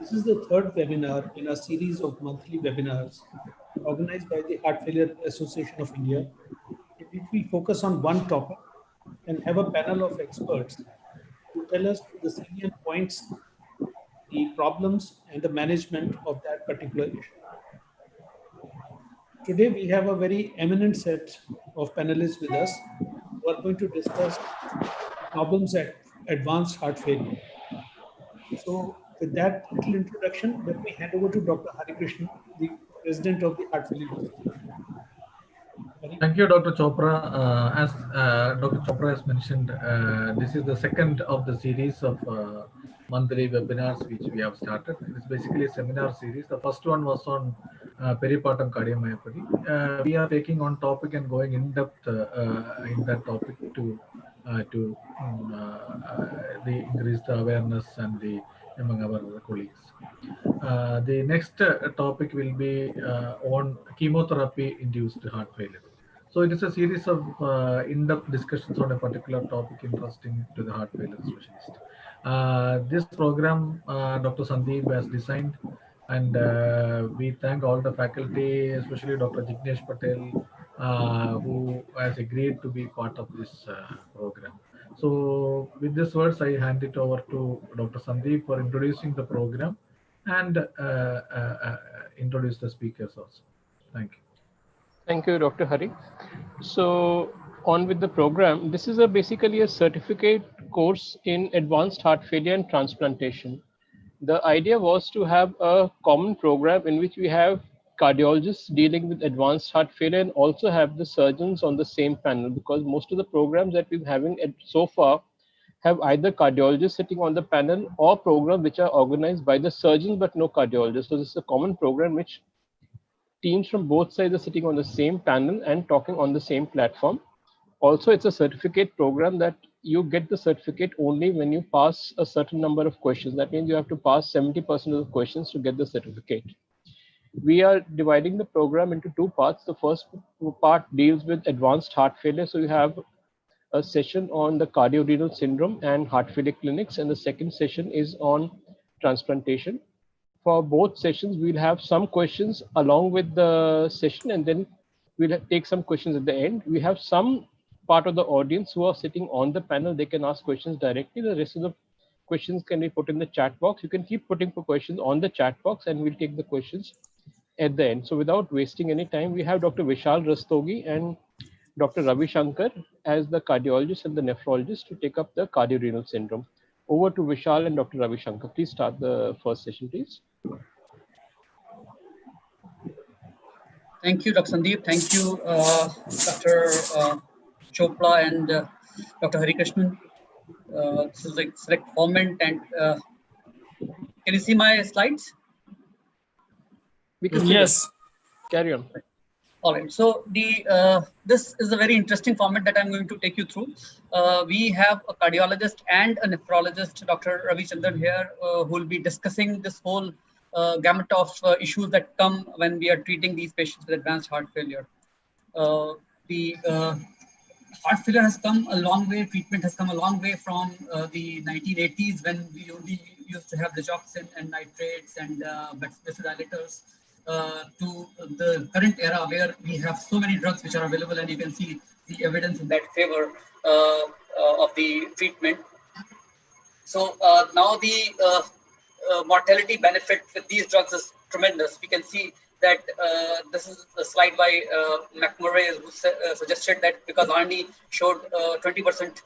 This is the third webinar in a series of monthly webinars organized by the Heart Failure Association of India, in which we focus on one topic and have a panel of experts who tell us the salient points, the problems, and the management of that particular issue. Today, we have a very eminent set of panelists with us who are going to discuss problems at advanced heart failure. So with that little introduction, let me hand over to Dr. Harikrishnan, the president of the Heart Failure Association. Thank you, Dr. Chopra. As Dr. Chopra has mentioned, this is the second of the series of monthly webinars which we have started. It is basically a seminar series. The first one was on Periyappuram cardiomyopathy. We are taking on topic and going in depth in that topic to the increased awareness and the among our colleagues. The next topic will be on chemotherapy-induced heart failure. So it is a series of in-depth discussions on a particular topic interesting to the heart failure specialist. This program Dr. Sandeep has designed, and we thank all the faculty, especially Dr. Jignesh Patel, who has agreed to be part of this program. So with these words, I hand it over to Dr. Sandeep for introducing the program and introduce the speakers also. Thank you. Thank you, Dr. Hari. So on with the program, this is basically a certificate course in advanced heart failure and transplantation. The idea was to have a common program in which we have cardiologists dealing with advanced heart failure and also have the surgeons on the same panel, because most of the programs that we're having so far have either cardiologists sitting on the panel or programs which are organized by the surgeon but no cardiologist. So this is a common program which teams from both sides are sitting on the same panel and talking on the same platform. Also, it's a certificate program that you get the certificate only when you pass a certain number of questions. That means you have to pass 70% of the questions to get the certificate. We are dividing the program into two parts. The first part deals with advanced heart failure. So you have a session on the cardiorenal syndrome and heart failure clinics, and the second session is on transplantation. For both sessions, we'll have some questions along with the session, and then we'll take some questions at the end. We have some part of the audience who are sitting on the panel. They can ask questions directly. The rest of the questions can be put in the chat box. You can keep putting questions on the chat box, and we'll take the questions at the end. So without wasting any time, we have Dr. Vishal Rastogi and Dr. Ravi as the cardiologist and the nephrologist to take up the cardiorenal syndrome. Over to Vishal and Dr. Ravi. Please start the first session, please. Thank you, Dr. Sandeep. Thank you, Dr. Chopra and Dr. Harikrishnan. This is a select format, and can you see my slides? Yes. Carry on. All right. So this is a very interesting format that I'm going to take you through. We have a cardiologist and a nephrologist, Dr. Ravi Chandran here, who will be discussing this whole gamut of issues that come when we are treating these patients with advanced heart failure. The heart failure has come a long way. Treatment has come a long way from the 1980s, when we only used to have digoxin and nitrates and vasodilators, to the current era where we have so many drugs which are available, and you can see the evidence in that favor of the treatment. So now the mortality benefit with these drugs is tremendous. We can see that this is a slide by McMurray, who suggested that because Arnie showed 20%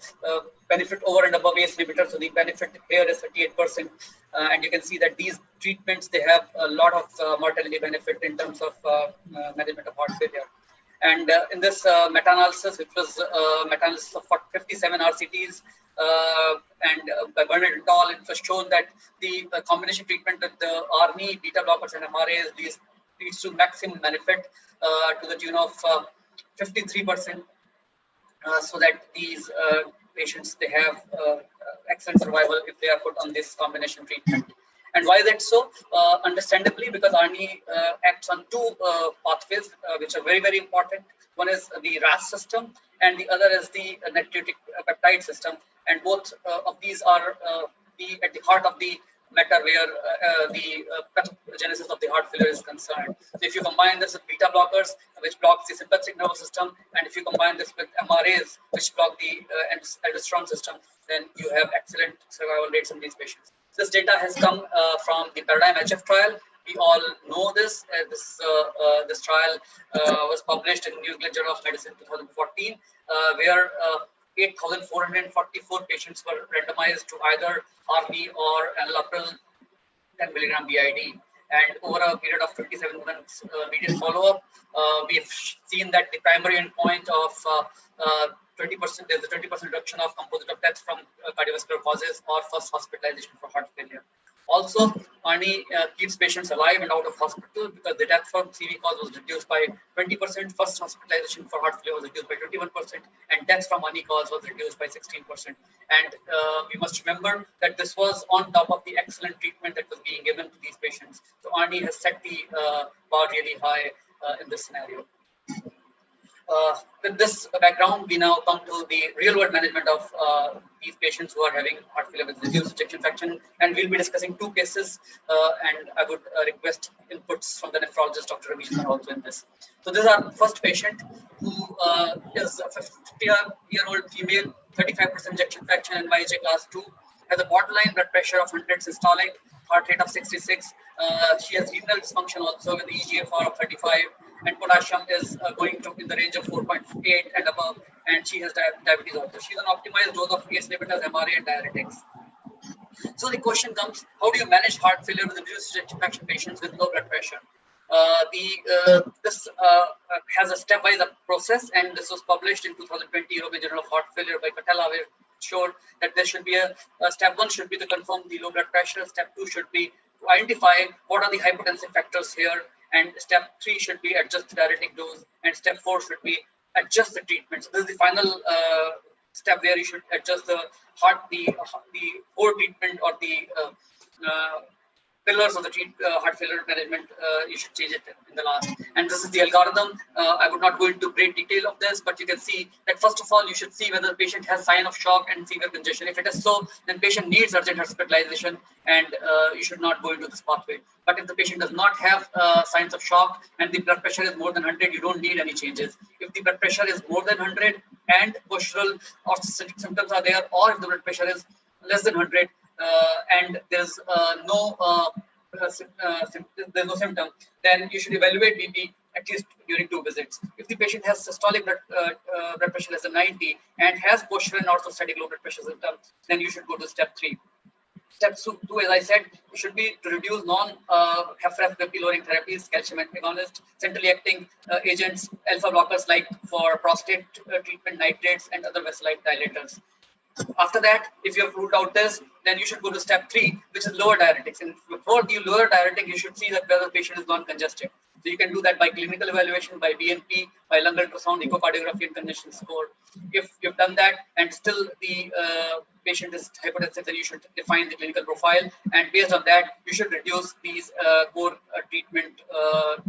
benefit over and above ACE inhibitor, so the benefit here is 38%. And you can see that these treatments, they have a lot of mortality benefit in terms of management of heart failure. And in this meta-analysis, which was meta-analysis of 57 RCTs, and by Burnett et al., it was shown that the combination treatment with the ARNI, beta blockers, and MRAs leads to maximum benefit to the tune of 53%, so that these patients, they have excellent survival if they are put on this combination treatment. And why is that so? Understandably, because ARNI acts on two pathways which are very, very important. One is the RAS system, and the other is the natriuretic peptide system. And both of these are at the heart of the matter where the pathogenesis of the heart failure is concerned. So if you combine this with beta blockers, which blocks the sympathetic nervous system, and if you combine this with MRAs, which block the aldosterone system, then you have excellent survival rates in these patients. This data has come from the Paradigm HF trial. We all know this. This trial was published in New England Journal of Medicine 2014, where 8,444 patients were randomized to either RB or enalapril 10 milligram BID. And over a period of 27 months median follow-up, we've seen that the primary endpoint of 20%, there's a 20% reduction of composite of deaths from cardiovascular causes or first hospitalization for heart failure. Also, ARNI keeps patients alive and out of hospital because the death from CV cause was reduced by 20%, first hospitalization for heart failure was reduced by 21%, and deaths from ARNI cause was reduced by 16%. And we must remember that this was on top of the excellent treatment that was being given to these patients. So ARNI has set the bar really high in this scenario. With this background, we now come to the real-world management of these patients who are having heart failure with reduced ejection fraction, and we'll be discussing two cases. And I would request inputs from the nephrologist, Dr. Ravi, also in this. So this is our first patient, who is a 50-year-old female, 35% ejection fraction, and NYHA class 2, has a borderline blood pressure of 100 systolic, heart rate of 66. She has renal dysfunction also with eGFR of 35. And potassium is going to in the range of 4.8 and above, and she has diabetes also. She's an optimized dose of ACE inhibitors, MRA, and diuretics. So the question comes: how do you manage heart failure with reduced ejection fraction patients with low blood pressure? This has a stepwise process, and this was published in 2020 European Journal of Heart Failure by Patel, where it showed that there should be a step 1 should be to confirm the low blood pressure. Step 2 should be to identify what are the hypotensive factors here. And step 3 should be adjust the diuretic dose, and step 4 should be adjust the treatment. So this is the final step where you should adjust the whole treatment or the pillars of the heart failure management. You should change it in the last. And this is the algorithm. I would not go into great detail of this, but you can see that first of all, you should see whether the patient has sign of shock and severe congestion. If it is so, then patient needs urgent hospitalization, and you should not go into this pathway. But if the patient does not have signs of shock and the blood pressure is more than 100, you don't need any changes. If the blood pressure is more than 100 and postural or symptoms are there, or if the blood pressure is less than 100 and there's no symptom, then you should evaluate BP at least during 2 visits. If the patient has systolic blood pressure less than 90 and has postural and orthostatic low blood pressure symptoms, then you should go to step 3. Step 2, as I said, should be to reduce non-HFrEF BP lowering therapies, calcium antagonist, centrally acting agents, alpha blockers like for prostate treatment, nitrates, and other vessel-like dilators. After that, if you have ruled out this, then you should go to step 3, which is lower diuretics. And before you lower diuretic, you should see that whether the patient is non-congested. So you can do that by clinical evaluation, by BNP, by lung ultrasound, echocardiography, and congestion score. If you've done that and still the patient is hypotensive, then you should define the clinical profile. And based on that, you should reduce these core treatment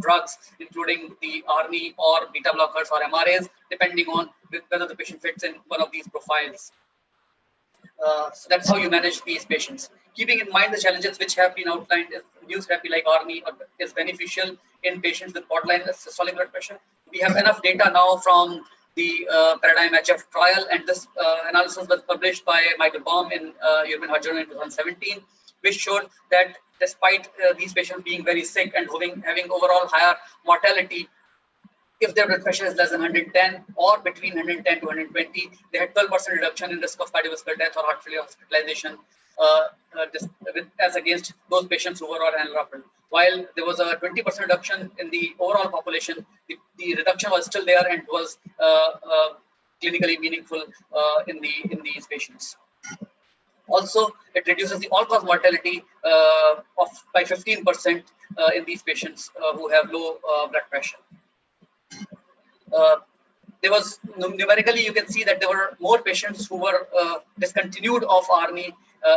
drugs, including the ARNI or beta blockers or MRAs, depending on whether the patient fits in one of these profiles. So that's how you manage these patients. Keeping in mind the challenges which have been outlined, if new therapy like ARNI is beneficial in patients with borderline systolic blood pressure. We have enough data now from the Paradigm HF trial, and this analysis was published by Michael Baum in European Heart Journal in 2017, which showed that despite these patients being very sick and having overall higher mortality, if their blood pressure is less than 110 or between 110 to 120, they had 12% reduction in risk of cardiovascular death or heart failure hospitalization as against those patients who were on enalapril. While there was a 20% reduction in the overall population, the reduction was still there and was clinically meaningful in these patients. Also, it reduces the all-cause mortality by 15% in these patients who have low blood pressure. There was numerically, you can see that there were more patients who were discontinued of ARNI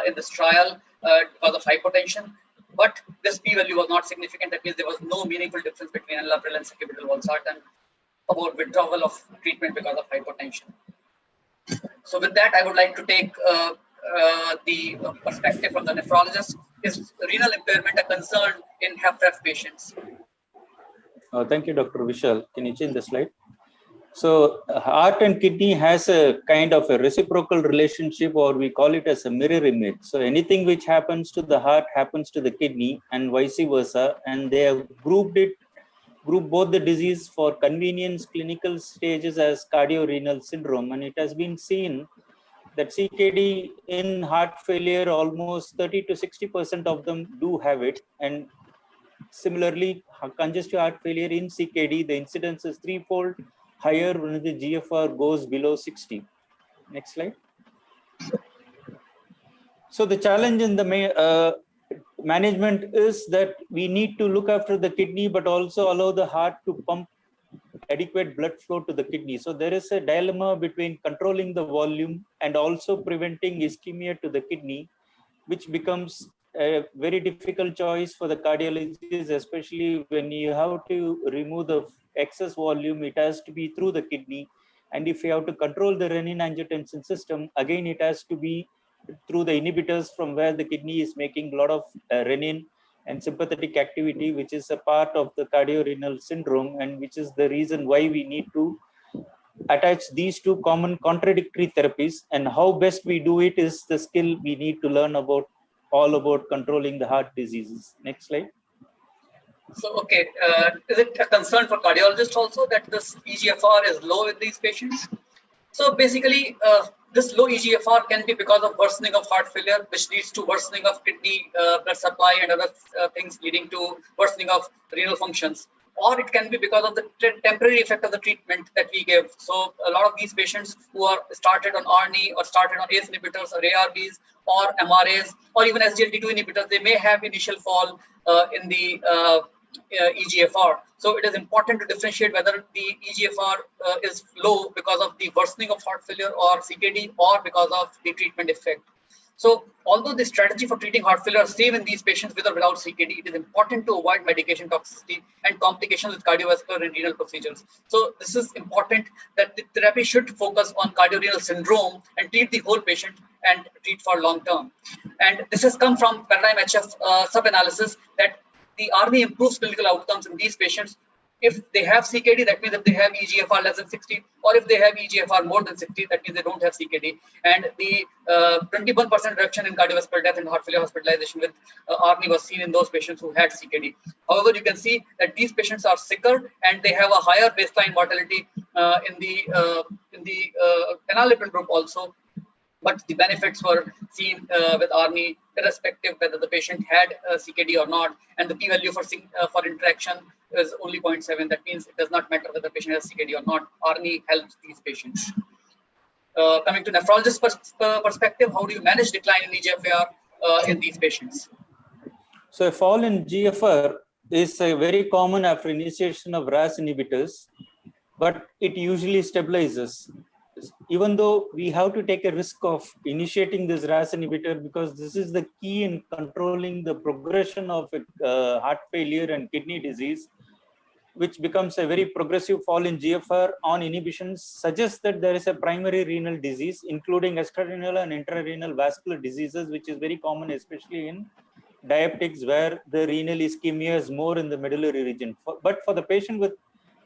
in this trial because of hypotension, but this p-value was not significant. That means there was no meaningful difference between enalapril and sacubitril valsartan about withdrawal of treatment because of hypotension. So with that, I would like to take the perspective from the nephrologist. Is renal impairment a concern in HFrEF patients? Thank you, Dr. Vishal. Can you change the slide? So heart and kidney has a kind of a reciprocal relationship, or we call it as a mirror image. So anything which happens to the heart happens to the kidney and vice versa. And they have grouped both the disease for convenience clinical stages as cardiorenal syndrome. And it has been seen that CKD in heart failure, almost 30 to 60% of them do have it. And similarly, congestive heart failure in CKD, the incidence is threefold higher when the GFR goes below 60. Next slide. So the challenge in the management is that we need to look after the kidney, but also allow the heart to pump adequate blood flow to the kidney. So there is a dilemma between controlling the volume and also preventing ischemia to the kidney, which becomes a very difficult choice for the cardiologist, especially when you have to remove the excess volume. It has to be through the kidney. And if you have to control the renin-angiotensin system, again, it has to be through the inhibitors from where the kidney is making a lot of renin and sympathetic activity, which is a part of the cardiorenal syndrome, and which is the reason why we need to attach these two common contradictory therapies. And how best we do it is the skill we need to learn about, all about controlling the heart diseases. Next slide. So, okay, is it a concern for cardiologists also that this EGFR is low in these patients? So basically, this low EGFR can be because of worsening of heart failure, which leads to worsening of kidney blood supply and other things leading to worsening of renal functions. Or it can be because of the temporary effect of the treatment that we give. So a lot of these patients who are started on ARNI or started on ACE inhibitors or ARBs or MRAs or even SGLT2 inhibitors, they may have initial fall in the EGFR. So it is important to differentiate whether the EGFR is low because of the worsening of heart failure or CKD or because of the treatment effect. So although the strategy for treating heart failure is same in these patients with or without CKD, it is important to avoid medication toxicity and complications with cardiovascular and renal procedures. So this is important that the therapy should focus on cardiorenal syndrome and treat the whole patient and treat for long term. And this has come from paradigm HF sub-analysis that the ARNI improves clinical outcomes in these patients. If they have CKD, that means if they have EGFR less than 60, or if they have EGFR more than 60, that means they don't have CKD. And the 21% reduction in cardiovascular death and heart failure hospitalization with ARNI was seen in those patients who had CKD. However, you can see that these patients are sicker and they have a higher baseline mortality in the canal lipid group also. But the benefits were seen with ARNI, irrespective whether the patient had CKD or not. And the p-value for interaction is only 0.7. That means it does not matter whether the patient has CKD or not. ARNI helps these patients. Coming to nephrologist perspective, how do you manage decline in EGFR in these patients? So a fall in GFR is very common after initiation of RAS inhibitors, but it usually stabilizes. Even though we have to take a risk of initiating this RAS inhibitor, because this is the key in controlling the progression of heart failure and kidney disease, which becomes a very progressive fall in GFR on inhibitions, suggests that there is a primary renal disease, including extrarenal and intrarenal vascular diseases, which is very common, especially in diabetics, where the renal ischemia is more in the medullary region. But for the patient with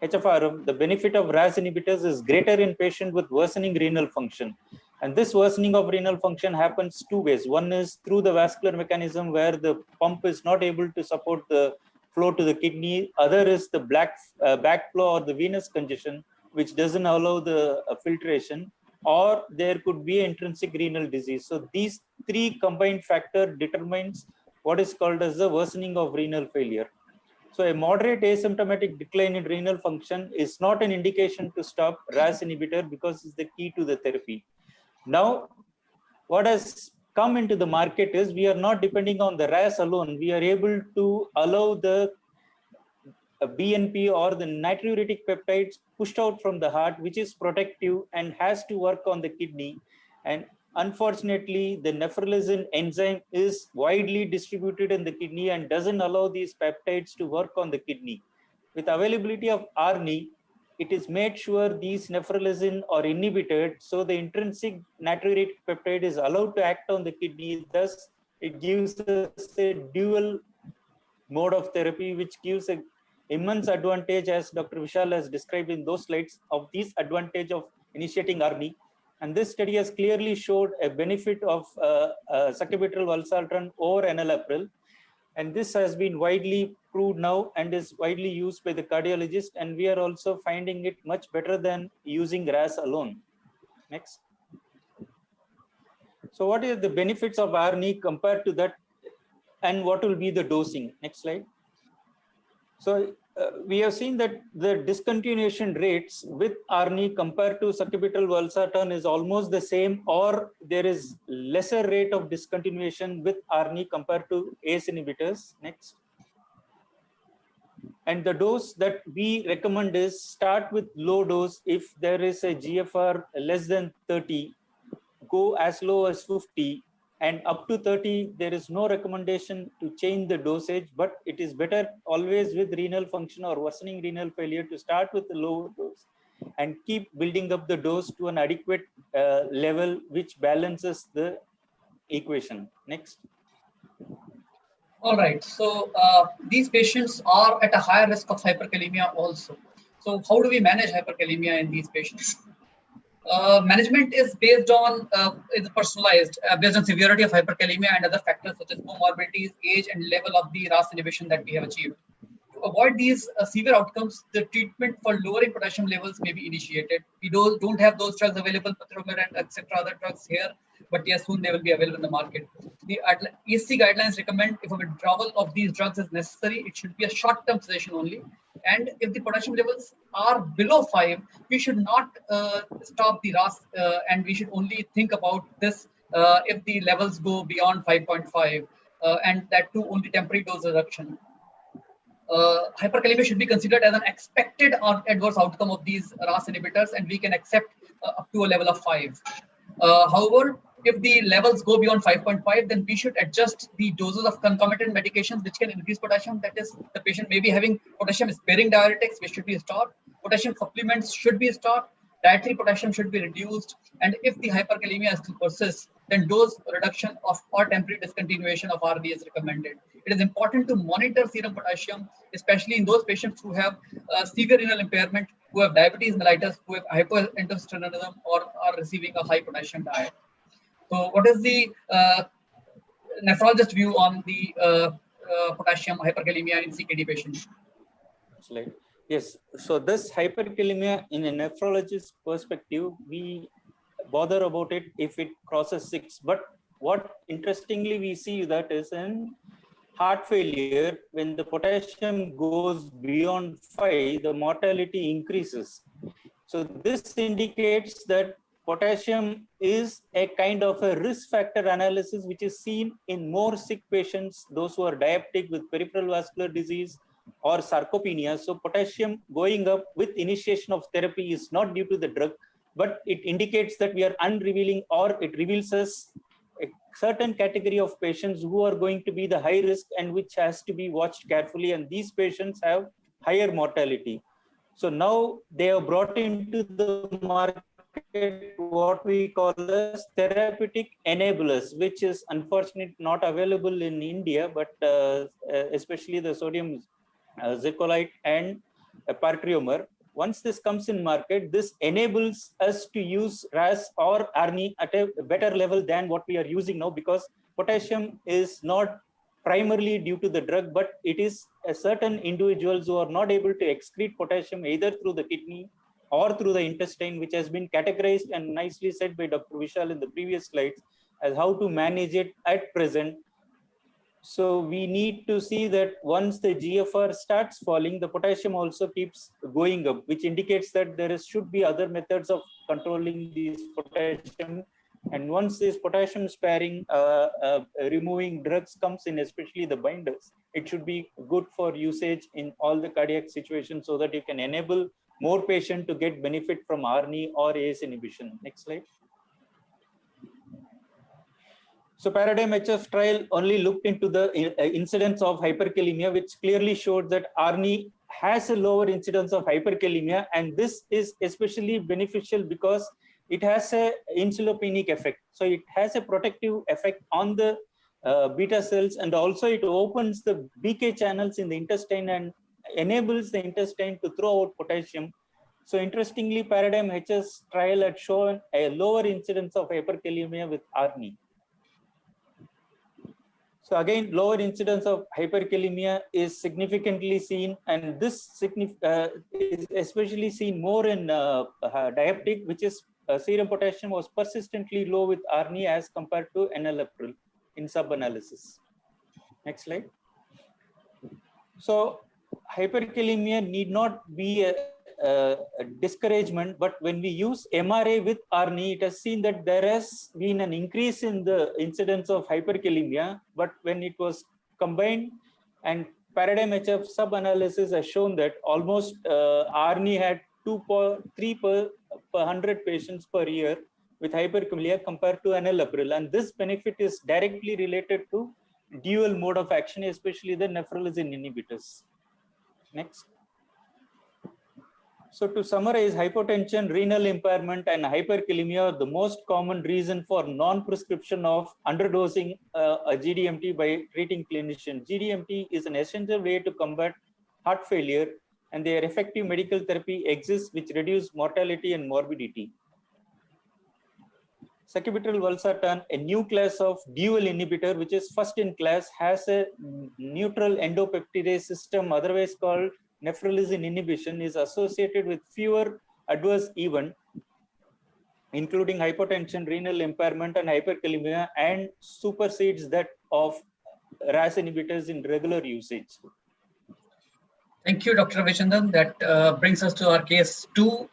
HFR, the benefit of RAS inhibitors is greater in patient with worsening renal function. And this worsening of renal function happens two ways. One is through the vascular mechanism where the pump is not able to support the flow to the kidney. Other is the backflow or the venous congestion, which doesn't allow the filtration, or there could be intrinsic renal disease. So these three combined factor determines what is called as the worsening of renal failure. So a moderate asymptomatic decline in renal function is not an indication to stop RAS inhibitor because it's the key to the therapy. Now, what has come into the market is we are not depending on the RAS alone. We are able to allow the BNP or the natriuretic peptides pushed out from the heart, which is protective and has to work on the kidney. And unfortunately, the nephrolysin enzyme is widely distributed in the kidney and doesn't allow these peptides to work on the kidney. With availability of ARNI, it is made sure these nephrolysin are inhibited, so the intrinsic natriuretic peptide is allowed to act on the kidney. Thus, it gives us a dual mode of therapy, which gives a immense advantage, as Dr. Vishal has described in those slides, of this advantage of initiating ARNI. And this study has clearly showed a benefit of sacubitril valsartan over enalapril. And this has been widely proved now and is widely used by the cardiologist. And we are also finding it much better than using RAS alone. Next. So what are the benefits of ARNI compared to that? And what will be the dosing? Next slide. So we have seen that the discontinuation rates with ARNI compared to sacubitril valsartan is almost the same, or there is lesser rate of discontinuation with ARNI compared to ACE inhibitors. Next. And the dose that we recommend is start with low dose. If there is a GFR less than 30, go as low as 50. And up to 30, there is no recommendation to change the dosage, but it is better always with renal function or worsening renal failure to start with the low dose and keep building up the dose to an adequate level which balances the equation. Next. All right. So these patients are at a higher risk of hyperkalemia also. So how do we manage hyperkalemia in these patients? Management is based on is personalized based on severity of hyperkalemia and other factors such as comorbidities, age, and level of the RAS inhibition that we have achieved. To avoid these severe outcomes, the treatment for lowering potassium levels may be initiated. We don't have those drugs available, Patel and etc. other drugs here, but yes, soon they will be available in the market. The ESC guidelines recommend if a withdrawal of these drugs is necessary, it should be a short-term cessation only. And if the potassium levels are below 5, we should not stop the RAS, and we should only think about this if the levels go beyond 5.5, and that too only temporary dose reduction. Hyperkalemia should be considered as an expected adverse outcome of these RAS inhibitors, and we can accept up to a level of 5. However, if the levels go beyond 5.5, then we should adjust the doses of concomitant medications which can increase potassium. That is, the patient may be having potassium sparing diuretics, which should be stopped. Potassium supplements should be stopped. Dietary potassium should be reduced. And if the hyperkalemia still persists, then dose reduction of or temporary discontinuation of RD is recommended. It is important to monitor serum potassium, especially in those patients who have severe renal impairment, who have diabetes mellitus, who have hypoaldosteronism, or are receiving a high potassium diet. So what is the nephrologist view on the potassium hyperkalemia in CKD patients? Yes, so this hyperkalemia in a nephrologist perspective, we bother about it if it crosses 6. But what interestingly we see that is in heart failure, when the potassium goes beyond 5, the mortality increases. So this indicates that potassium is a kind of a risk factor analysis which is seen in more sick patients, those who are diabetic with peripheral vascular disease or sarcopenia. So potassium going up with initiation of therapy is not due to the drug, but it indicates that we are unrevealing, or it reveals us a certain category of patients who are going to be the high risk and which has to be watched carefully. And these patients have higher mortality. So now they are brought into the market what we call as therapeutic enablers, which is unfortunately not available in India, but especially the sodium zicolite and partriomar. Once this comes in market, this enables us to use RAS or ARNI at a better level than what we are using now, because potassium is not primarily due to the drug, but it is a certain individuals who are not able to excrete potassium either through the kidney or through the intestine, which has been categorized and nicely said by Dr. Vishal in the previous slides as how to manage it at present. So we need to see that once the GFR starts falling, the potassium also keeps going up, which indicates that there should be other methods of controlling these potassium. And once this potassium sparing removing drugs comes in, especially the binders, it should be good for usage in all the cardiac situations so that you can enable more patients to get benefit from ARNI or ACE inhibition. Next slide. So Paradigm HF trial only looked into the incidence of hyperkalemia, which clearly showed that ARNI has a lower incidence of hyperkalemia, and this is especially beneficial because it has a insulopenic effect. So it has a protective effect on the beta cells, and also it opens the BK channels in the intestine and enables the intestine to throw out potassium. So interestingly, Paradigm HS trial had shown a lower incidence of hyperkalemia with ARNI. So again, lower incidence of hyperkalemia is significantly seen, and this is especially seen more in diabetic, which is serum potassium was persistently low with ARNI as compared to enalapril in sub-analysis. Next slide. So hyperkalemia need not be a discouragement, but when we use MRA with ARNI, it has seen that there has been an increase in the incidence of hyperkalemia, but when it was combined, and Paradigm HF sub-analysis has shown that almost ARNI had 3 per 100 patients per year with hyperkalemia compared to enalapril, and this benefit is directly related to dual mode of action, especially the nephrolysin inhibitors. Next. So to summarize, hypotension, renal impairment, and hyperkalemia are the most common reason for non-prescription of underdosing a GDMT by treating clinician. GDMT is an essential way to combat heart failure, and their effective medical therapy exists which reduce mortality and morbidity. Sacubitril/valsartan, a new class of dual inhibitor, which is first in class, has a neutral endopeptidase system, otherwise called nephrolysin inhibition, is associated with fewer adverse events, including hypotension, renal impairment, and hyperkalemia, and supersedes that of RAS inhibitors in regular usage. Thank you, Dr. Chandran. That brings us to our case 2.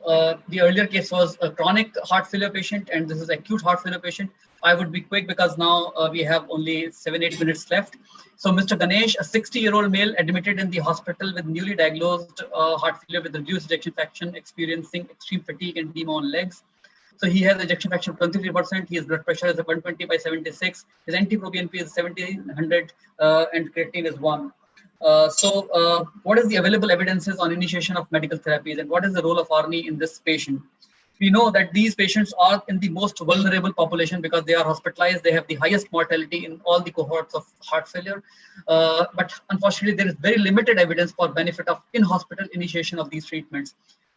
The earlier case was a chronic heart failure patient, and this is acute heart failure patient. I would be quick because now we have only 7-8 minutes left. So Mr. Ganesh, a 60-year-old male admitted in the hospital with newly diagnosed heart failure with reduced ejection fraction, experiencing extreme fatigue and edema on legs. So he has ejection fraction of 23%. His blood pressure is 120/76. His NT-proBNP is 1700 and creatinine is 1. What is the available evidences on initiation of medical therapies, and what is the role of ARNI in this patient? We know that these patients are in the most vulnerable population because they are hospitalized. They have the highest mortality in all the cohorts of heart failure. But unfortunately, there is very limited evidence for benefit of in-hospital initiation of these treatments.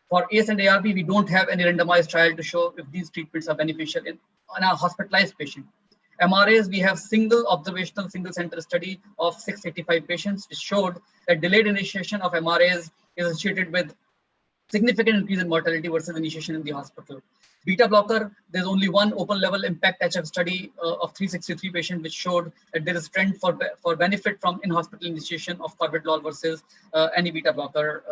For ACE and ARB, we don't have any randomized trial to show if these treatments are beneficial in a hospitalized patient. MRAs, we have single observational, single center study of 685 patients, which showed that delayed initiation of MRAs is associated with significant increase in mortality versus initiation in the hospital. Beta blocker, there's only one open level impact HF study of 363 patients, which showed that there is trend for benefit from in-hospital initiation of carvedilol versus any beta blocker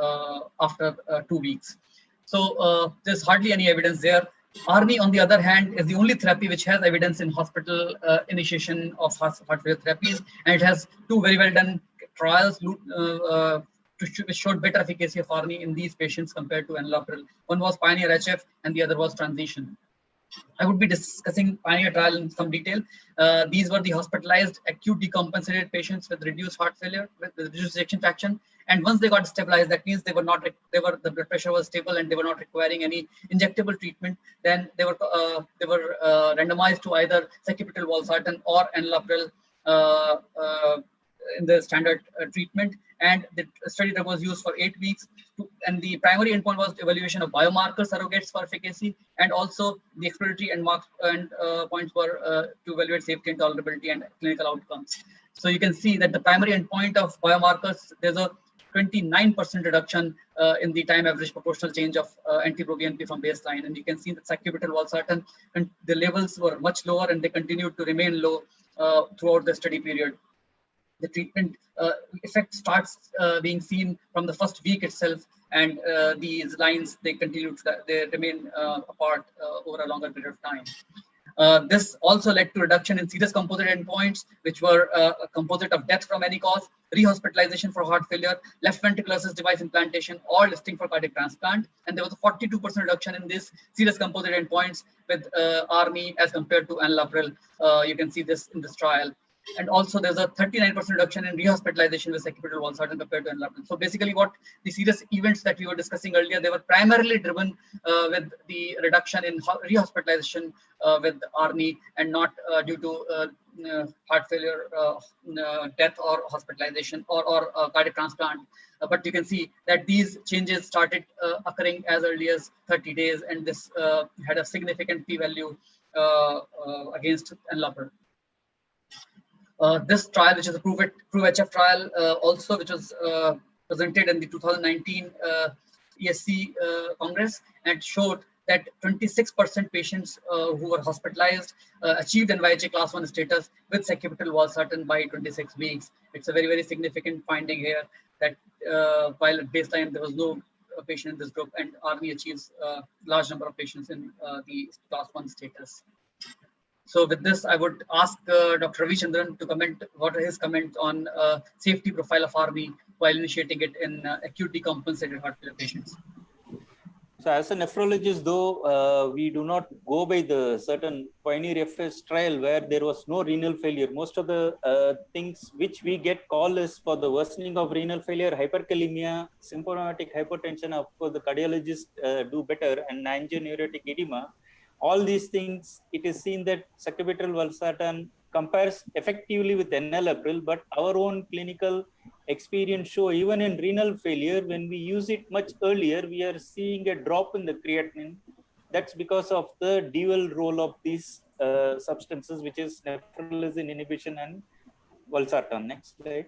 after 2 weeks. So there's hardly any evidence there. ARNI, on the other hand, is the only therapy which has evidence in hospital initiation of heart failure therapies, and it has 2 very well done trials which showed better efficacy of ARNI in these patients compared to enalapril. One was Pioneer HF and the other was Transition. I would be discussing Pioneer trial in some detail. These were the hospitalized acute decompensated patients with reduced heart failure, with reduced ejection fraction. And once they got stabilized, that means the blood pressure was stable and they were not requiring any injectable treatment. Then they were randomized to either sacubitril/valsartan or enalapril in the standard treatment. And the study drug was used for 8 weeks. And the primary endpoint was evaluation of biomarker surrogates for efficacy, and also the exploratory and points were to evaluate safety and tolerability and clinical outcomes. So you can see that the primary endpoint of biomarkers, there's a 29% reduction in the time average proportional change of NT-proBNP from baseline. And you can see that sacubitril/valsartan, and the levels were much lower and they continued to remain low throughout the study period. The treatment effect starts being seen from the first week itself, and these lines, they remain apart over a longer period of time. This also led to reduction in serious composite endpoints, which were a composite of death from any cause, rehospitalization for heart failure, left ventricular assist device implantation, or listing for cardiac transplant. And there was a 42% reduction in this serious composite endpoints with ARNI as compared to enalapril. You can see this in this trial. And also there's a 39% reduction in rehospitalization with sacubitril valsartan compared to enalapril. So basically what the serious events that we were discussing earlier, they were primarily driven with the reduction in rehospitalization with ARNI and not due to heart failure, death or hospitalization or cardiac transplant. But you can see that these changes started occurring as early as 30 days, and this had a significant p-value against enalapril. This trial, which is a PROVE-HF trial, also which was presented in the 2019 ESC Congress, and showed that 26% patients who were hospitalized achieved NYHA class 1 status with sacubitril valsartan by 26 weeks. It's a very, very significant finding here that while at baseline there was no patient in this group, and ARNI achieves a large number of patients in the class 1 status. So with this, I would ask Dr. Ravi Chandran to comment what are his comments on safety profile of ARNI while initiating it in acute decompensated heart failure patients. So as a nephrologist, though, we do not go by the certain Pioneer FS trial where there was no renal failure. Most of the things which we get called is for the worsening of renal failure, hyperkalemia, symptomatic hypertension, of course the cardiologists do better, and angioneuritic edema. All these things, it is seen that sacubitril valsartan compares effectively with enalapril, but our own clinical experience show even in renal failure, when we use it much earlier, we are seeing a drop in the creatinine. That's because of the dual role of these substances, which is nephrolysin inhibition and valsartan. Next slide.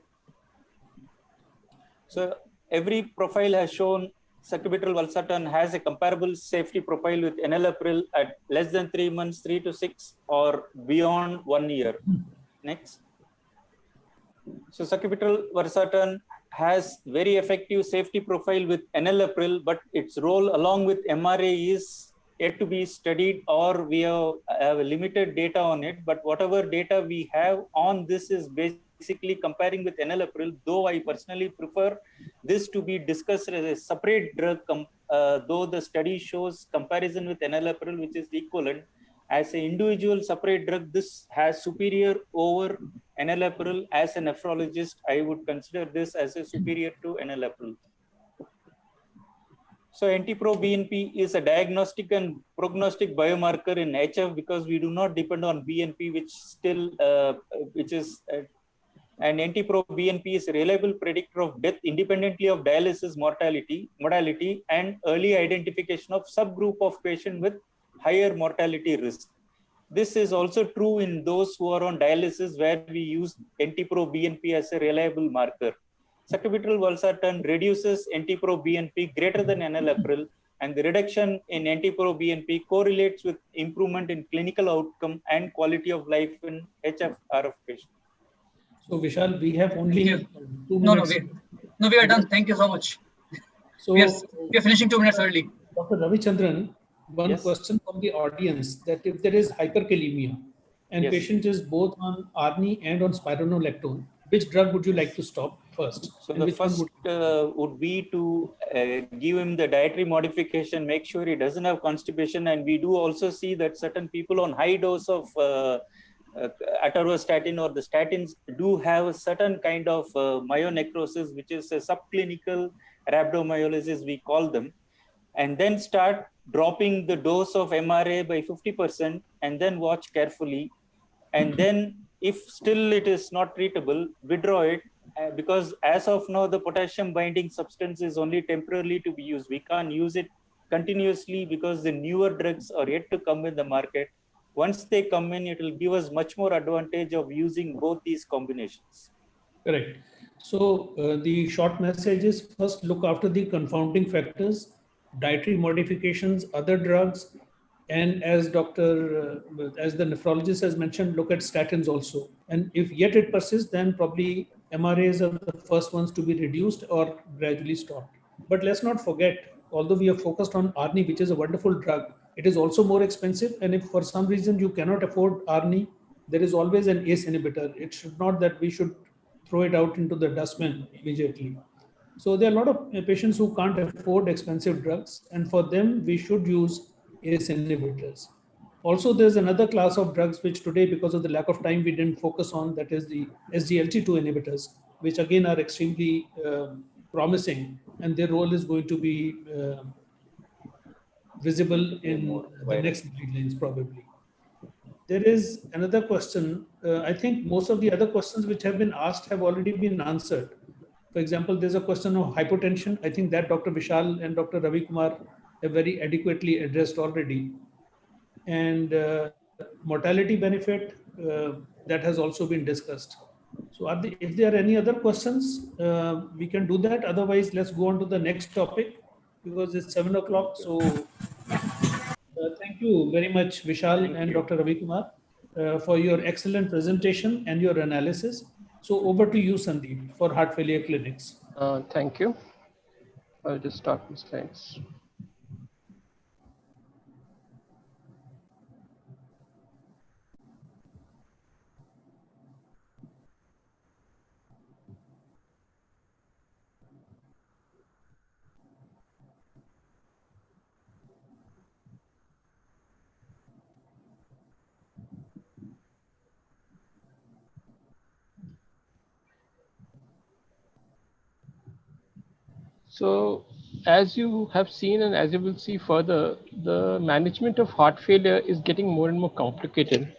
So every profile has shown sacubitril valsartan has a comparable safety profile with enalapril at less than 3 months, 3 to 6, or beyond 1 year. Next. So sacubitril valsartan has very effective safety profile with enalapril, but its role along with MRA is yet to be studied, or we have limited data on it. But whatever data we have on this is basically comparing with enalapril, though I personally prefer this to be discussed as a separate drug, though the study shows comparison with enalapril, which is equivalent. As an individual separate drug, this has superior over enalapril. As a nephrologist, I would consider this as a superior to enalapril. So NT-proBNP is a diagnostic and prognostic biomarker in HF because we do not depend on BNP, which still, and NT-proBNP is a reliable predictor of death independently of dialysis modality and early identification of subgroup of patients with higher mortality risk. This is also true in those who are on dialysis, where we use NT-proBNP as a reliable marker. Sacubitril valsartan reduces NT-proBNP greater than enalapril, and the reduction in NT-proBNP correlates with improvement in clinical outcome and quality of life in HF-RF patients. So Vishal, we have only 2 minutes. No, we are done. Thank you so much. So we are finishing 2 minutes early. Dr. Ravi Chandran, one Yes. question from the audience, that if there is hyperkalemia and Yes. patient is both on ARNI and on spironolactone, which drug would you like to stop first? So and the which first would be to give him the dietary modification, make sure he doesn't have constipation. And we do also see that certain people on high dose of atorvastatin or the statins do have a certain kind of myonecrosis, which is a subclinical rhabdomyolysis, we call them, and then start dropping the dose of MRA by 50% and then watch carefully. And then if still it is not treatable, withdraw it, because as of now, the potassium binding substance is only temporarily to be used. We can't use it continuously because the newer drugs are yet to come in the market. Once they come in, it will give us much more advantage of using both these combinations. Correct. So the short message is, first look after the confounding factors, dietary modifications, other drugs, and as the nephrologist has mentioned, look at statins also. And if yet it persists, then probably MRAs are the first ones to be reduced or gradually stopped. But let's not forget, although we are focused on ARNI, which is a wonderful drug, it is also more expensive. And if for some reason you cannot afford ARNI, there is always an ACE inhibitor. It should not that we should throw it out into the dustbin immediately. So there are a lot of patients who can't afford expensive drugs, and for them we should use ACE inhibitors. Also, there's another class of drugs which today, because of the lack of time, we didn't focus on, that is the SGLT2 inhibitors, which again are extremely promising, and their role is going to be visible in the next guidelines probably. There is another question. I think most of the other questions which have been asked have already been answered. For example, there's a question of hypotension. I think that Dr. Vishal and Dr. Ravi Kumar have very adequately addressed already. And mortality benefit, that has also been discussed. So if there are any other questions, we can do that. Otherwise, let's go on to the next topic because it's 7 o'clock. So thank you very much, Vishal and Dr. Ravi Kumar, for your excellent presentation and your analysis. So over to you, Sandeep, for heart failure clinics. Thank you. I'll just start the slides. So as you have seen and as you will see further, the management of heart failure is getting more and more complicated.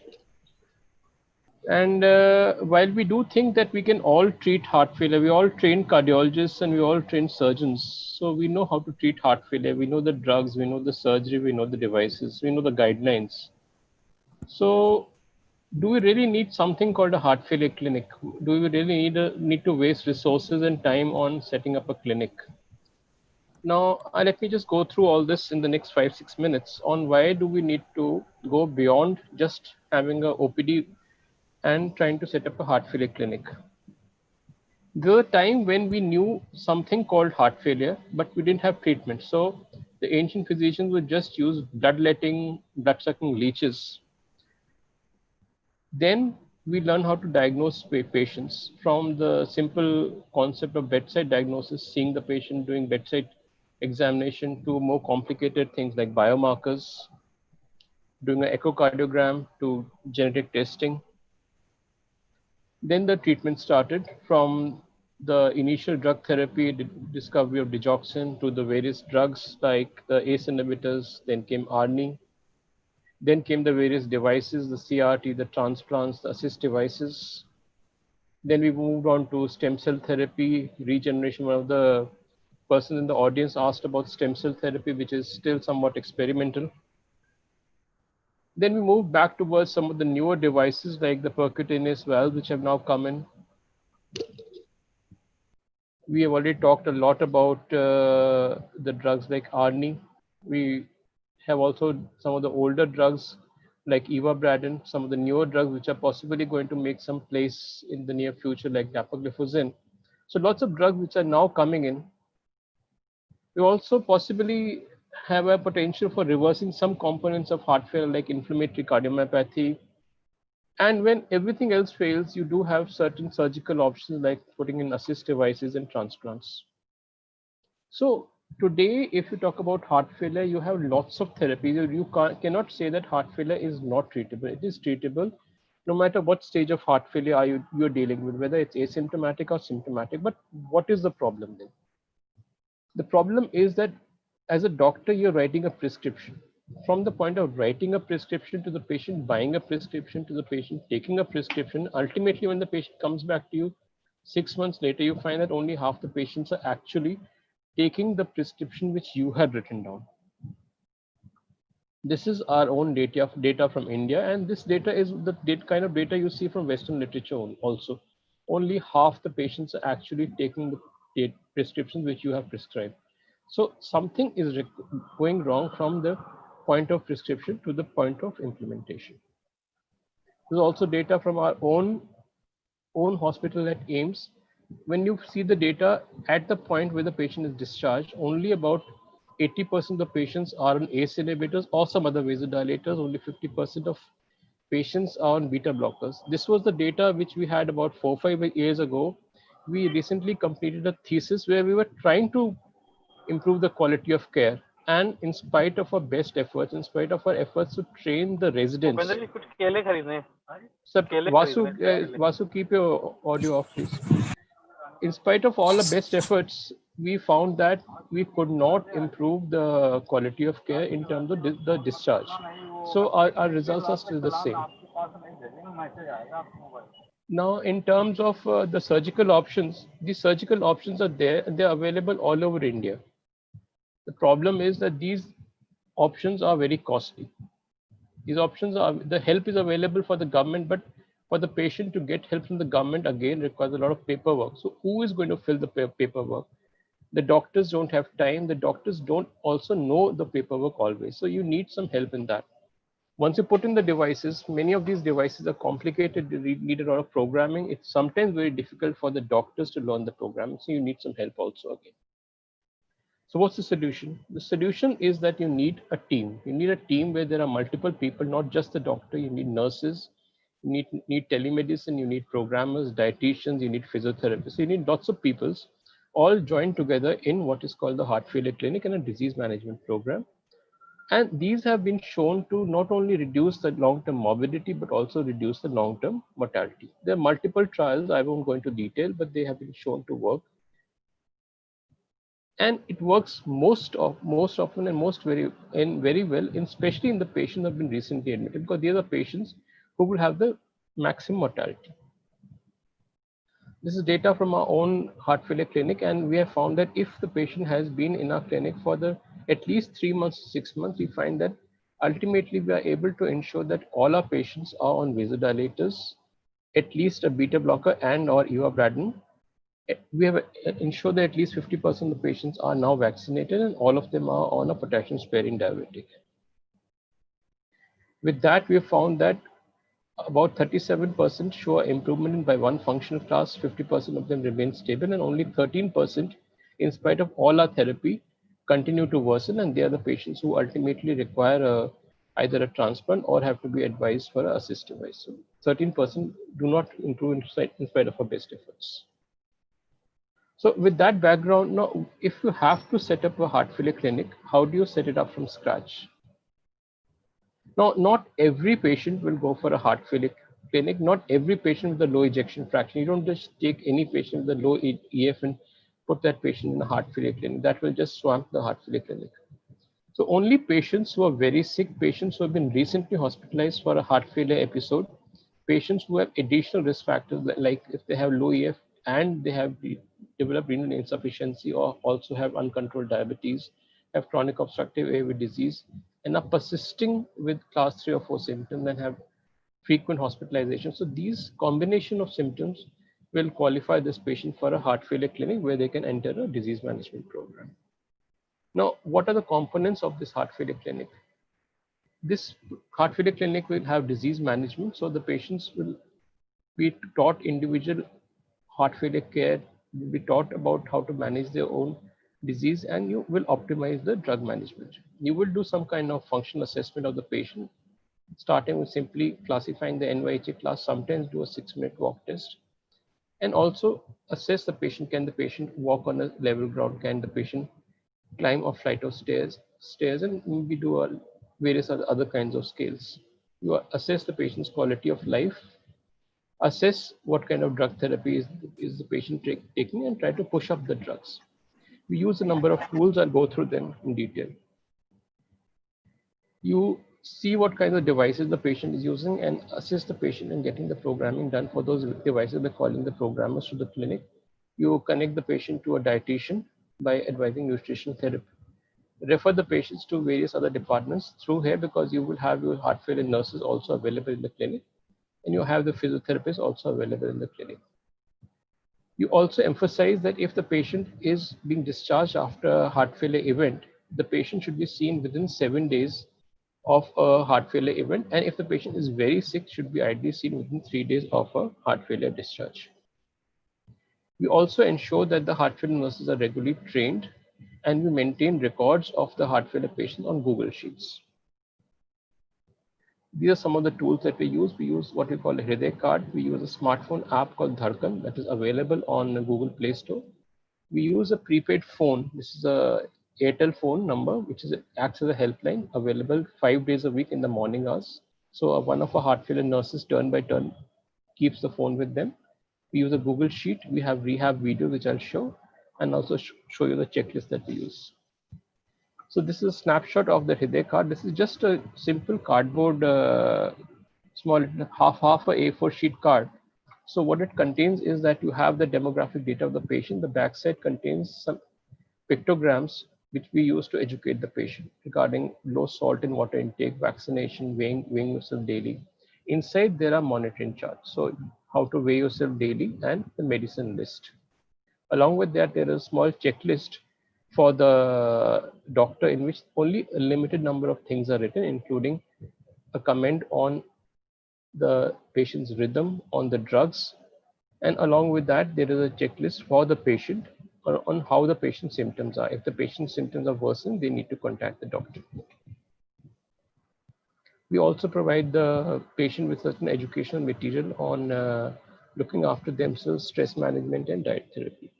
And while we do think that we can all treat heart failure, we all train cardiologists and we all train surgeons. So we know how to treat heart failure. We know the drugs, we know the surgery, we know the devices, we know the guidelines. So do we really need something called a heart failure clinic? Do we really need to waste resources and time on setting up a clinic? Now, let me just go through all this in the next 5-6 minutes on why do we need to go beyond just having a OPD and trying to set up a heart failure clinic. There was a time when we knew something called heart failure, but we didn't have treatment. So the ancient physicians would just use bloodletting, blood-sucking leeches. Then we learn how to diagnose patients from the simple concept of bedside diagnosis, seeing the patient, doing bedside examination, to more complicated things like biomarkers, doing an echocardiogram, to genetic testing. Then the treatment started from the initial drug therapy, discovery of digoxin, to the various drugs like the ACE inhibitors. Then came ARNI. Then came the various devices, the CRT, the transplants, the assist devices. Then we moved on to stem cell therapy, regeneration. One of the persons in the audience asked about stem cell therapy, which is still somewhat experimental. Then we moved back towards some of the newer devices like the percutaneous valves, which have now come in. We have already talked a lot about the drugs like ARNI. We have also some of the older drugs like ivabradine, some of the newer drugs which are possibly going to make some place in the near future like dapagliflozin. So lots of drugs which are now coming in. We also possibly have a potential for reversing some components of heart failure like inflammatory cardiomyopathy. And when everything else fails, you do have certain surgical options like putting in assist devices and transplants. So today, if you talk about heart failure, you have lots of therapies. You cannot say that heart failure is not treatable. It is treatable no matter what stage of heart failure you're dealing with, whether it's asymptomatic or symptomatic. But what is the problem then? The problem is that as a doctor, you're writing a prescription. From the point of writing a prescription to the patient buying a prescription to the patient taking a prescription, ultimately when the patient comes back to you 6 months later, you find that only half the patients are actually taking the prescription which you had written down. This is our own data from India, and this data is the kind of data you see from Western literature also. Only half the patients are actually taking the prescriptions which you have prescribed. So something is going wrong from the point of prescription to the point of implementation. There's also data from our own hospital at AIIMS. When you see the data at the point where the patient is discharged, only about 80% of the patients are on ACE inhibitors or some other vasodilators. Only 50% of patients are on beta blockers. This was the data which we had about 4 or 5 years ago. We recently completed a thesis where we were trying to improve the quality of care. And in spite of our best efforts, in spite of our efforts to train the residents. Sir, Vasu, keep your audio off, please. In spite of all the best efforts, we found that we could not improve the quality of care in terms of the discharge. So our results are still the same. Now, in terms of the surgical options, the surgical options are there and they're available all over India. The problem is that these options are very costly. These options are, the help is available for the government, but for the patient to get help from the government again requires a lot of paperwork. So who is going to fill the paperwork? The doctors don't have time. The doctors don't also know the paperwork always. So you need some help in that. Once you put in the devices, many of these devices are complicated. They need a lot of programming. It's sometimes very difficult for the doctors to learn the programming. So you need some help also again. So what's the solution? The solution is that you need a team. You need a team where there are multiple people, not just the doctor. You need nurses, you need telemedicine, you need programmers, dietitians, you need physiotherapists. You need lots of people all joined together in what is called the heart failure clinic and a disease management program. And these have been shown to not only reduce the long-term morbidity, but also reduce the long-term mortality. There are multiple trials, I won't go into detail, but they have been shown to work. And it works most often and very well, especially in the patients who have been recently admitted, because these are patients who will have the maximum mortality. This is data from our own heart failure clinic, and we have found that if the patient has been in our clinic for at least 3 months to 6 months, we find that ultimately we are able to ensure that all our patients are on vasodilators, at least a beta blocker and or ivabradine. We have ensured that at least 50% of the patients are now vaccinated and all of them are on a potassium sparing diuretic. With that, we have found that about 37% show improvement by one functional class, 50% of them remain stable, and only 13%, in spite of all our therapy, continue to worsen, and they are the patients who ultimately require either a transplant or have to be advised for an assist device. So 13% do not improve in spite of our best efforts. So with that background, now, if you have to set up a heart failure clinic, how do you set it up from scratch? Now, not every patient will go for a heart failure clinic. Not every patient with a low ejection fraction. You don't just take any patient with a low EF and put that patient in a heart failure clinic. That will just swamp the heart failure clinic. So only patients who are very sick, patients who have been recently hospitalized for a heart failure episode, patients who have additional risk factors, like if they have low EF and they have developed renal insufficiency or also have uncontrolled diabetes, have chronic obstructive airway disease, and are persisting with class 3 or 4 symptoms and have frequent hospitalization. So these combination of symptoms will qualify this patient for a heart failure clinic where they can enter a disease management program. Now, what are the components of this heart failure clinic? This heart failure clinic will have disease management. So the patients will be taught individual heart failure care, will be taught about how to manage their own disease, and you will optimize the drug management. You will do some kind of functional assessment of the patient, starting with simply classifying the NYHA class, sometimes do a 6-minute walk test, and also assess the patient. Can the patient walk on a level ground? Can the patient climb a flight of stairs, and maybe do various other kinds of scales. You assess the patient's quality of life, assess what kind of drug therapy is the patient taking, and try to push up the drugs. We use a number of tools. I'll go through them in detail. You see what kind of devices the patient is using and assist the patient in getting the programming done for those devices by calling the programmers to the clinic. You connect the patient to a dietitian by advising nutritional therapy. Refer the patients to various other departments through here, because you will have your heart failure nurses also available in the clinic, and you have the physiotherapists also available in the clinic. You also emphasize that if the patient is being discharged after a heart failure event, the patient should be seen within 7 days of a heart failure event. And if the patient is very sick, should be ideally seen within 3 days of a heart failure discharge. We also ensure that the heart failure nurses are regularly trained and we maintain records of the heart failure patient on Google Sheets. These are some of the tools that we use. We use what we call a Hriday card. We use a smartphone app called Dharkan that is available on Google Play Store. We use a prepaid phone. This is a Airtel phone number, which acts as a helpline available 5 days a week in the morning hours. So one of our heart failure nurses turn by turn keeps the phone with them. We use a Google Sheet. We have rehab videos, which I'll show, and also show you the checklist that we use. So this is a snapshot of the Hriday card. This is just a simple cardboard, small half a A4 sheet card. So what it contains is that you have the demographic data of the patient. The backside contains some pictograms which we use to educate the patient regarding low salt in water intake, vaccination, weighing yourself daily. Inside there are monitoring charts. So how to weigh yourself daily and the medicine list. Along with that, there is a small checklist for the doctor in which only a limited number of things are written, including a comment on the patient's rhythm, on the drugs, and along with that, there is a checklist for the patient on how the patient's symptoms are. If the patient's symptoms are worsened, they need to contact the doctor. We also provide the patient with certain educational material on looking after themselves, stress management, and diet therapy.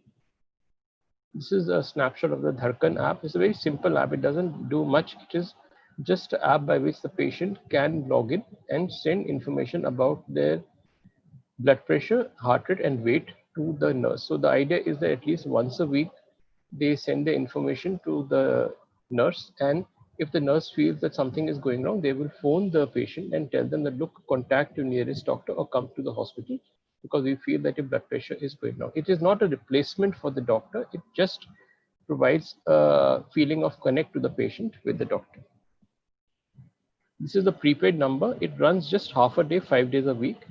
This is a snapshot of the Dharkan app. It's a very simple app. It doesn't do much. It is just an app by which the patient can log in and send information about their blood pressure, heart rate, and weight to the nurse. So the idea is that at least once a week, they send the information to the nurse. And if the nurse feels that something is going wrong, they will phone the patient and tell them that, look, contact your nearest doctor or come to the hospital because we feel that your blood pressure is going down. It is not a replacement for the doctor. It just provides a feeling of connect to the patient with the doctor. This is the prepaid number. It runs just half a day, 5 days a week,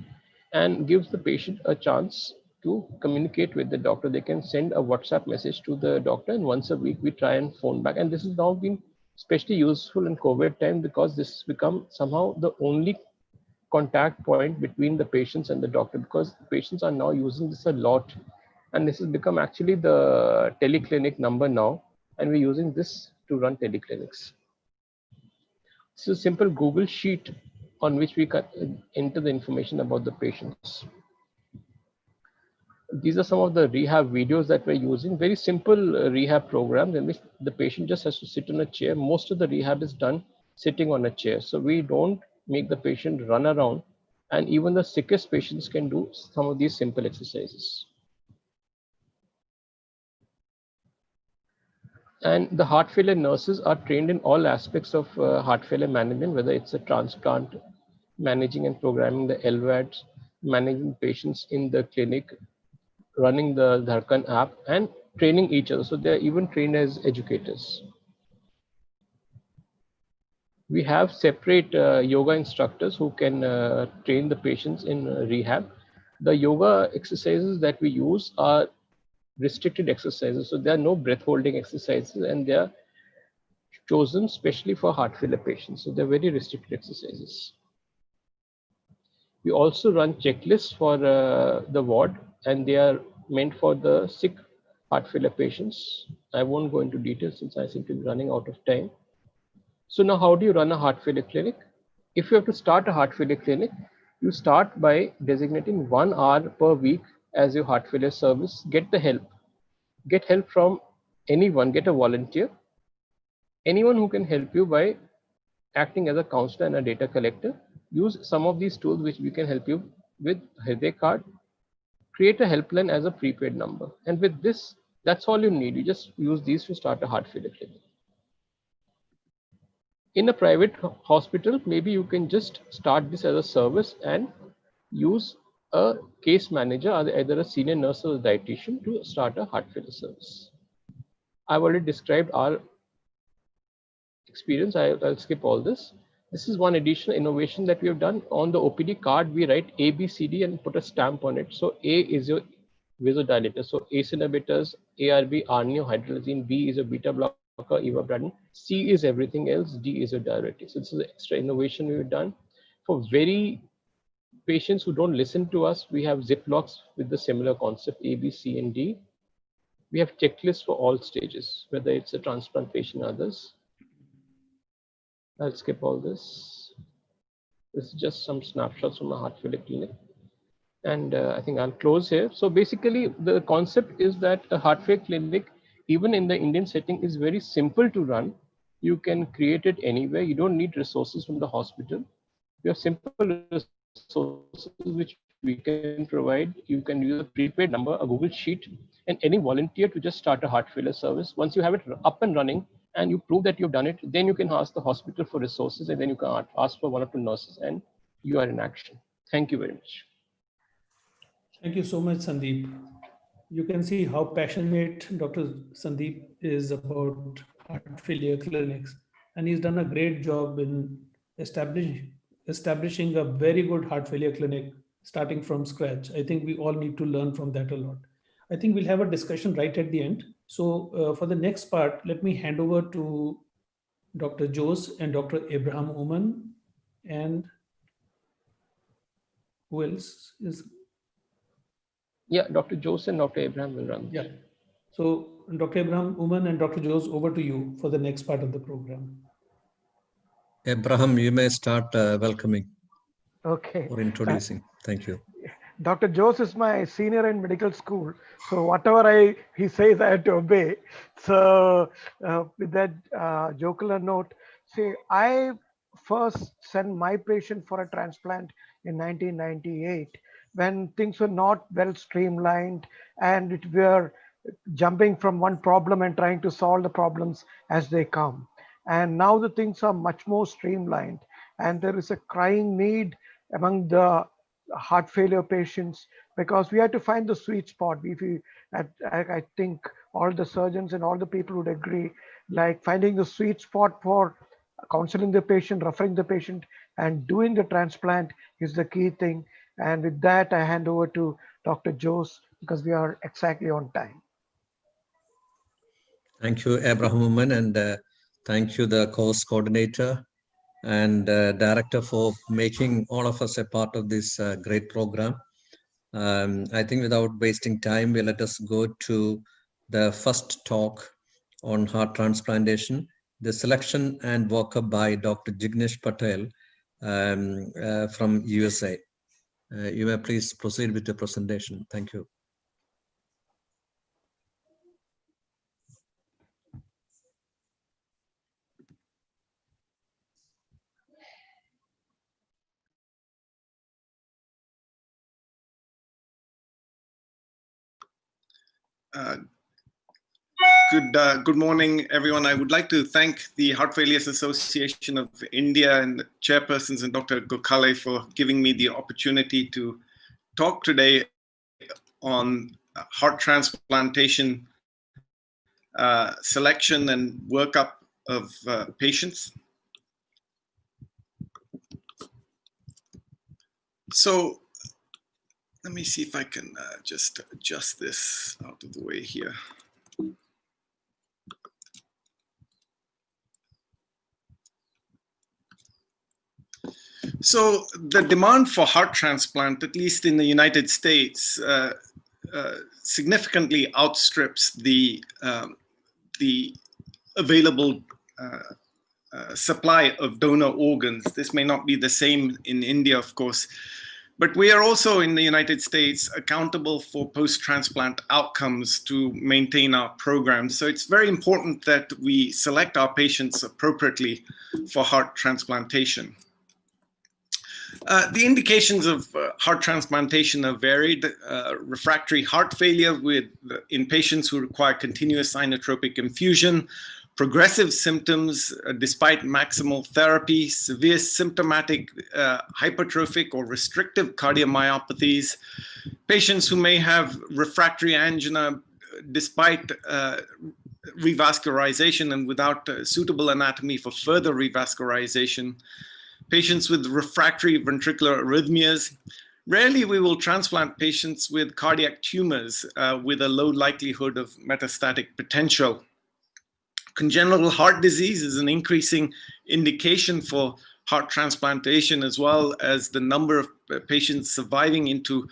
and gives the patient a chance to communicate with the doctor. They can send a WhatsApp message to the doctor, and once a week we try and phone back. And this has now been especially useful in COVID time because this has become somehow the only contact point between the patients and the doctor, because patients are now using this a lot, and this has become actually the teleclinic number now, and we're using this to run teleclinics. This is a simple Google sheet on which we can enter the information about the patients. These are some of the rehab videos that we're using, very simple rehab programs in which the patient just has to sit on a chair. Most of the rehab is done sitting on a chair. So we don't make the patient run around, and even the sickest patients can do some of these simple exercises. And the heart failure nurses are trained in all aspects of heart failure management, whether it's a transplant, managing and programming the LVADs, managing patients in the clinic, running the Dharkan app, and training each other. So they're even trained as educators. We have separate yoga instructors who can train the patients in rehab. The yoga exercises that we use are restricted exercises. So there are no breath holding exercises, and they are chosen specially for heart failure patients. So they're very restricted exercises. We also run checklists for the ward, and they are meant for the sick heart failure patients. I won't go into details since I seem to be running out of time. So now, how do you run a heart failure clinic? If you have to start a heart failure clinic, you start by designating 1 hour per week as your heart failure service. Get the help. Get help from anyone. Get a volunteer. Anyone who can help you by acting as a counselor and a data collector. Use some of these tools which we can help you with Hriday card. Create a helpline as a prepaid number. And with this, that's all you need. You just use these to start a heart failure clinic. In a private hospital, maybe you can just start this as a service and use a case manager, either a senior nurse or a dietitian, to start a heart failure service. I've already described our experience. I'll skip all this. This is one additional innovation that we have done. On the OPD card, we write A, B, C, D and put a stamp on it. So A is your vasodilator. So ACE inhibitors, ARB, arnio, hydrazine. B is a beta blocker, ivabradine. C is everything else. D is your diuretic. So this is an extra innovation we've done. For very patients who don't listen to us, we have Ziplocs with the similar concept A, B, C, and D. We have checklists for all stages, whether it's a transplant patient or others. I'll skip all this. This is just some snapshots from a heart failure clinic. And I think I'll close here. So basically, the concept is that a heart failure clinic, even in the Indian setting, is very simple to run. You can create it anywhere. You don't need resources from the hospital. You have simple resources which we can provide. You can use a prepaid number, a Google Sheet, and any volunteer to just start a heart failure service. Once you have it up and running and you prove that you've done it, then you can ask the hospital for resources, and then you can ask for one or two nurses, and you are in action. Thank you very much. Thank you so much, Sandeep. You can see how passionate Dr. Sandeep is about heart failure clinics, and he's done a great job in establishing a very good heart failure clinic starting from scratch. I think we all need to learn from that a lot. I think we'll have a discussion right at the end. So for the next part, let me hand over to Dr. Jose and Dr. Abraham Oommen, and who else is? Yeah, Dr. Jose and Dr. Abraham will run. Yeah. So Dr. Abraham Oommen and Dr. Jose, over to you for the next part of the program. Abraham, you may start welcoming. Okay. Or introducing. Thank you. Dr. Jose is my senior in medical school. So whatever he says, I have to obey. So with that jocular note, see, I first sent my patient for a transplant in 1998 when things were not well streamlined and we were jumping from one problem and trying to solve the problems as they come. And now the things are much more streamlined, and there is a crying need among the heart failure patients because we have to find the sweet spot. I think all the surgeons and all the people would agree, like finding the sweet spot for counseling the patient, referring the patient, and doing the transplant is the key thing. And with that, I hand over to Dr. Jose because we are exactly on time. Thank you, Abraham Oommen, and thank you, the course coordinator and director, for making all of us a part of this great program. I think without wasting time, let us go to the first talk on heart transplantation, the selection and workup by Dr. Jignesh Patel from USA. You may please proceed with the presentation. Thank you. Good morning, everyone. I would like to thank the Heart Failures Association of India and the chairpersons and Dr. Gokhale for giving me the opportunity to talk today on heart transplantation selection and workup of patients. So let me see if I can just adjust this out of the way here. So the demand for heart transplant, at least in the United States, significantly outstrips the available supply of donor organs. This may not be the same in India, of course, but we are also in the United States accountable for post-transplant outcomes to maintain our programs. So it's very important that we select our patients appropriately for heart transplantation. The indications of heart transplantation are varied. Refractory heart failure in patients who require continuous inotropic infusion, progressive symptoms despite maximal therapy, severe symptomatic hypertrophic or restrictive cardiomyopathies, patients who may have refractory angina despite revascularization and without suitable anatomy for further revascularization, patients with refractory ventricular arrhythmias. Rarely we will transplant patients with cardiac tumors with a low likelihood of metastatic potential. Congenital heart disease is an increasing indication for heart transplantation, as well as the number of patients surviving into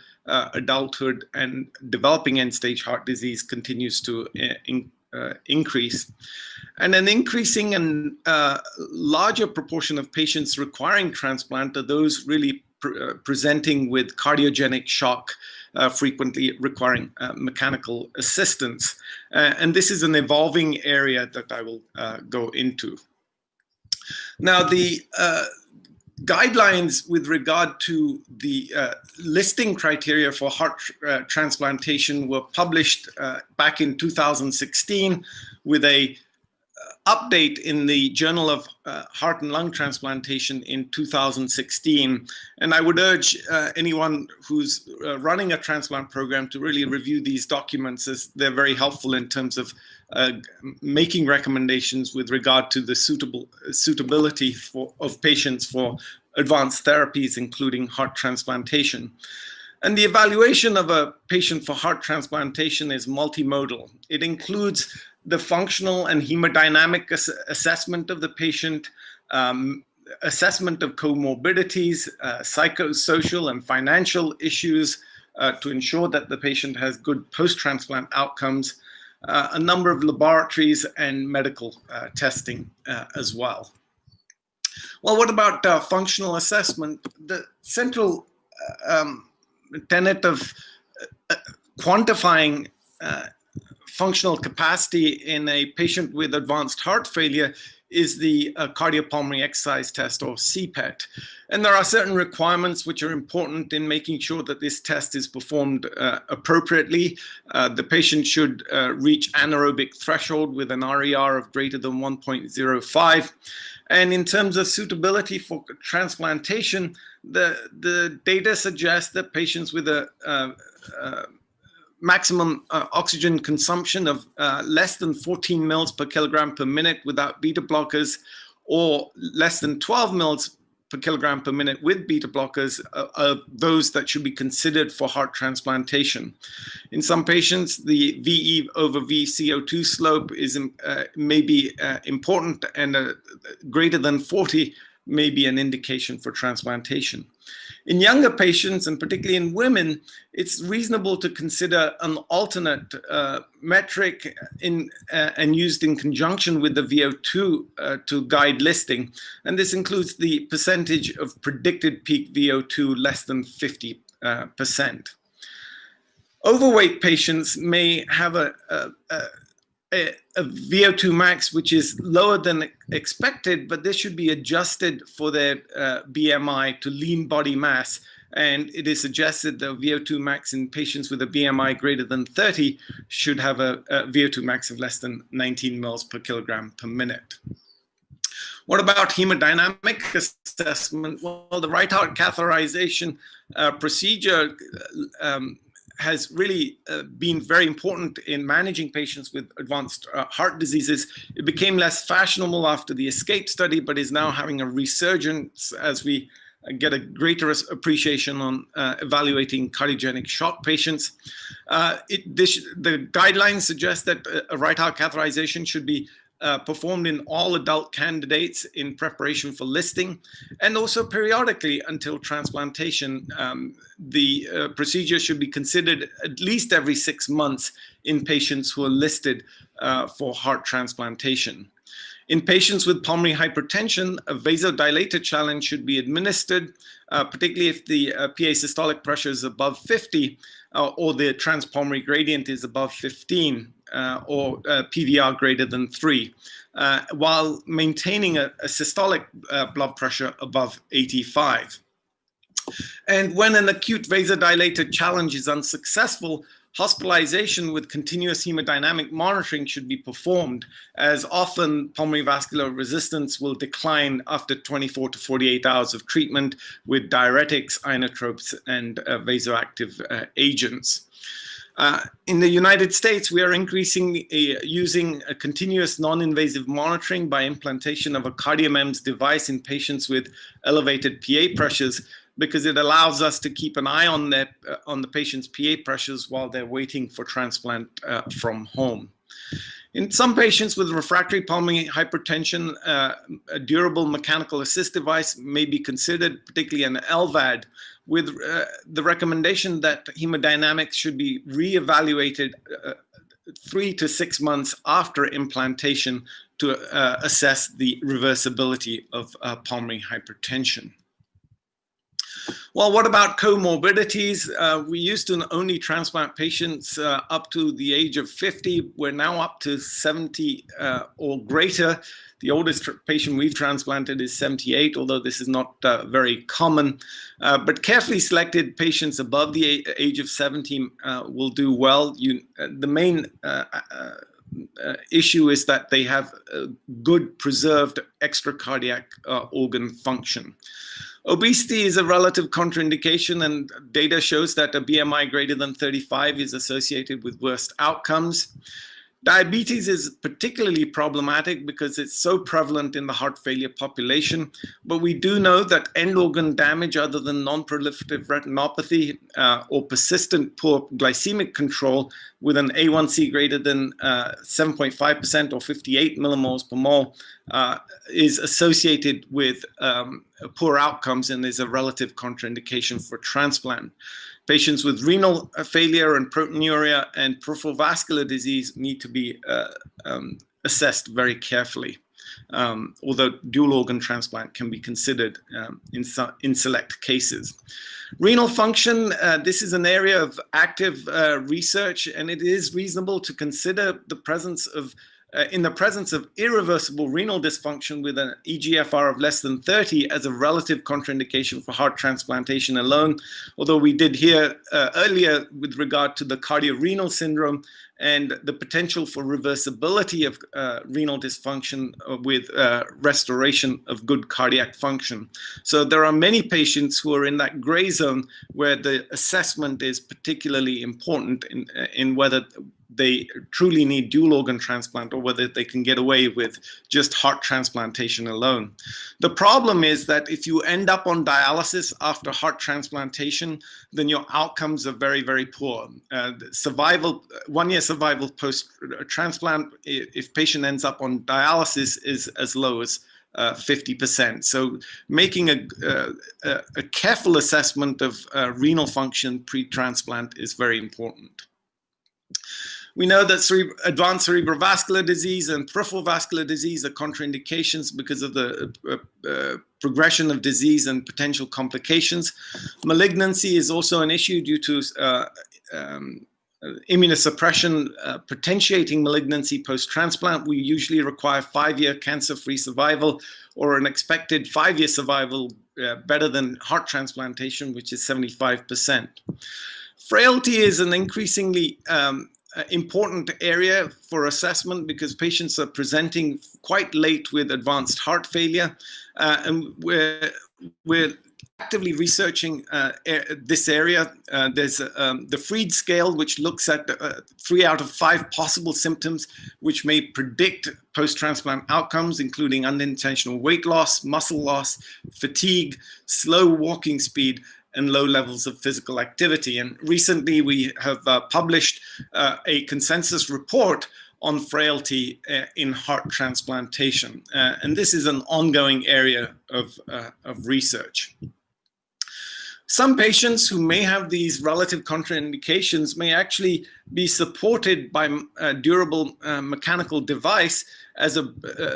adulthood and developing end-stage heart disease continues to increase. And an increasing and larger proportion of patients requiring transplant are those really presenting with cardiogenic shock, frequently requiring mechanical assistance. And this is an evolving area that I will go into. Now, the guidelines with regard to the listing criteria for heart transplantation were published back in 2016 with a update in the Journal of Heart and Lung Transplantation in 2016. And I would urge anyone who's running a transplant program to really review these documents, as they're very helpful in terms of making recommendations with regard to the suitability of patients for advanced therapies, including heart transplantation. And the evaluation of a patient for heart transplantation is multimodal. It includes the functional and hemodynamic assessment of the patient, assessment of comorbidities, psychosocial and financial issues to ensure that the patient has good post-transplant outcomes, a number of laboratories and medical testing as well. Well, what about functional assessment? The central tenet of quantifying functional capacity in a patient with advanced heart failure is the cardiopulmonary exercise test, or CPET. And there are certain requirements which are important in making sure that this test is performed appropriately. The patient should reach anaerobic threshold with an RER of greater than 1.05. And in terms of suitability for transplantation, the data suggests that patients with a maximum oxygen consumption of less than 14 mils per kilogram per minute without beta blockers, or less than 12 mils per kilogram per minute with beta blockers, are those that should be considered for heart transplantation. In some patients, the VE over VCO2 slope is may be important, and greater than 40 may be an indication for transplantation. In younger patients, and particularly in women, it's reasonable to consider an alternate metric and used in conjunction with the VO2 to guide listing. And this includes the percentage of predicted peak VO2 less than 50%. Overweight patients may have a VO2 max which is lower than expected, but this should be adjusted for their BMI to lean body mass. And it is suggested the VO2 max in patients with a BMI greater than 30 should have a VO2 max of less than 19 mils per kilogram per minute. What about hemodynamic assessment? Well, the right heart catheterization procedure has really been very important in managing patients with advanced heart diseases. It became less fashionable after the ESCAPE study, but is now having a resurgence as we get a greater appreciation on evaluating cardiogenic shock patients. The guidelines suggest that a right heart catheterization should be performed in all adult candidates in preparation for listing, and also periodically until transplantation. The procedure should be considered at least every 6 months in patients who are listed for heart transplantation. In patients with pulmonary hypertension, a vasodilator challenge should be administered, particularly if the PA systolic pressure is above 50 or the transpulmonary gradient is above 15. Or PVR greater than 3, while maintaining a systolic blood pressure above 85. And when an acute vasodilator challenge is unsuccessful, hospitalization with continuous hemodynamic monitoring should be performed, as often pulmonary vascular resistance will decline after 24 to 48 hours of treatment with diuretics, inotropes, and vasoactive agents. In the United States, we are increasingly using a continuous non-invasive monitoring by implantation of a CardioMEMS device in patients with elevated PA pressures, because it allows us to keep an eye on the patient's PA pressures while they're waiting for transplant from home. In some patients with refractory pulmonary hypertension, a durable mechanical assist device may be considered, particularly an LVAD, with the recommendation that hemodynamics should be reevaluated 3 to 6 months after implantation to assess the reversibility of pulmonary hypertension. Well, what about comorbidities? We used to only transplant patients up to the age of 50. We're now up to 70 or greater. The oldest patient we've transplanted is 78, although this is not very common. But carefully selected patients above the age of 70 will do well. The main issue is that they have good preserved extracardiac organ function. Obesity is a relative contraindication, and data shows that a BMI greater than 35 is associated with worse outcomes. Diabetes is particularly problematic because it's so prevalent in the heart failure population, but we do know that end organ damage other than non-proliferative retinopathy or persistent poor glycemic control with an A1C greater than 7.5% or 58 millimoles per mole is associated with poor outcomes and is a relative contraindication for transplant. Patients with renal failure and proteinuria and peripheral vascular disease need to be assessed very carefully, although dual organ transplant can be considered in select cases. Renal function, this is an area of active research, and it is reasonable to consider the presence of in the presence of irreversible renal dysfunction with an eGFR of less than 30 as a relative contraindication for heart transplantation alone, although we did hear earlier with regard to the cardiorenal syndrome and the potential for reversibility of renal dysfunction with restoration of good cardiac function. So there are many patients who are in that gray zone where the assessment is particularly important in whether they truly need dual organ transplant or whether they can get away with just heart transplantation alone. The problem is that if you end up on dialysis after heart transplantation, then your outcomes are very, very poor. Survival, 1 year survival post-transplant, if patient ends up on dialysis, is as low as 50%. So making a careful assessment of renal function pre-transplant is very important. We know that advanced cerebrovascular disease and peripheral vascular disease are contraindications because of the progression of disease and potential complications. Malignancy is also an issue due to immunosuppression potentiating malignancy post-transplant. We usually require 5-year cancer-free survival or an expected 5-year survival better than heart transplantation, which is 75%. Frailty is an increasingly important area for assessment because patients are presenting quite late with advanced heart failure, and we're actively researching this area. There's the Fried scale, which looks at 3 out of 5 possible symptoms which may predict post-transplant outcomes, including unintentional weight loss, muscle loss, fatigue, slow walking speed, and low levels of physical activity. And recently we have published a consensus report on frailty in heart transplantation. And this is an ongoing area of research. Some patients who may have these relative contraindications may actually be supported by a durable mechanical device as a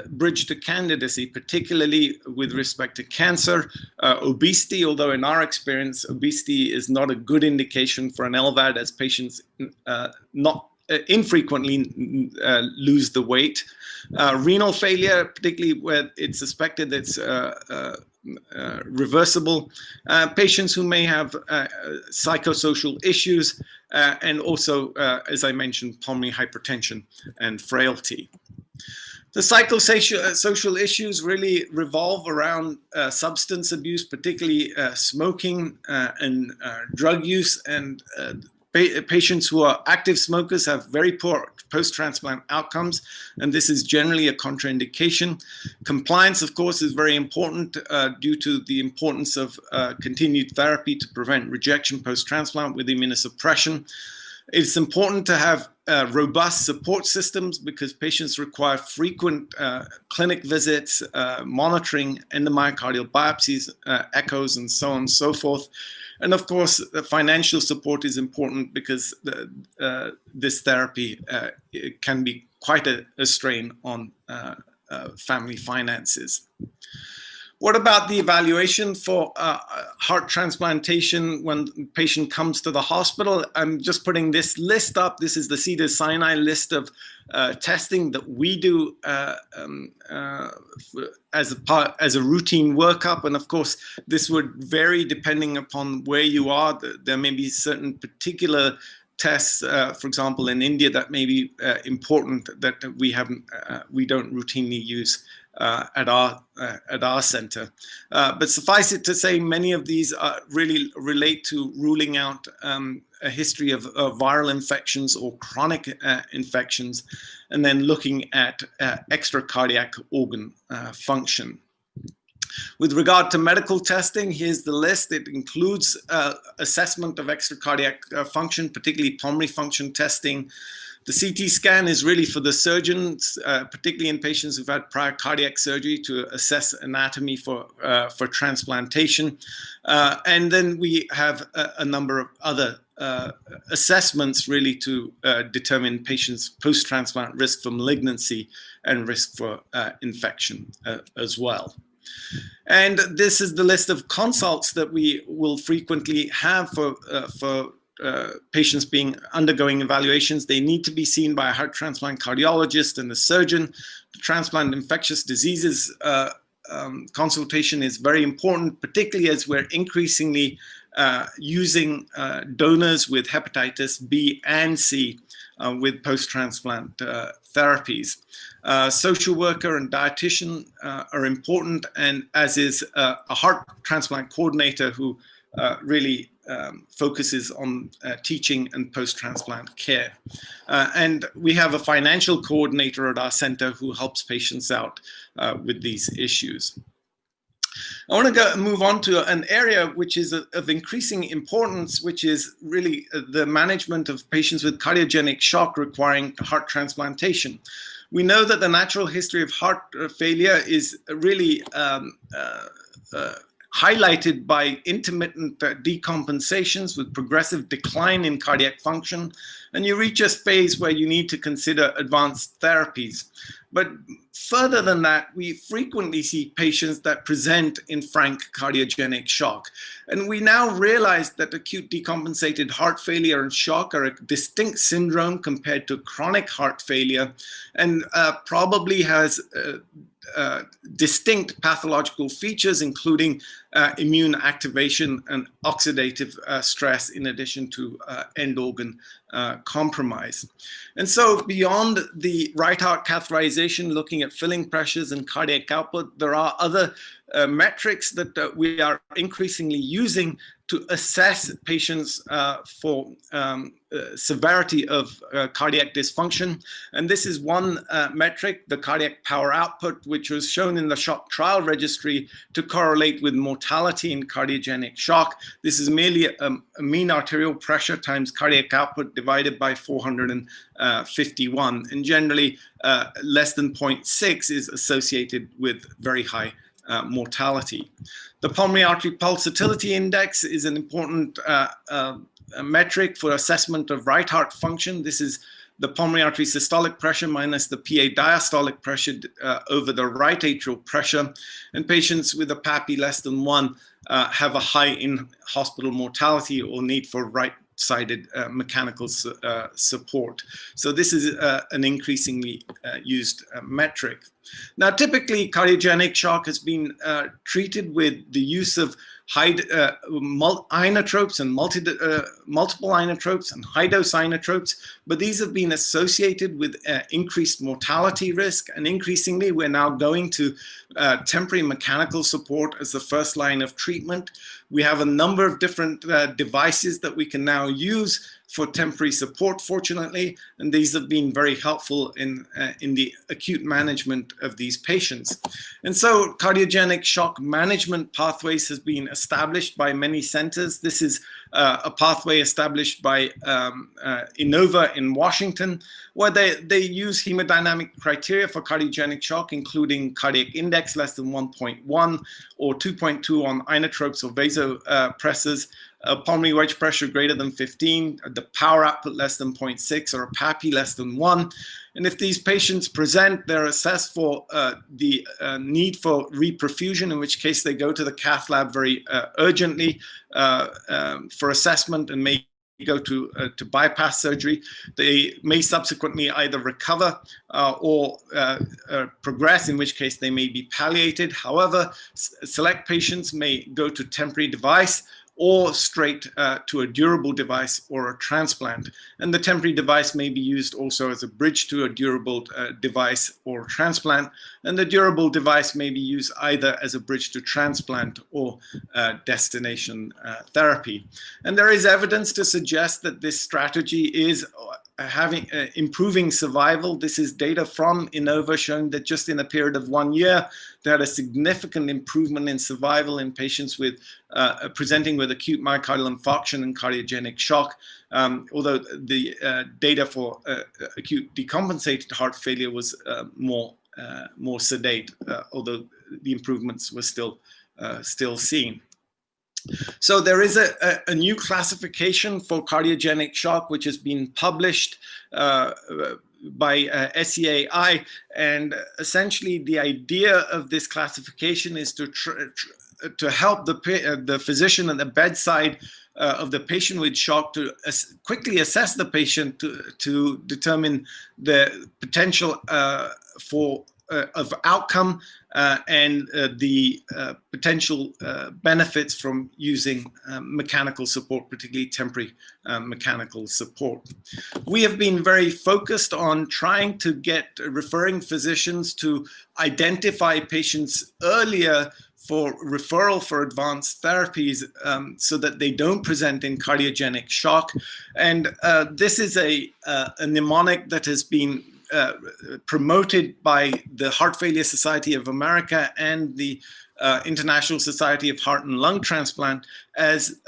bridge to candidacy, particularly with respect to cancer, obesity, although in our experience, obesity is not a good indication for an LVAD as patients not infrequently lose the weight. Renal failure, particularly where it's suspected it's reversible, patients who may have psychosocial issues, and also, as I mentioned, pulmonary hypertension and frailty. The psychosocial issues really revolve around substance abuse, particularly smoking and drug use, and patients who are active smokers have very poor post-transplant outcomes, and this is generally a contraindication. Compliance, of course, is very important due to the importance of continued therapy to prevent rejection post-transplant with immunosuppression. It's important to have robust support systems because patients require frequent clinic visits, monitoring, endomyocardial biopsies, echoes, and so on and so forth. And of course, the financial support is important because this therapy can be quite a strain on family finances. What about the evaluation for heart transplantation when the patient comes to the hospital? I'm just putting this list up. This is the Cedars-Sinai list of testing that we do as a routine workup. And of course, this would vary depending upon where you are. There may be certain particular tests, for example, in India, that may be important that we don't routinely use at our center. But suffice it to say, many of these really relate to ruling out a history of viral infections or chronic infections, and then looking at extracardiac organ function. With regard to medical testing, here's the list. It includes assessment of extracardiac function, particularly pulmonary function testing. The CT scan is really for the surgeons, particularly in patients who've had prior cardiac surgery, to assess anatomy for transplantation. And then we have a number of other assessments really to determine patients' post-transplant risk for malignancy and risk for infection as well. And this is the list of consults that we will frequently have for patients undergoing evaluations. They need to be seen by a heart transplant cardiologist and a surgeon. The transplant infectious diseases consultation is very important, particularly as we're increasingly using donors with hepatitis B and C with post-transplant therapies. Social worker and dietitian are important, and as is a heart transplant coordinator who really focuses on teaching and post-transplant care. And we have a financial coordinator at our center who helps patients out with these issues. I want to move on to an area which is of increasing importance, which is really the management of patients with cardiogenic shock requiring heart transplantation. We know that the natural history of heart failure is really highlighted by intermittent decompensations with progressive decline in cardiac function, and you reach a phase where you need to consider advanced therapies. But further than that, we frequently see patients that present in frank cardiogenic shock. And we now realize that acute decompensated heart failure and shock are a distinct syndrome compared to chronic heart failure, and probably has distinct pathological features, including immune activation and oxidative stress, in addition to end organ compromise. And so beyond the right heart catheterization, looking at filling pressures and cardiac output, there are other metrics that we are increasingly using to assess patients for severity of cardiac dysfunction. And this is one metric, the cardiac power output, which was shown in the shock trial registry to correlate with mortality in cardiogenic shock. This is merely a mean arterial pressure times cardiac output divided by 451. And generally, less than 0.6 is associated with very high mortality. The pulmonary artery pulsatility index is an important metric for assessment of right heart function. This is the pulmonary artery systolic pressure minus the PA diastolic pressure over the right atrial pressure. And patients with a PAPI less than 1 have a high in-hospital mortality or need for right-sided mechanical support. So this is an increasingly used metric. Now, typically, cardiogenic shock has been treated with the use of inotropes and multiple inotropes and high-dose inotropes, but these have been associated with increased mortality risk, and increasingly we're now going to temporary mechanical support as the first line of treatment. We have a number of different devices that we can now use for temporary support, fortunately, and these have been very helpful in the acute management of these patients. And so cardiogenic shock management pathways has been established by many centers. This is a pathway established by Innova in Washington, where they use hemodynamic criteria for cardiogenic shock, including cardiac index less than 1.1 or 2.2 on inotropes or vasopressors, pulmonary wedge pressure greater than 15, the power output less than 0.6, or a PAPI less than 1. And if these patients present, they're assessed for the need for reperfusion, in which case they go to the cath lab very urgently for assessment and may go to bypass surgery. They may subsequently either recover or progress, in which case they may be palliated. However, select patients may go to temporary device or straight to a durable device or a transplant. And the temporary device may be used also as a bridge to a durable device or transplant. And the durable device may be used either as a bridge to transplant or destination therapy. And there is evidence to suggest that this strategy is improving survival. This is data from Innova showing that just in a period of 1 year, they had a significant improvement in survival in patients with presenting with acute myocardial infarction and cardiogenic shock. Although the data for acute decompensated heart failure was more sedate, although the improvements were still seen. So there is a new classification for cardiogenic shock, which has been published by SCAI, and essentially the idea of this classification is to help the physician at the bedside of the patient with shock to quickly assess the patient to determine the potential of outcome and the potential benefits from using mechanical support, particularly temporary mechanical support. We have been very focused on trying to get referring physicians to identify patients earlier for referral for advanced therapies so that they don't present in cardiogenic shock. And this is a mnemonic that has been promoted by the Heart Failure Society of America and the International Society of Heart and Lung Transplant as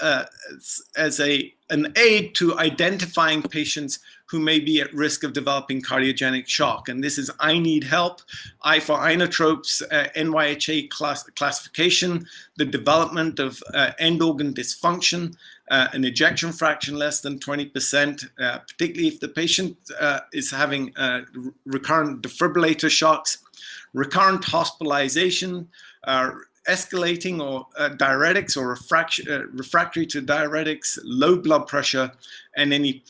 an aid to identifying patients who may be at risk of developing cardiogenic shock. And this is I Need Help, I for inotropes, NYHA classification, the development of end organ dysfunction, an ejection fraction less than 20%, particularly if the patient is having recurrent defibrillator shocks, recurrent hospitalization, escalating or diuretics or refractory to diuretics, low blood pressure, and any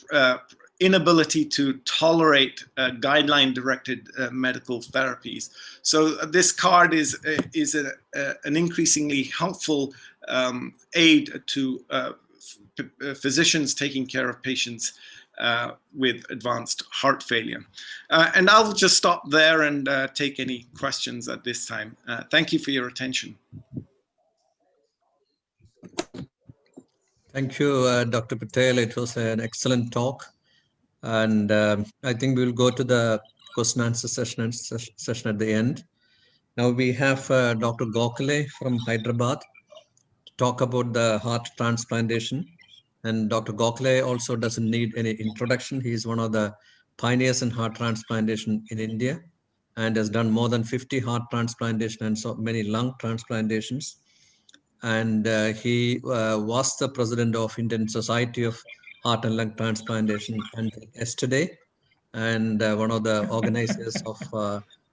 inability to tolerate guideline-directed medical therapies. So this card is an increasingly helpful aid to physicians taking care of patients with advanced heart failure. And I'll just stop there and take any questions at this time. Thank you for your attention. Thank you, Dr. Patel. It was an excellent talk. And I think we'll go to the question and answer session at the end. Now we have Dr. Gokhale from Hyderabad to talk about the heart transplantation. And Dr. Gokhale also doesn't need any introduction. He's one of the pioneers in heart transplantation in India and has done more than 50 heart transplantation and so many lung transplantations. And he was the president of Indian Society of Heart and Lung Transplantation until yesterday, and one of the organizers of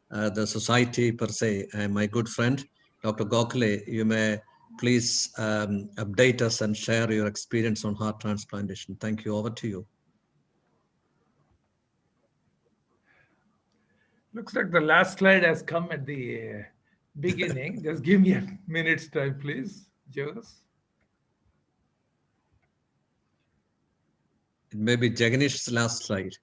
the society per se. And my good friend, Dr. Gokhale, you may please update us and share your experience on heart transplantation. Thank you. Over to you. Looks like the last slide has come at the beginning. Just give me a minute's time, please, Jose. It may be Jignesh's last slide.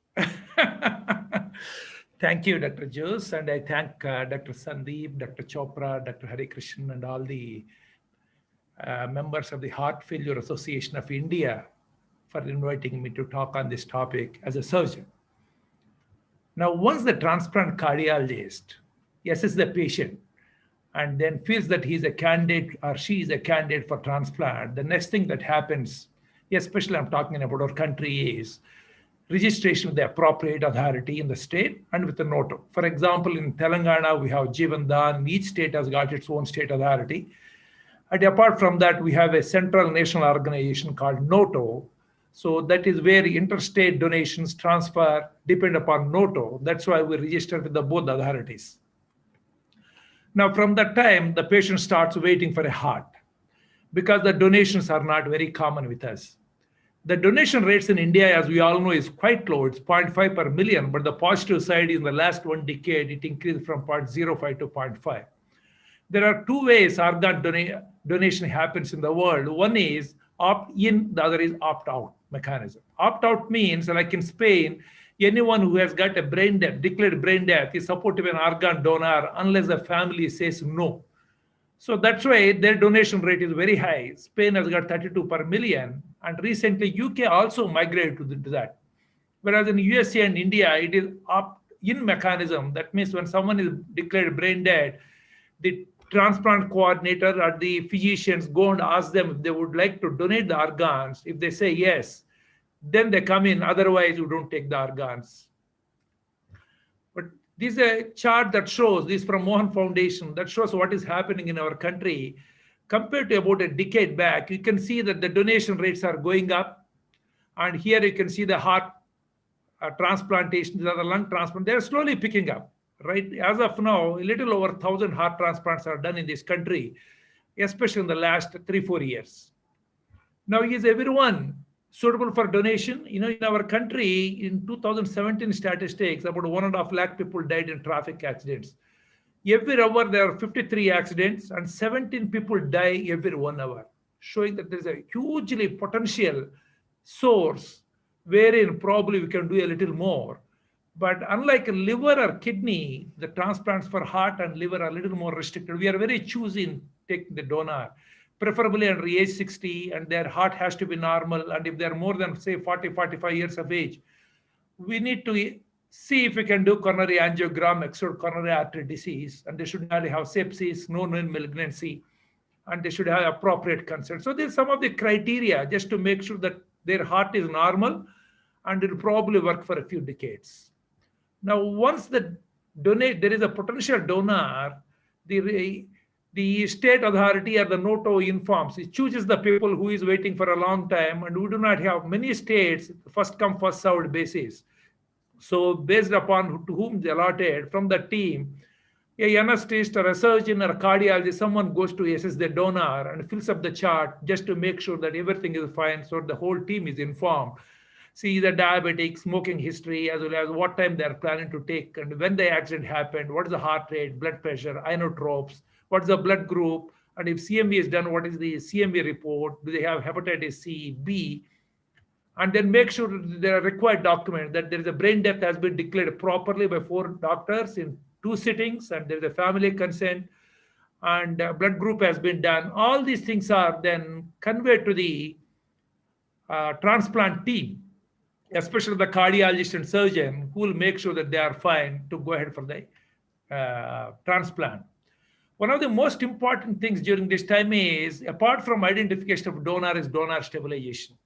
Thank you, Dr. Jose, and I thank Dr. Sandeep, Dr. Chopra, Dr. Harikrishnan, and all the members of the Heart Failure Association of India for inviting me to talk on this topic as a surgeon. Now, once the transplant cardiologist assesses the patient and then feels that he's a candidate or she is a candidate for transplant, the next thing that happens especially I'm talking about our country, is registration with the appropriate authority in the state and with the NOTO. For example, in Telangana, we have Jivandan. Each state has got its own state authority. And apart from that, we have a central national organization called NOTO. So that is where interstate donations transfer depend upon NOTO. That's why we register with the both authorities. Now, from that time, the patient starts waiting for a heart because the donations are not very common with us. The donation rates in India, as we all know, is quite low. It's 0.5 per million, but the positive side in the last 1 decade, it increased from 0.05 to 0.5. There are two ways organ donation happens in the world. One is opt-in, the other is opt-out mechanism. Opt-out means, like in Spain, anyone who has got a brain death, declared brain death, is supposed to be an organ donor unless the family says no. So that's why their donation rate is very high. Spain has got 32 per million, and recently UK also migrated to that. Whereas in USA and India, it is opt-in mechanism. That means when someone is declared brain dead, the transplant coordinator or the physicians go and ask them if they would like to donate the organs. If they say yes, then they come in. Otherwise, you don't take the organs. But this is a chart that shows, this from Mohan Foundation, that shows what is happening in our country. Compared to about a decade back, you can see that the donation rates are going up. And here you can see the heart transplantation, the lung transplant, they're slowly picking up, right? As of now, a little over 1,000 heart transplants are done in this country, especially in the last 3-4 years. Now, is everyone suitable for donation? You know, in our country, in 2017 statistics, about 1.5 lakh people died in traffic accidents. Every hour, there are 53 accidents and 17 people die every 1 hour, showing that there's a hugely potential source wherein probably we can do a little more. But unlike liver or kidney, the transplants for heart and liver are a little more restricted. We are very choosy in taking the donor, preferably under age 60, and their heart has to be normal. And if they're more than, say, 40, 45 years of age, we need to see if we can do coronary angiogram, external coronary artery disease, and they should not have sepsis, no known malignancy, and they should have appropriate consent. So there's some of the criteria just to make sure that their heart is normal, and it will probably work for a few decades. Now, once there is a potential donor, the state authority or the NOTO informs, it chooses the people who is waiting for a long time, and we do not have many states, first come, first served basis. So based upon to whom they allotted from the team, a anesthetist or a surgeon or a cardiologist, someone goes to assess the donor and fills up the chart just to make sure that everything is fine, so the whole team is informed. See the diabetic, smoking history, as well as what time they are planning to take and when the accident happened, what is the heart rate, blood pressure, inotropes, what is the blood group, and if CMV is done, what is the CMV report, do they have hepatitis C, B, and then make sure that there are required documents that there is a brain death has been declared properly by 4 doctors in 2 sittings, and there is a family consent, and blood group has been done. All these things are then conveyed to the transplant team, especially the cardiologist and surgeon, who will make sure that they are fine to go ahead for the transplant. One of the most important things during this time is, apart from identification of donor, is donor stabilization.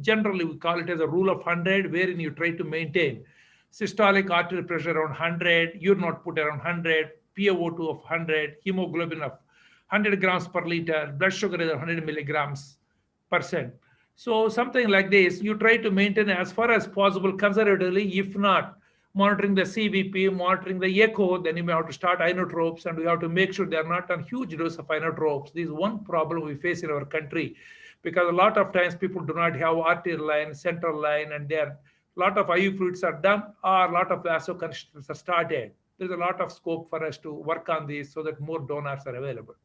Generally, we call it as a rule of 100, wherein you try to maintain systolic arterial pressure around 100, urine output around 100, PaO2 of 100, hemoglobin of 100 grams per liter, blood sugar is 100 milligrams %. So something like this, you try to maintain as far as possible conservatively. If not, monitoring the CVP, monitoring the echo, then you may have to start inotropes, and we have to make sure they are not on huge dose of inotropes. This is one problem we face in our country, because a lot of times people do not have arterial line, central line, and there a lot of IV fluids are done, or a lot of vasoconstrictors are started. There's a lot of scope for us to work on this so that more donors are available.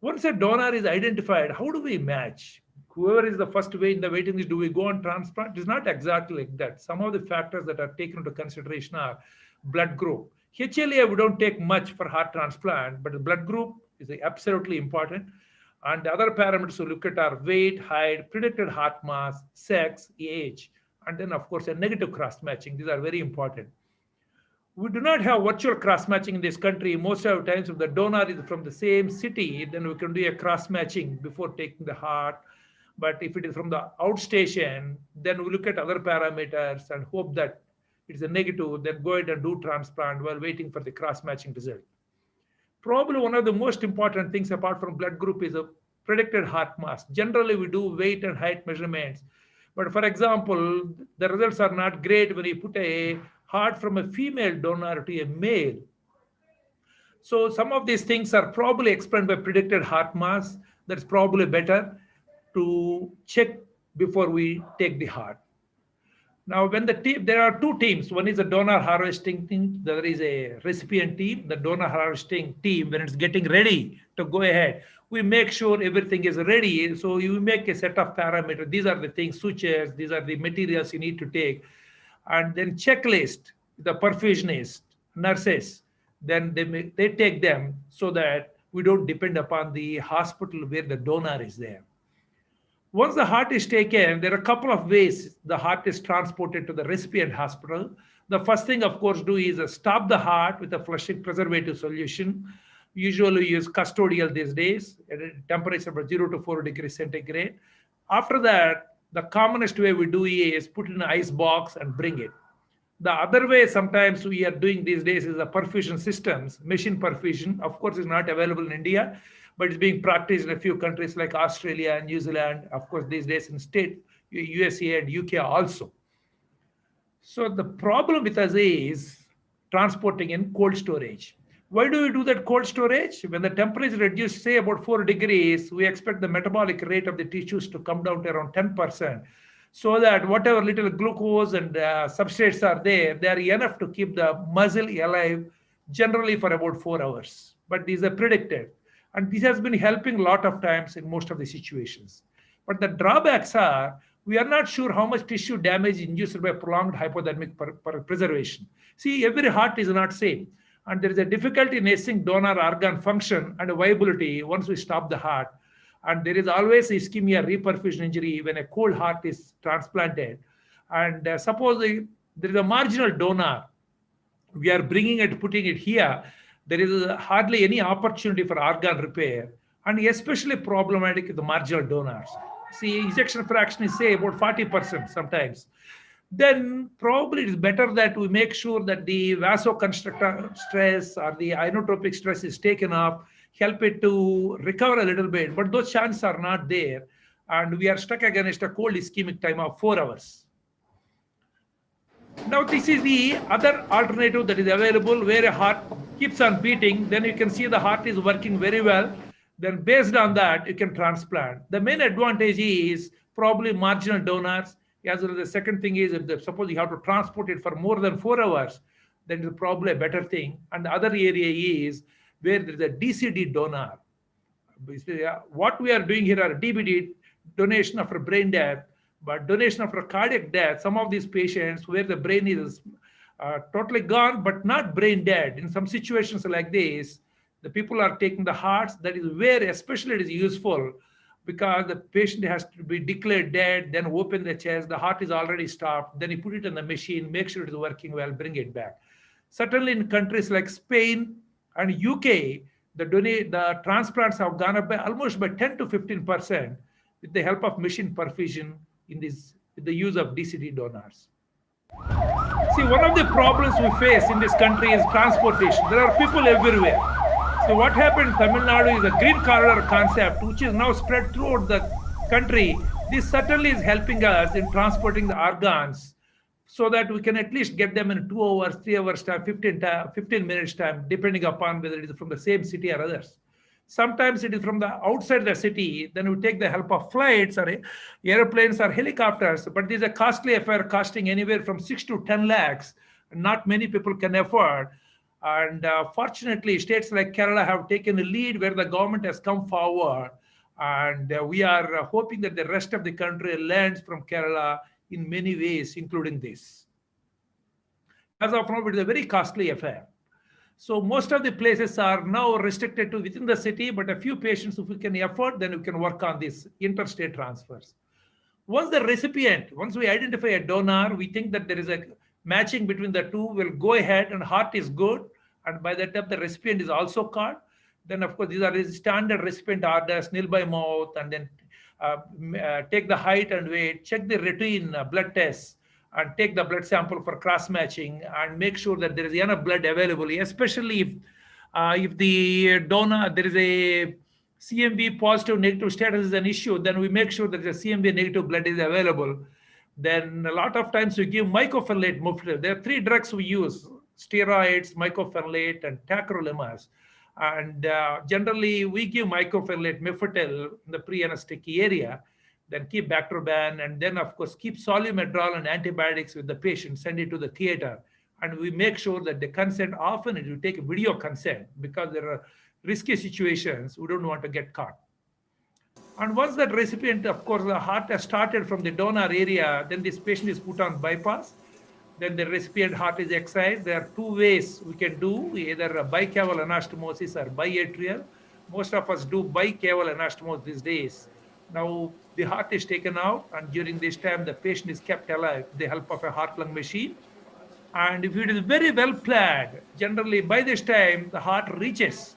Once a donor is identified, how do we match? Whoever is the first way in the waiting list, do we go on transplant? It's not exactly like that. Some of the factors that are taken into consideration are blood group. HLA, we don't take much for heart transplant, but the blood group is absolutely important. And the other parameters to look at are weight, height, predicted heart mass, sex, age, and then, of course, a negative cross-matching. These are very important. We do not have virtual cross-matching in this country. Most of the times, if the donor is from the same city, then we can do a cross-matching before taking the heart. But if it is from the outstation, then we look at other parameters and hope that it's a negative, then go ahead and do transplant while waiting for the cross-matching result. Probably one of the most important things apart from blood group is a predicted heart mass. Generally, we do weight and height measurements. But for example, the results are not great when you put a heart from a female donor to a male. So some of these things are probably explained by predicted heart mass. That's probably better to check before we take the heart. Now, when there are two teams. One is a donor harvesting team. The other is a recipient team. The donor harvesting team, when it's getting ready to go ahead, we make sure everything is ready. So you make a set of parameters. These are the things, sutures. These are the materials you need to take. And then checklist, the perfusionist, nurses, then they take them so that we don't depend upon the hospital where the donor is there. Once the heart is taken, there are a couple of ways the heart is transported to the recipient hospital. The first thing, of course, do is stop the heart with a flushing preservative solution. Usually we use custodial these days at a temperature of 0 to 4 degrees centigrade. After that, the commonest way we do is put it in an ice box and bring it. The other way sometimes we are doing these days is the perfusion systems. Machine perfusion, of course, is not available in India, but it's being practiced in a few countries like Australia and New Zealand, of course, these days in USA and UK also. So the problem with us is transporting in cold storage. Why do we do that cold storage? When the temperature reduced, say about 4 degrees, we expect the metabolic rate of the tissues to come down to around 10%. So that whatever little glucose and substrates are there, they are enough to keep the muscle alive generally for about 4 hours. But these are predicted. And this has been helping a lot of times in most of the situations. But the drawbacks are, we are not sure how much tissue damage induced by prolonged hypothermic preservation. See, every heart is not same. And there is a difficulty in assessing donor organ function and viability once we stop the heart. And there is always ischemia reperfusion injury when a cold heart is transplanted. And suppose there is a marginal donor, we are bringing it, putting it here, there is hardly any opportunity for organ repair, and especially problematic with the marginal donors. See, ejection fraction is say about 40% sometimes. Then probably it is better that we make sure that the vasoconstrictor stress or the inotropic stress is taken off, help it to recover a little bit, but those chances are not there. And we are stuck against a cold ischemic time of 4 hours. Now, this is the other alternative that is available where a heart keeps on beating. Then you can see the heart is working very well. Then based on that, you can transplant. The main advantage is probably marginal donors. As well as the second thing is, if suppose you have to transport it for more than 4 hours, then it's probably a better thing. And the other area is where there is a DCD donor. What we are doing here are DBD, donation after brain death, but donation after cardiac death, some of these patients where the brain is totally gone, but not brain dead. In some situations like this, the people are taking the hearts. That is where especially it is useful, because the patient has to be declared dead, then open the chest, the heart is already stopped, then you put it in the machine, make sure it is working well, bring it back. Certainly in countries like Spain and UK, the transplants have gone up by almost by 10 to 15% with the help of machine perfusion with the use of DCD donors. See, one of the problems we face in this country is transportation. There are people everywhere. So what happened in Tamil Nadu is a green corridor concept, which is now spread throughout the country. This certainly is helping us in transporting the organs so that we can at least get them in 2 hours, 3 hours time, 15 minutes time, depending upon whether it is from the same city or others. Sometimes it is from the outside the city, then we take the help of flights or airplanes or helicopters, but this is a costly affair costing anywhere from 6 to 10 lakhs. Not many people can afford. And fortunately, states like Kerala have taken a lead where the government has come forward. And we are hoping that the rest of the country learns from Kerala in many ways, including this. As of now, it is a very costly affair. So most of the places are now restricted to within the city, but a few patients, if we can afford, then we can work on these interstate transfers. Once we identify a donor, we think that there is a matching between the two, we'll go ahead and heart is good. And by that time, the recipient is also caught. Then, of course, these are standard recipient orders, nil by mouth, and then take the height and weight, check the routine blood tests, and take the blood sample for cross-matching and make sure that there is enough blood available, especially if the donor, there is a CMV positive negative status is an issue, then we make sure that the CMV negative blood is available. Then a lot of times we give mycophenolate mofetil. There are 3 drugs we use: steroids, mycophenolate, and tacrolimus. And generally, we give mycophenolate mofetil in the pre-anesthetic area, then keep Bactroban, and then, of course, keep Solumedrol and antibiotics with the patient, send it to the theater. And we make sure that the consent, often it will take a video consent because there are risky situations. We don't want to get caught. And once that recipient, of course, the heart has started from the donor area, then this patient is put on bypass. Then the recipient heart is excised. There are 2 ways we can do, either a bicaval anastomosis or biatrial. Most of us do bicaval anastomosis these days. Now the heart is taken out, and during this time the patient is kept alive with the help of a heart-lung machine. And if it is very well planned, generally by this time the heart reaches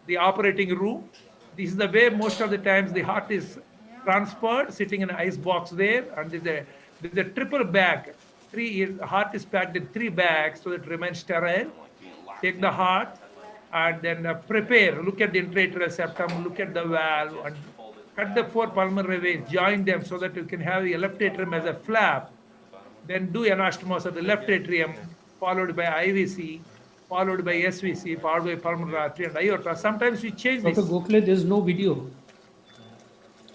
the operating room. This is the way most of the times the heart is transferred, sitting in an ice box there, and there's a triple bag. Heart is packed in 3 bags so that it remains sterile. Take the heart and then prepare, look at the intraarterial septum, look at the valve, and cut the 4 pulmonary veins, join them so that you can have the left atrium as a flap. Then do anastomosis of the left atrium, followed by IVC, followed by SVC, followed by pulmonary artery and aorta. Sometimes we change this. Dr. Gokhale, there's no video.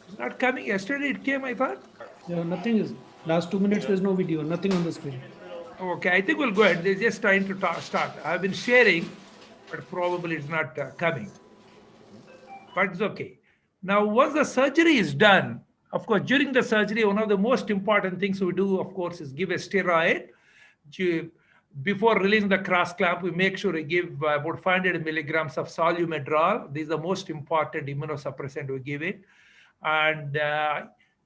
It's not coming. Yesterday it came, I thought. Yeah, nothing is. Last 2 minutes, there's no video, nothing on the screen. Okay, I think we'll go ahead. They're just trying to start. I've been sharing, but probably it's not coming. But it's okay. Now, once the surgery is done, of course, during the surgery, one of the most important things we do, of course, is give a steroid. Before releasing the cross clamp, we make sure we give about 500 milligrams of Solumedrol. This is the most important immunosuppressant we give it. And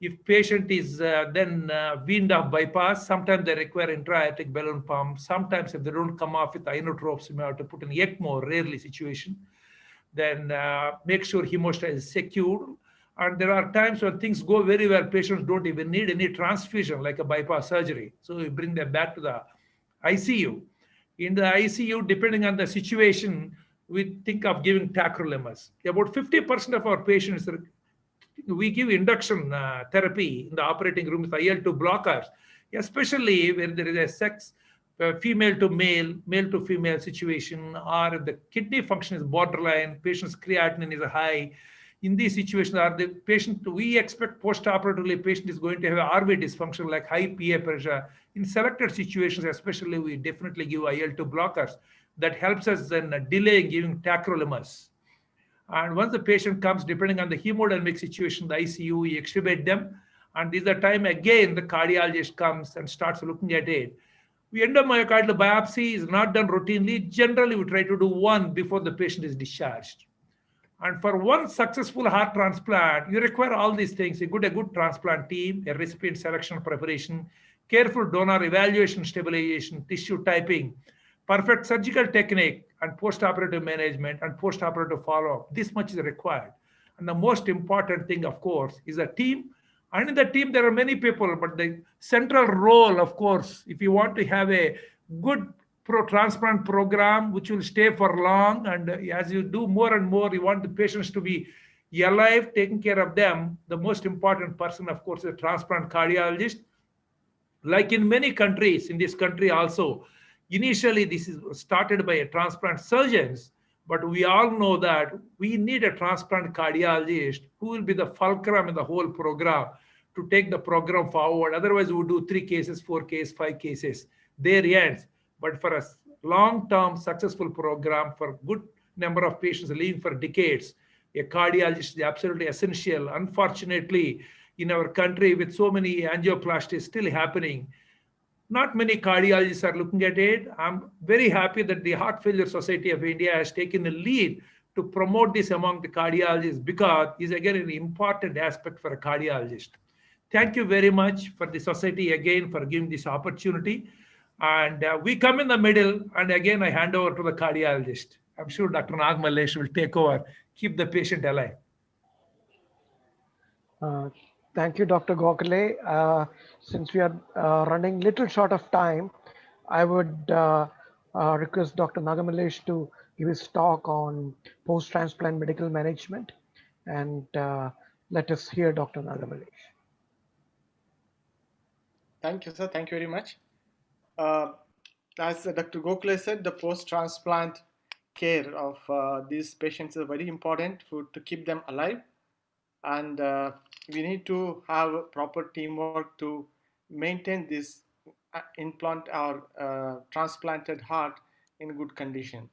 if patient is then weaned off bypass, sometimes they require intra-aortic balloon pump. Sometimes if they don't come off with inotropes, we have to put an ECMO, rarely situation. Then make sure hemostasis is secured. And there are times when things go very well, patients don't even need any transfusion like a bypass surgery. So we bring them back to the ICU. In the ICU, depending on the situation, we think of giving tacrolimus. About 50% of our patients, we give induction therapy in the operating room with IL-2 blockers, especially when there is a sex, female to male, male to female situation, or if the kidney function is borderline, patient's creatinine is high. In these situations, we expect post-operatively patient is going to have a RV dysfunction like high PA pressure. In selected situations, especially, we definitely give IL-2 blockers. That helps us in delaying giving tacrolimus. And once the patient comes, depending on the hemodynamic situation, the ICU, we extubate them. And this is the time again the cardiologist comes and starts looking at it. Endomyocardial biopsy is not done routinely. Generally, we try to do 1 before the patient is discharged. And for 1 successful heart transplant, you require all these things: a good transplant team, a recipient selection preparation, careful donor evaluation, stabilization, tissue typing, perfect surgical technique, and post-operative management and post-operative follow-up. This much is required. And the most important thing, of course, is a team. And in the team, there are many people, but the central role, of course, if you want to have a good transplant program, which will stay for long, and as you do more and more, you want the patients to be alive, taking care of them. The most important person, of course, is a transplant cardiologist. Like in many countries, in this country also, initially this is started by a transplant surgeons, but we all know that we need a transplant cardiologist who will be the fulcrum in the whole program to take the program forward. Otherwise, we would do 3 cases, 4 cases, 5 cases. There ends. But for a long-term successful program for good number of patients living for decades, a cardiologist is absolutely essential. Unfortunately, in our country, with so many angioplasties still happening, not many cardiologists are looking at it. I'm very happy that the Heart Failure Society of India has taken the lead to promote this among the cardiologists, because it's again an important aspect for a cardiologist. Thank you very much for the society again for giving this opportunity. And we come in the middle, and again I hand over to the cardiologist. I'm sure Dr. Nagamallesh will take over, keep the patient alive. Thank you, Dr. Gokhale. Since we are running little short of time, I would request Dr. Nagamallesh to give his talk on post-transplant medical management, and let us hear Dr. Nagamallesh. Thank you, sir. Thank you very much. As Dr. Gokhale said, the post-transplant care of these patients is very important to keep them alive. And we need to have proper teamwork to maintain this implant or transplanted heart in good condition.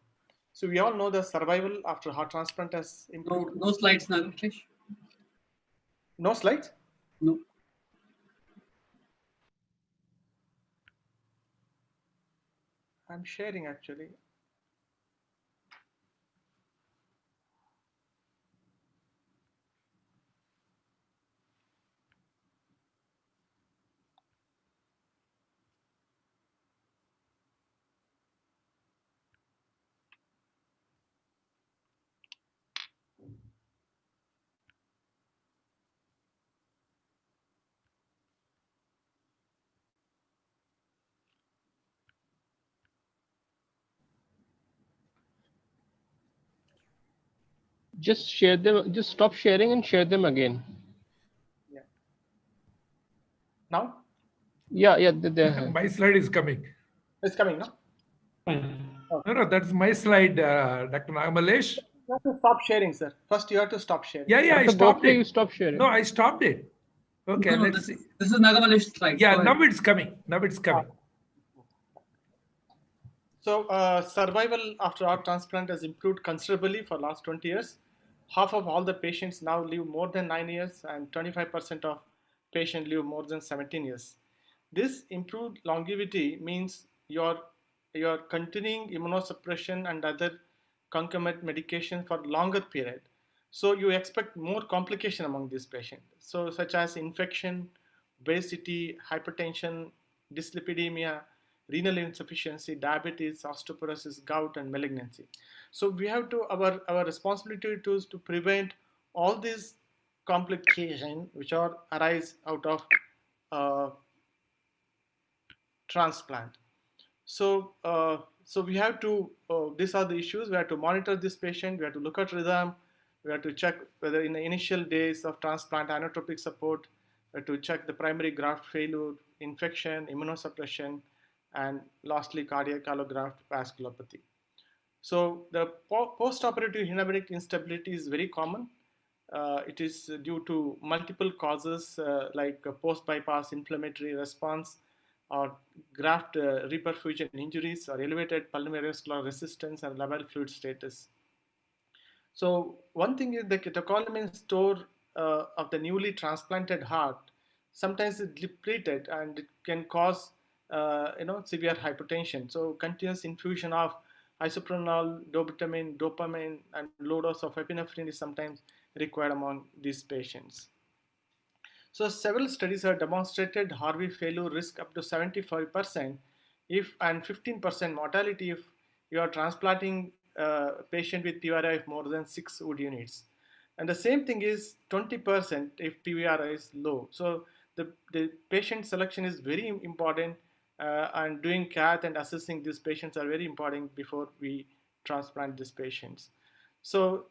So we all know the survival after heart transplant has improved. No slides, Nagamallesh. No slides? No. I'm sharing actually. Just share them, just stop sharing and share them again. Yeah. Now? Yeah, My slide is coming. It's coming now? No, that's my slide, Dr. Nagamallesh. You have to stop sharing, sir. First, you have to stop sharing. Yeah, I Dr. stopped Gokhale, it. you stop sharing. No, I stopped it. Okay, No, let's see. This is Nagamallesh's slide. Yeah, now it's coming. Now it's coming. So survival after heart transplant has improved considerably for last 20 years. Half of all the patients now live more than 9 years, and 25% of patients live more than 17 years. This improved longevity means you're continuing immunosuppression and other concomitant medication for longer period. So you expect more complication among these patients. So such as infection, obesity, hypertension, dyslipidemia, renal insufficiency, diabetes, osteoporosis, gout, and malignancy. So we have to, our responsibility is to prevent all these complications which are arise out of transplant. So, so we have to, these are the issues. We have to monitor this patient. We have to look at rhythm. We have to check whether in the initial days of transplant, inotropic support, we have to check the primary graft failure, infection, immunosuppression, and lastly, cardiac allograft vasculopathy. So the post-operative hemodynamic instability is very common. It is due to multiple causes like post-bypass inflammatory response, or graft reperfusion injuries, or elevated pulmonary vascular resistance and labile fluid status. So one thing is the catecholamine store of the newly transplanted heart sometimes is depleted, and it can cause severe hypertension. So continuous infusion of isoprene, dobutamine, dopamine, and low dose of epinephrine is sometimes required among these patients. So several studies have demonstrated Harvey failure risk up to 75% if and 15% mortality if you are transplanting a patient with PVRI of more than 6 wood units. And the same thing is 20% if PVRI is low. So the patient selection is very important, and doing cath and assessing these patients are very important before we transplant these patients. So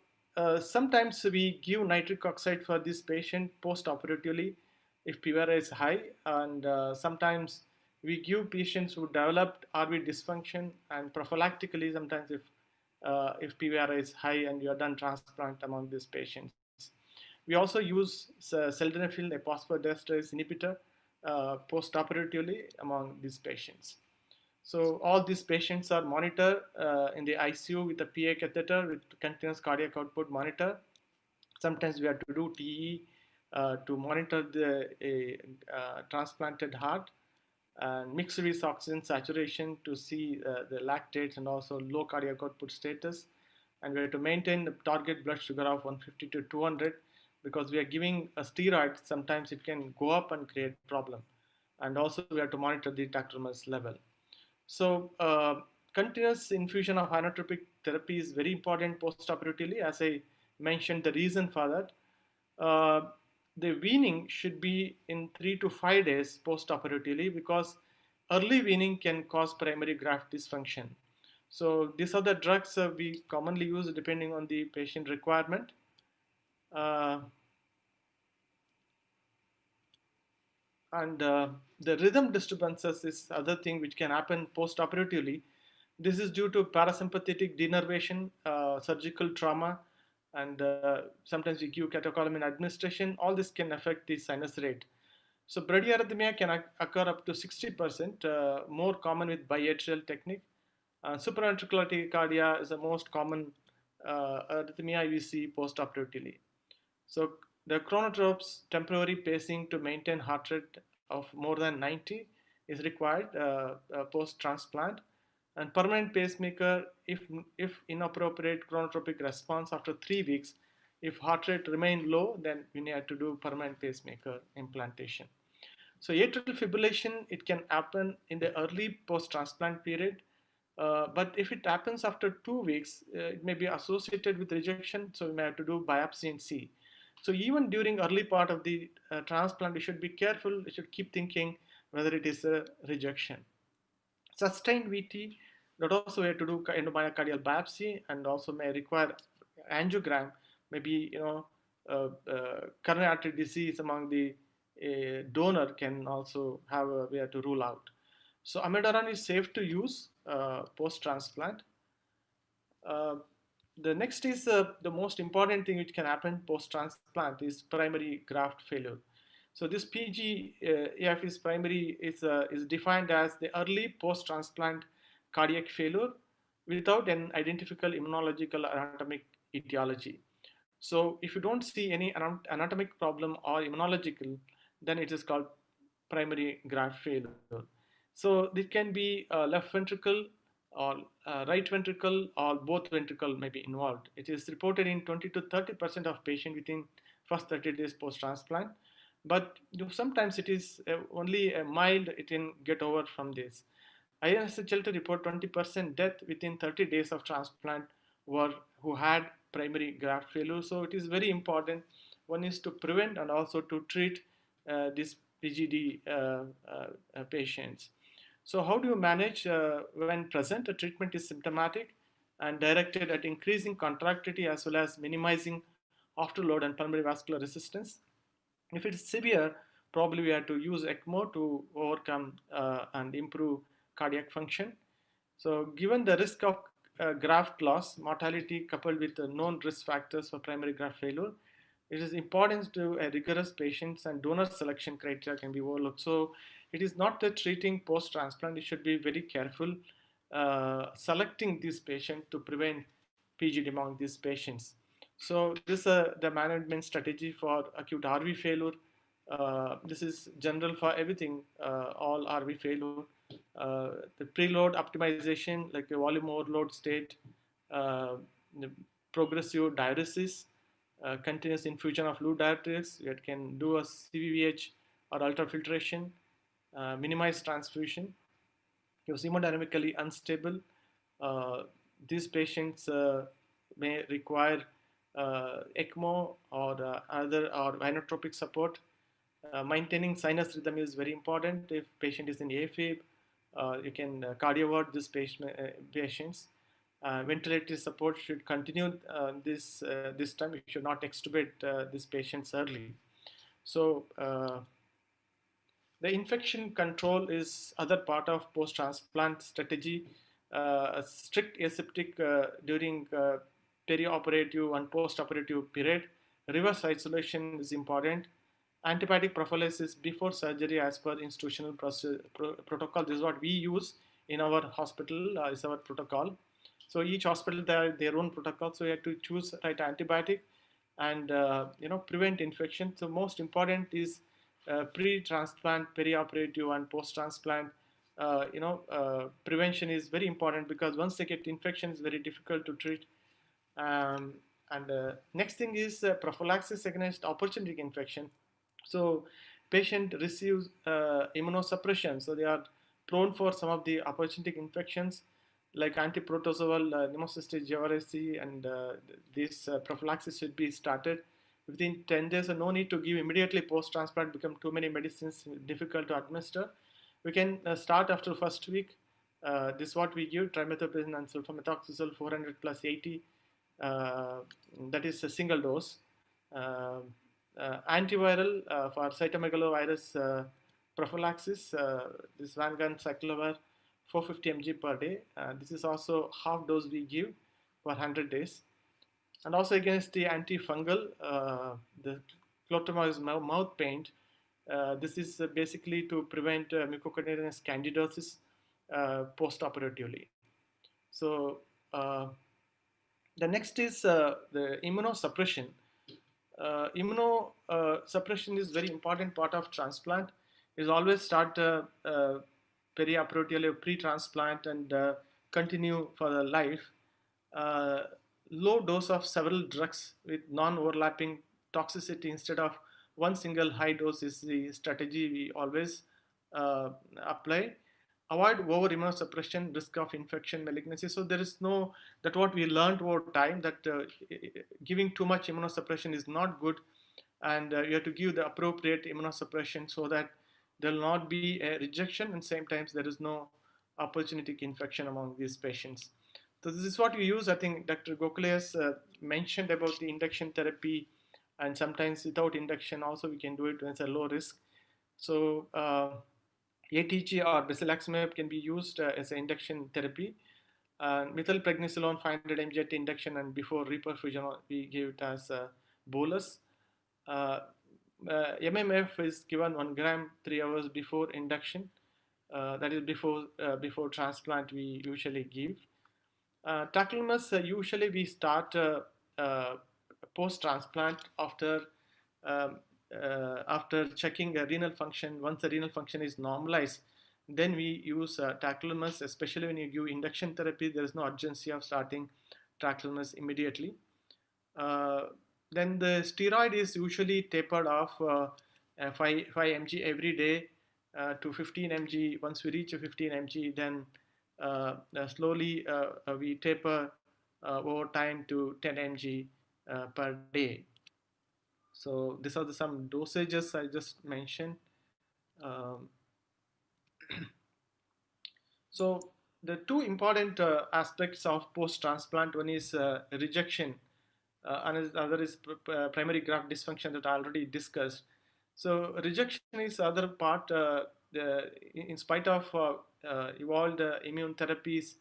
sometimes we give nitric oxide for this patient post-operatively if PVRI is high, and sometimes we give patients who developed RV dysfunction, and prophylactically sometimes if PVRI is high and you are done transplant among these patients. We also use sildenafil, a phosphodiesterase inhibitor, post-operatively among these patients. So all these patients are monitored in the ICU with a PA catheter with continuous cardiac output monitor. Sometimes we have to do TE to monitor the transplanted heart, and mixed with oxygen saturation to see the lactates and also low cardiac output status. And we have to maintain the target blood sugar of 150 to 200, because we are giving a steroid. Sometimes it can go up and create problem. And also we have to monitor the tacrolimus level. So continuous infusion of inotropic therapy is very important post-operatively. As I mentioned, the reason for that, the weaning should be in 3 to 5 days post-operatively, because early weaning can cause primary graft dysfunction. So these are the drugs we commonly use depending on the patient requirement. The rhythm disturbances is other thing which can happen post-operatively. This is due to parasympathetic denervation, surgical trauma, and sometimes we give catecholamine administration. All this can affect the sinus rate. So bradyarrhythmia can occur up to 60%, more common with biatrial technique. Supraventricular tachycardia is the most common arrhythmia we see post-operatively. So the chronotropes temporary pacing to maintain heart rate of more than 90 is required post-transplant. And permanent pacemaker, if inappropriate chronotropic response after 3 weeks, if heart rate remain low, then we need to do permanent pacemaker implantation. So atrial fibrillation, it can happen in the early post-transplant period, but if it happens after 2 weeks, it may be associated with rejection, so we may have to do biopsy and see. So even during early part of the transplant, we should be careful. We should keep thinking whether it is a rejection. Sustained VT, that also we have to do endomyocardial biopsy and also may require angiogram. Maybe coronary artery disease among the donor can also have we have to rule out. So amiodarone is safe to use post-transplant. The next is the most important thing which can happen post-transplant is primary graft failure. So this PGF is primary is defined as the early post-transplant cardiac failure without an identifiable immunological or anatomic etiology. So if you don't see any anatomic problem or immunological, then it is called primary graft failure. So this can be left ventricle or right ventricle or both ventricle may be involved. It is reported in 20 to 30% of patients within first 30 days post-transplant. But sometimes it is only a mild, it can get over from this. INSHL report 20% death within 30 days of transplant who had primary graft failure. So it is very important. One is to prevent and also to treat these PGD patients. So how do you manage when present? A treatment is symptomatic and directed at increasing contractility as well as minimizing afterload and pulmonary vascular resistance. If it's severe, probably we have to use ECMO to overcome and improve cardiac function. So given the risk of graft loss, mortality coupled with the known risk factors for primary graft failure, it is important to a rigorous patients and donor selection criteria can be overlooked. So it is not the treating post-transplant. You should be very careful selecting these patients to prevent PGD among these patients. So this is the management strategy for acute RV failure. This is general for everything, all RV failure. The preload optimization, like a volume overload state, the progressive diuresis, continuous infusion of fluid diuretics. It can do a CVVH or ultrafiltration, minimize transfusion. If hemodynamically unstable, these patients may require ECMO or other or inotropic support. Maintaining sinus rhythm is very important. If patient is in AFib, you can cardiovert these patients. Ventilator support should continue this time. You should not extubate these patients early. So the infection control is other part of post-transplant strategy. A strict aseptic during perioperative and post-operative period. Reverse isolation is important. Antibiotic prophylaxis before surgery as per institutional protocol. This is what we use in our hospital, is our protocol. So each hospital, they have their own protocol. So you have to choose right antibiotic and prevent infection. So most important is pre-transplant, perioperative and post-transplant. Prevention is very important because once they get infection, it's very difficult to treat. Next thing is prophylaxis against opportunistic infection. So patient receives immunosuppression, so they are prone for some of the opportunistic infections like antiprotozoal pneumocystis jivaeresi, and this prophylaxis should be started within 10 days, and no need to give immediately post-transplant, become too many medicines, difficult to administer. We can start after first week. This is what we give, trimethoprim and sulfamethoxazole 400 plus 80. That is a single dose. Antiviral for cytomegalovirus prophylaxis, this Vangan cyclover 450 mg per day. This is also half dose we give for 100 days. And also against the antifungal, the clotamide mouth paint. This is basically to prevent mucocutaneous candidiasis post-operatively. So the next is the immunosuppression. Immunosuppression is very important part of transplant. Is always start perioperatively, pre-transplant, and continue for the life. Low dose of several drugs with non-overlapping toxicity instead of one single high dose is the strategy we always apply. Avoid over immunosuppression, risk of infection, malignancy. So there is no, that what we learned over time, that giving too much immunosuppression is not good, and you have to give the appropriate immunosuppression so that there will not be a rejection, and same times there is no opportunistic infection among these patients. So this is what we use. I think Dr. Gokhale has mentioned about the induction therapy, and sometimes without induction also we can do it when it's a low risk. So ATG or basilaximab can be used as an induction therapy. Methylprednisolone 500 mg at induction, and before reperfusion we give it as a bolus. MMF is given 1 gram 3 hours before induction. That is before transplant we usually give. Tacrolimus usually we start post-transplant after checking a renal function. Once the renal function is normalized, then we use tacrolimus. Especially when you give induction therapy, there is no urgency of starting tacrolimus immediately. Then the steroid is usually tapered off 5 mg every day to 15 mg. Once we reach 15 mg, then slowly we taper over time to 10 mg per day. So these are some dosages I just mentioned. So the two important aspects of post-transplant, one is rejection, and the other is primary graft dysfunction that I already discussed. So rejection is the other part. In spite of evolved immune therapies,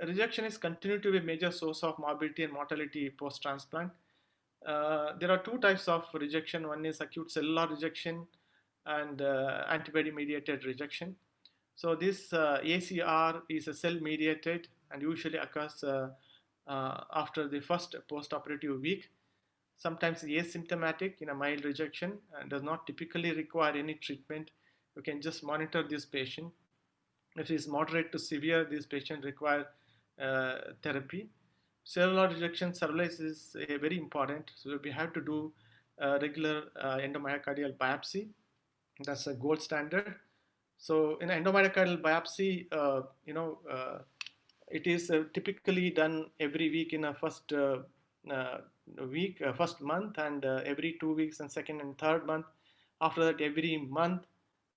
rejection is continued to be a major source of morbidity and mortality post-transplant. There are two types of rejection. One is acute cellular rejection and antibody-mediated rejection. So this ACR is a cell-mediated and usually occurs after the first post-operative week. Sometimes asymptomatic in a mild rejection and does not typically require any treatment. You can just monitor this patient. If it is moderate to severe, this patient require therapy. Cellular rejection surveillance is very important. So we have to do regular endomyocardial biopsy. That's a gold standard. So in endomyocardial biopsy, it is typically done every week in a first first month, and every 2 weeks and second and third month. After that, every month,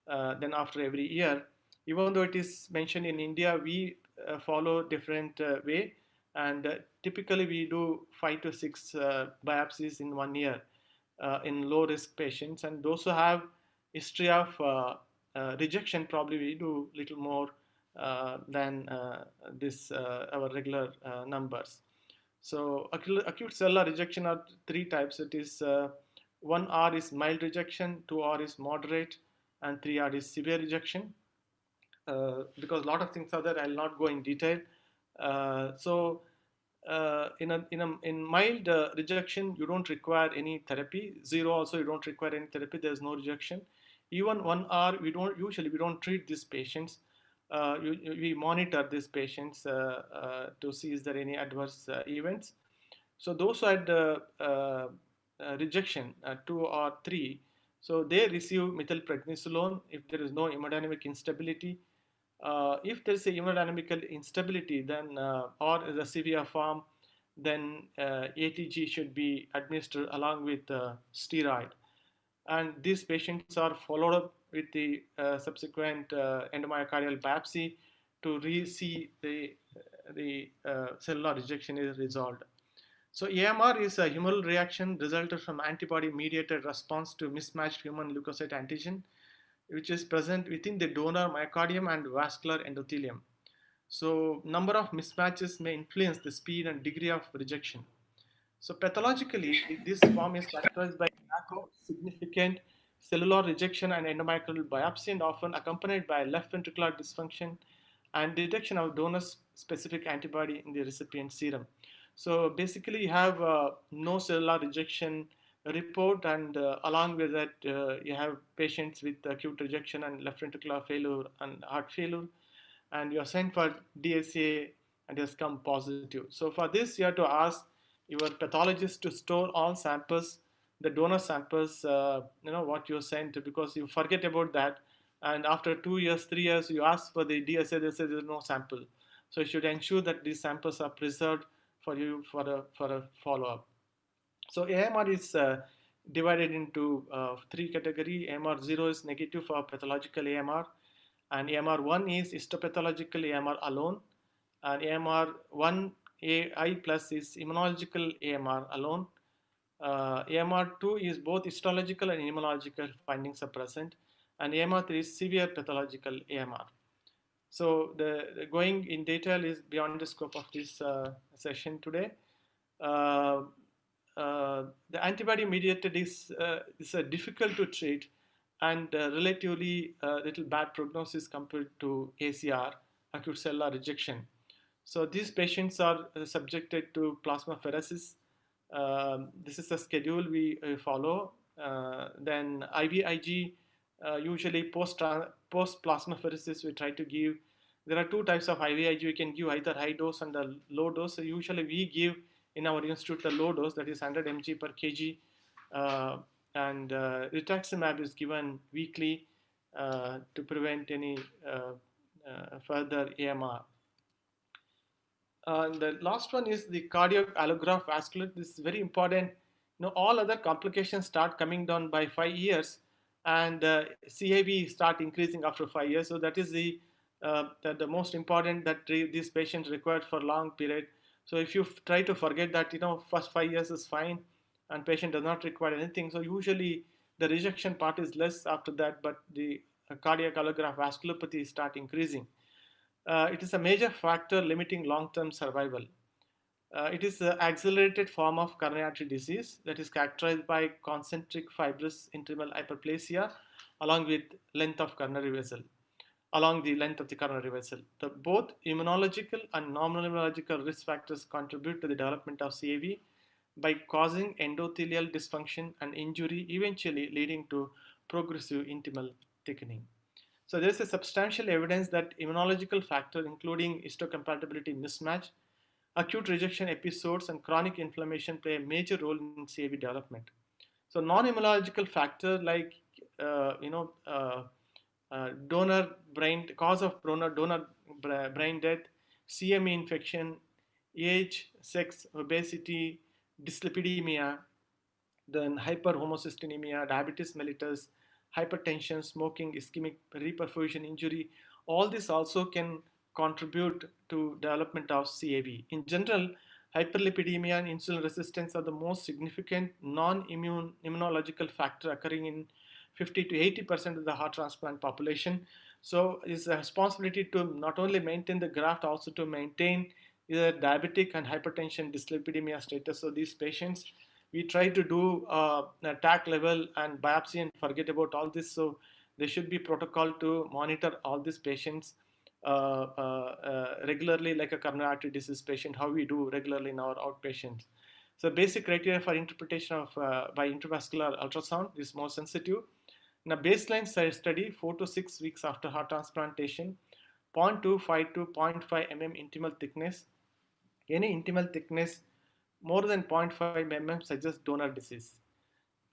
then after every year. Even though it is mentioned in India, we follow different way, and typically we do 5 to 6 biopsies in 1 year in low risk patients, and those who have history of rejection, probably we do little more than our regular numbers. So acute cellular rejection are 3 types. It is 1R is mild rejection, 2R is moderate, and 3R is severe rejection. Because a lot of things are there, I'll not go in detail. In mild rejection, you don't require any therapy. 0 also, you don't require any therapy. There's no rejection. Even 1R, we don't treat these patients. We monitor these patients to see is there any adverse events. So those who had rejection 2 or 3, so they receive methylprednisolone if there is no hemodynamic instability. If there is a hemodynamic instability, then or is a severe form, then ATG should be administered along with steroid. And these patients are followed up with the subsequent endomyocardial biopsy to see the cellular rejection is resolved. So AMR is a humoral reaction resulted from antibody-mediated response to mismatched human leukocyte antigen, which is present within the donor myocardium and vascular endothelium. So number of mismatches may influence the speed and degree of rejection. So pathologically, this form is characterized by lack of significant cellular rejection and endomyocardial biopsy, and often accompanied by left ventricular dysfunction and detection of donor-specific antibody in the recipient serum. So basically, you have no cellular rejection report, and along with that, you have patients with acute rejection and left ventricular failure and heart failure, and you are sent for DSA and it has come positive. So for this, you have to ask your pathologist to store all samples, the donor samples, what you sent, because you forget about that. And after 2 years, 3 years, you ask for the DSA, they say there's no sample. So you should ensure that these samples are preserved for you for a follow-up. So AMR is divided into 3 categories. AMR 0 is negative for pathological AMR, and AMR 1 is histopathological AMR alone, and AMR 1AI plus is immunological AMR alone. AMR 2 is both histological and immunological findings are present, and AMR 3 is severe pathological AMR. So the going in detail is beyond the scope of this session today. The antibody mediated is difficult to treat and relatively little bad prognosis compared to ACR, acute cellular rejection. So these patients are subjected to plasmapheresis. This is the schedule we follow. Then IVIG, usually post plasmapheresis, we try to give. There are 2 types of IVIG. We can give either high dose and the low dose. So usually we give in our institute the low dose, that is 100 mg per kg, and rituximab is given weekly to prevent any further AMR. The last one is the cardiac allograft vascular. This is very important. All other complications start coming down by 5 years, and CAV start increasing after 5 years. So that is the most important that these patients required for long period. So if you try to forget that, first 5 years is fine and patient does not require anything. So usually the rejection part is less after that, but the cardiac allograft vasculopathy start increasing. It is a major factor limiting long-term survival. It is an accelerated form of coronary artery disease that is characterized by concentric fibrous intimal hyperplasia along with length of coronary vessel. Along the length of the coronary vessel. Both immunological and non-immunological risk factors contribute to the development of CAV by causing endothelial dysfunction and injury, eventually leading to progressive intimal thickening. So there is a substantial evidence that immunological factors, including histocompatibility mismatch, acute rejection episodes, and chronic inflammation play a major role in CAV development. So non-immunological factors like donor brain death, CME infection, age, sex, obesity, dyslipidemia, then hyperhomocystinemia, diabetes mellitus, hypertension, smoking, ischemic reperfusion injury. All this also can contribute to development of CAV. In general, hyperlipidemia and insulin resistance are the most significant non-immunological factor occurring in 50 to 80% of the heart transplant population. So it's a responsibility to not only maintain the graft, also to maintain either diabetic and hypertension dyslipidemia status. So these patients, we try to do TAC level and biopsy and forget about all this. So there should be protocol to monitor all these patients regularly, like a coronary artery disease patient, how we do regularly in our outpatients. So basic criteria for interpretation of by intravascular ultrasound is more sensitive. In a baseline study, 4 to 6 weeks after heart transplantation, 0.25 to 0.5 mm intimal thickness. Any intimal thickness more than 0.5 mm suggests donor disease.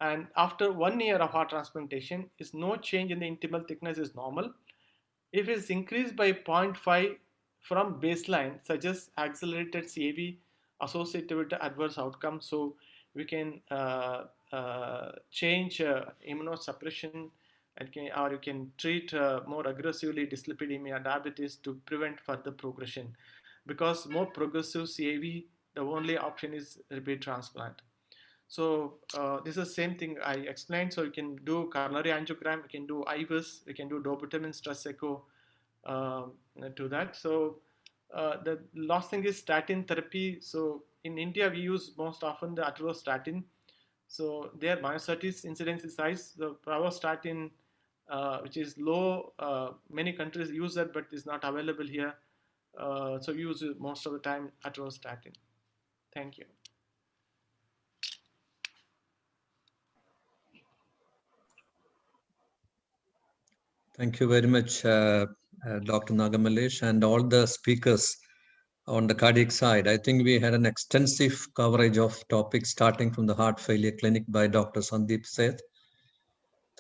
And after 1 year of heart transplantation, is no change in the intimal thickness is normal. If it is increased by 0.5 from baseline, suggests accelerated CAV associated with the adverse outcome. So we can change immunosuppression, or you can treat more aggressively dyslipidemia, diabetes, to prevent further progression. Because more progressive CAV, the only option is repeat transplant. So this is the same thing I explained. So you can do coronary angiogram, you can do IVUS, you can do dobutamine stress echo to that. So the last thing is statin therapy. So in India, we use most often the atorvastatin. So their myocytes incidence is high. The pravastatin, which is low, many countries use that, but is not available here. So we use most of the time atorvastatin. Thank you. Thank you very much, Dr. Nagamallesh, and all the speakers on the cardiac side. I think we had an extensive coverage of topics starting from the heart failure clinic by Dr. Sandeep, Seth,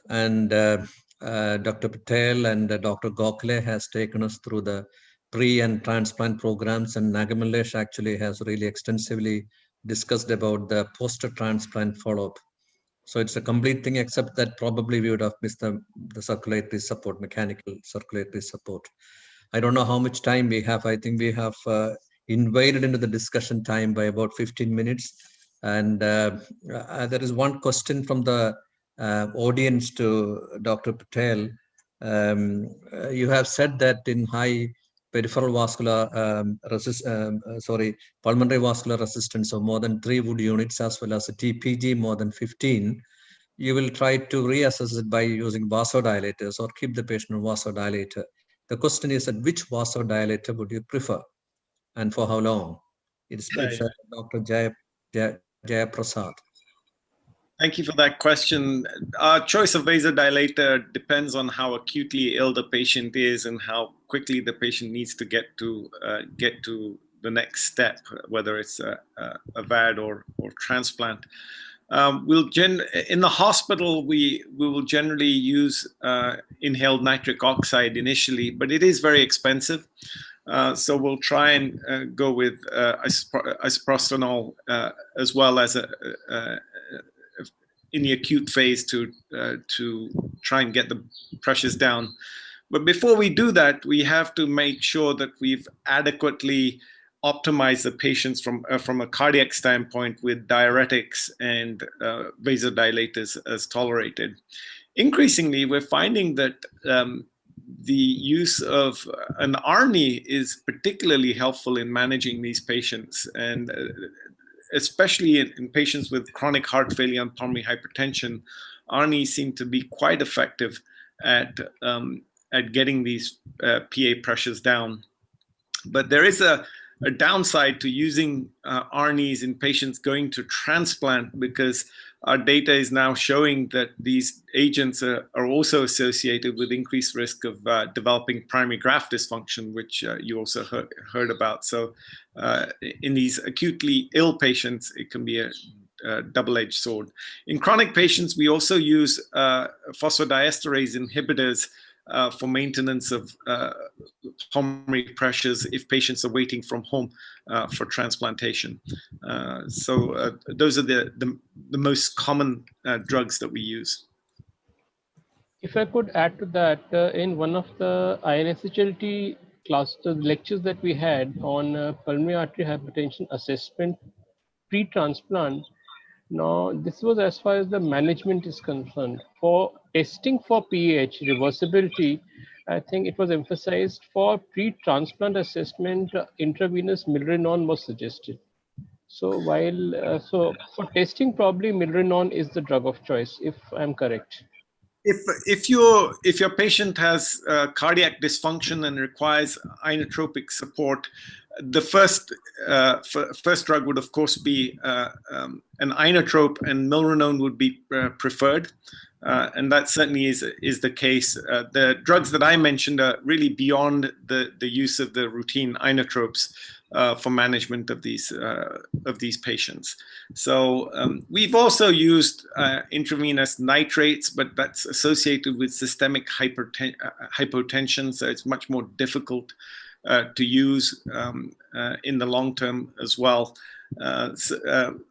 and Dr. Patel and Dr. Gokhale has taken us through the pre and transplant programs, and Nagamallesh actually has really extensively discussed about the post-transplant follow-up. So it's a complete thing, except that probably we would have missed the circulatory support, mechanical circulatory support. I don't know how much time we have. I think we have invaded into the discussion time by about 15 minutes. And there is one question from the audience to Dr. Patel. You have said that in high peripheral vascular pulmonary vascular resistance of more than 3 Wood units, as well as a TPG more than 15, you will try to reassess it by using vasodilators or keep the patient on vasodilator. The question is, at which vasodilator would you prefer and for how long? It's Dr. Jaya Prasad. Thank you for that question. Our choice of vasodilator depends on how acutely ill the patient is and how quickly the patient needs to get to the next step, whether it's a VAD or transplant. In the hospital, we will generally use inhaled nitric oxide initially, but it is very expensive. So we'll try and go with isoprostanol as well as in the acute phase to try and get the pressures down. But before we do that, we have to make sure that we've adequately optimized the patients from a cardiac standpoint with diuretics and vasodilators as tolerated. Increasingly, we're finding that the use of an ARNI is particularly helpful in managing these patients, and especially in patients with chronic heart failure and pulmonary hypertension, ARNI seem to be quite effective at getting these PA pressures down. But there is a downside to using ARNIs in patients going to transplant, because our data is now showing that these agents are also associated with increased risk of developing primary graft dysfunction, which you also heard about. So in these acutely ill patients, it can be a double-edged sword. In chronic patients, we also use phosphodiesterase inhibitors for maintenance of pulmonary pressures if patients are waiting from home for transplantation. So those are the most common drugs that we use. If I could add to that, in one of the INSHLT lectures that we had on pulmonary artery hypertension assessment pre-transplant, now this was as far as the management is concerned. For testing for PAH reversibility, I think it was emphasized for pre-transplant assessment, intravenous milrinone was suggested. So while so for testing, probably milrinone is the drug of choice, if I'm correct. If your patient has cardiac dysfunction and requires inotropic support, the first drug would of course be an inotrope, and milrinone would be preferred, and that certainly is the case. The drugs that I mentioned are really beyond the use of the routine inotropes for management of these patients. So we've also used intravenous nitrates, but that's associated with systemic hypotension, so it's much more difficult to use in the long term as well.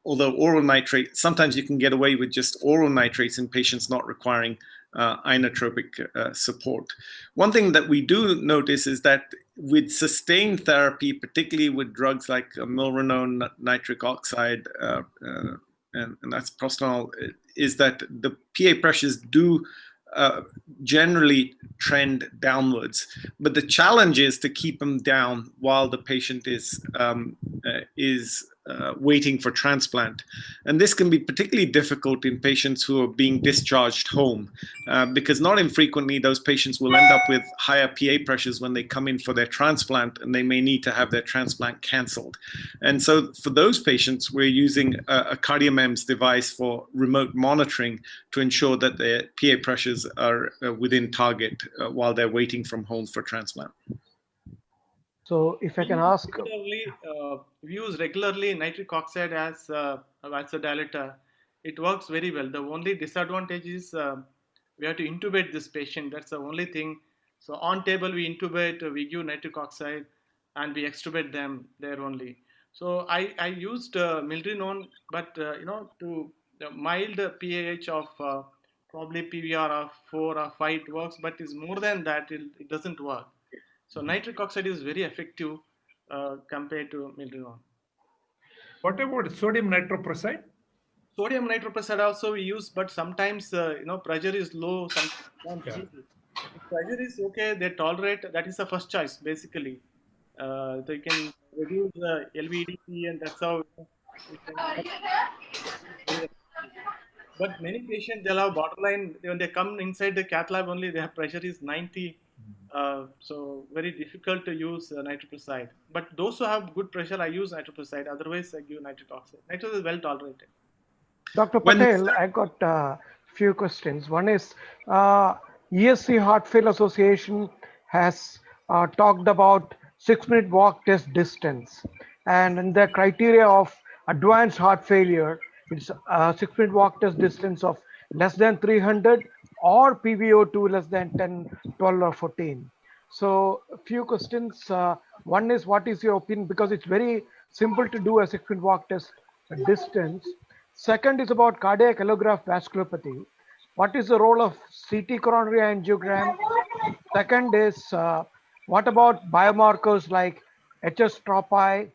although oral nitrate, sometimes you can get away with just oral nitrates in patients not requiring inotropic support. One thing that we do notice is that with sustained therapy, particularly with drugs like milrinone, nitric oxide, and that's prostanol, is that the PA pressures do generally trend downwards, but the challenge is to keep them down while the patient is waiting for transplant. And this can be particularly difficult in patients who are being discharged home, because not infrequently those patients will end up with higher PA pressures when they come in for their transplant, and they may need to have their transplant cancelled. And so for those patients, we're using a CardioMEMS device for remote monitoring to ensure that their PA pressures are within target while they're waiting from home for transplant. So if I can ask, we use regularly nitric oxide as a vasodilator. It works very well. The only disadvantage is we have to intubate this patient. That's the only thing. So on table we intubate, we give nitric oxide, and we extubate them there only. So I used milrinone, but to mild PAH of probably PVR of 4 or 5 it works, but is more than that it doesn't work. So nitric oxide is very effective compared to milrinone. What about sodium nitroprusside? Sodium nitroprusside also we use, but sometimes pressure is low. Sometimes if pressure is okay, they tolerate. That is the first choice basically. They can reduce the LVDP, and that's how. But many patients, they'll have borderline, when they come inside the cath lab only, their pressure is 90. So very difficult to use nitroprusside. But those who have good pressure, I use nitroprusside. Otherwise, I give nitric oxide. Nitric is well tolerated. Dr. Patel, I got a few questions. One is ESC Heart Failure Association has talked about 6-minute walk test distance, and in the criteria of advanced heart failure, it's a 6-minute walk test distance of less than 300 or PVO2 less than 10, 12 or 14. So a few questions. One is, what is your opinion? Because it's very simple to do a 6-minute walk test distance. Second is about cardiac allograft vasculopathy. What is the role of CT coronary angiogram? Second is, what about biomarkers like HS tropi?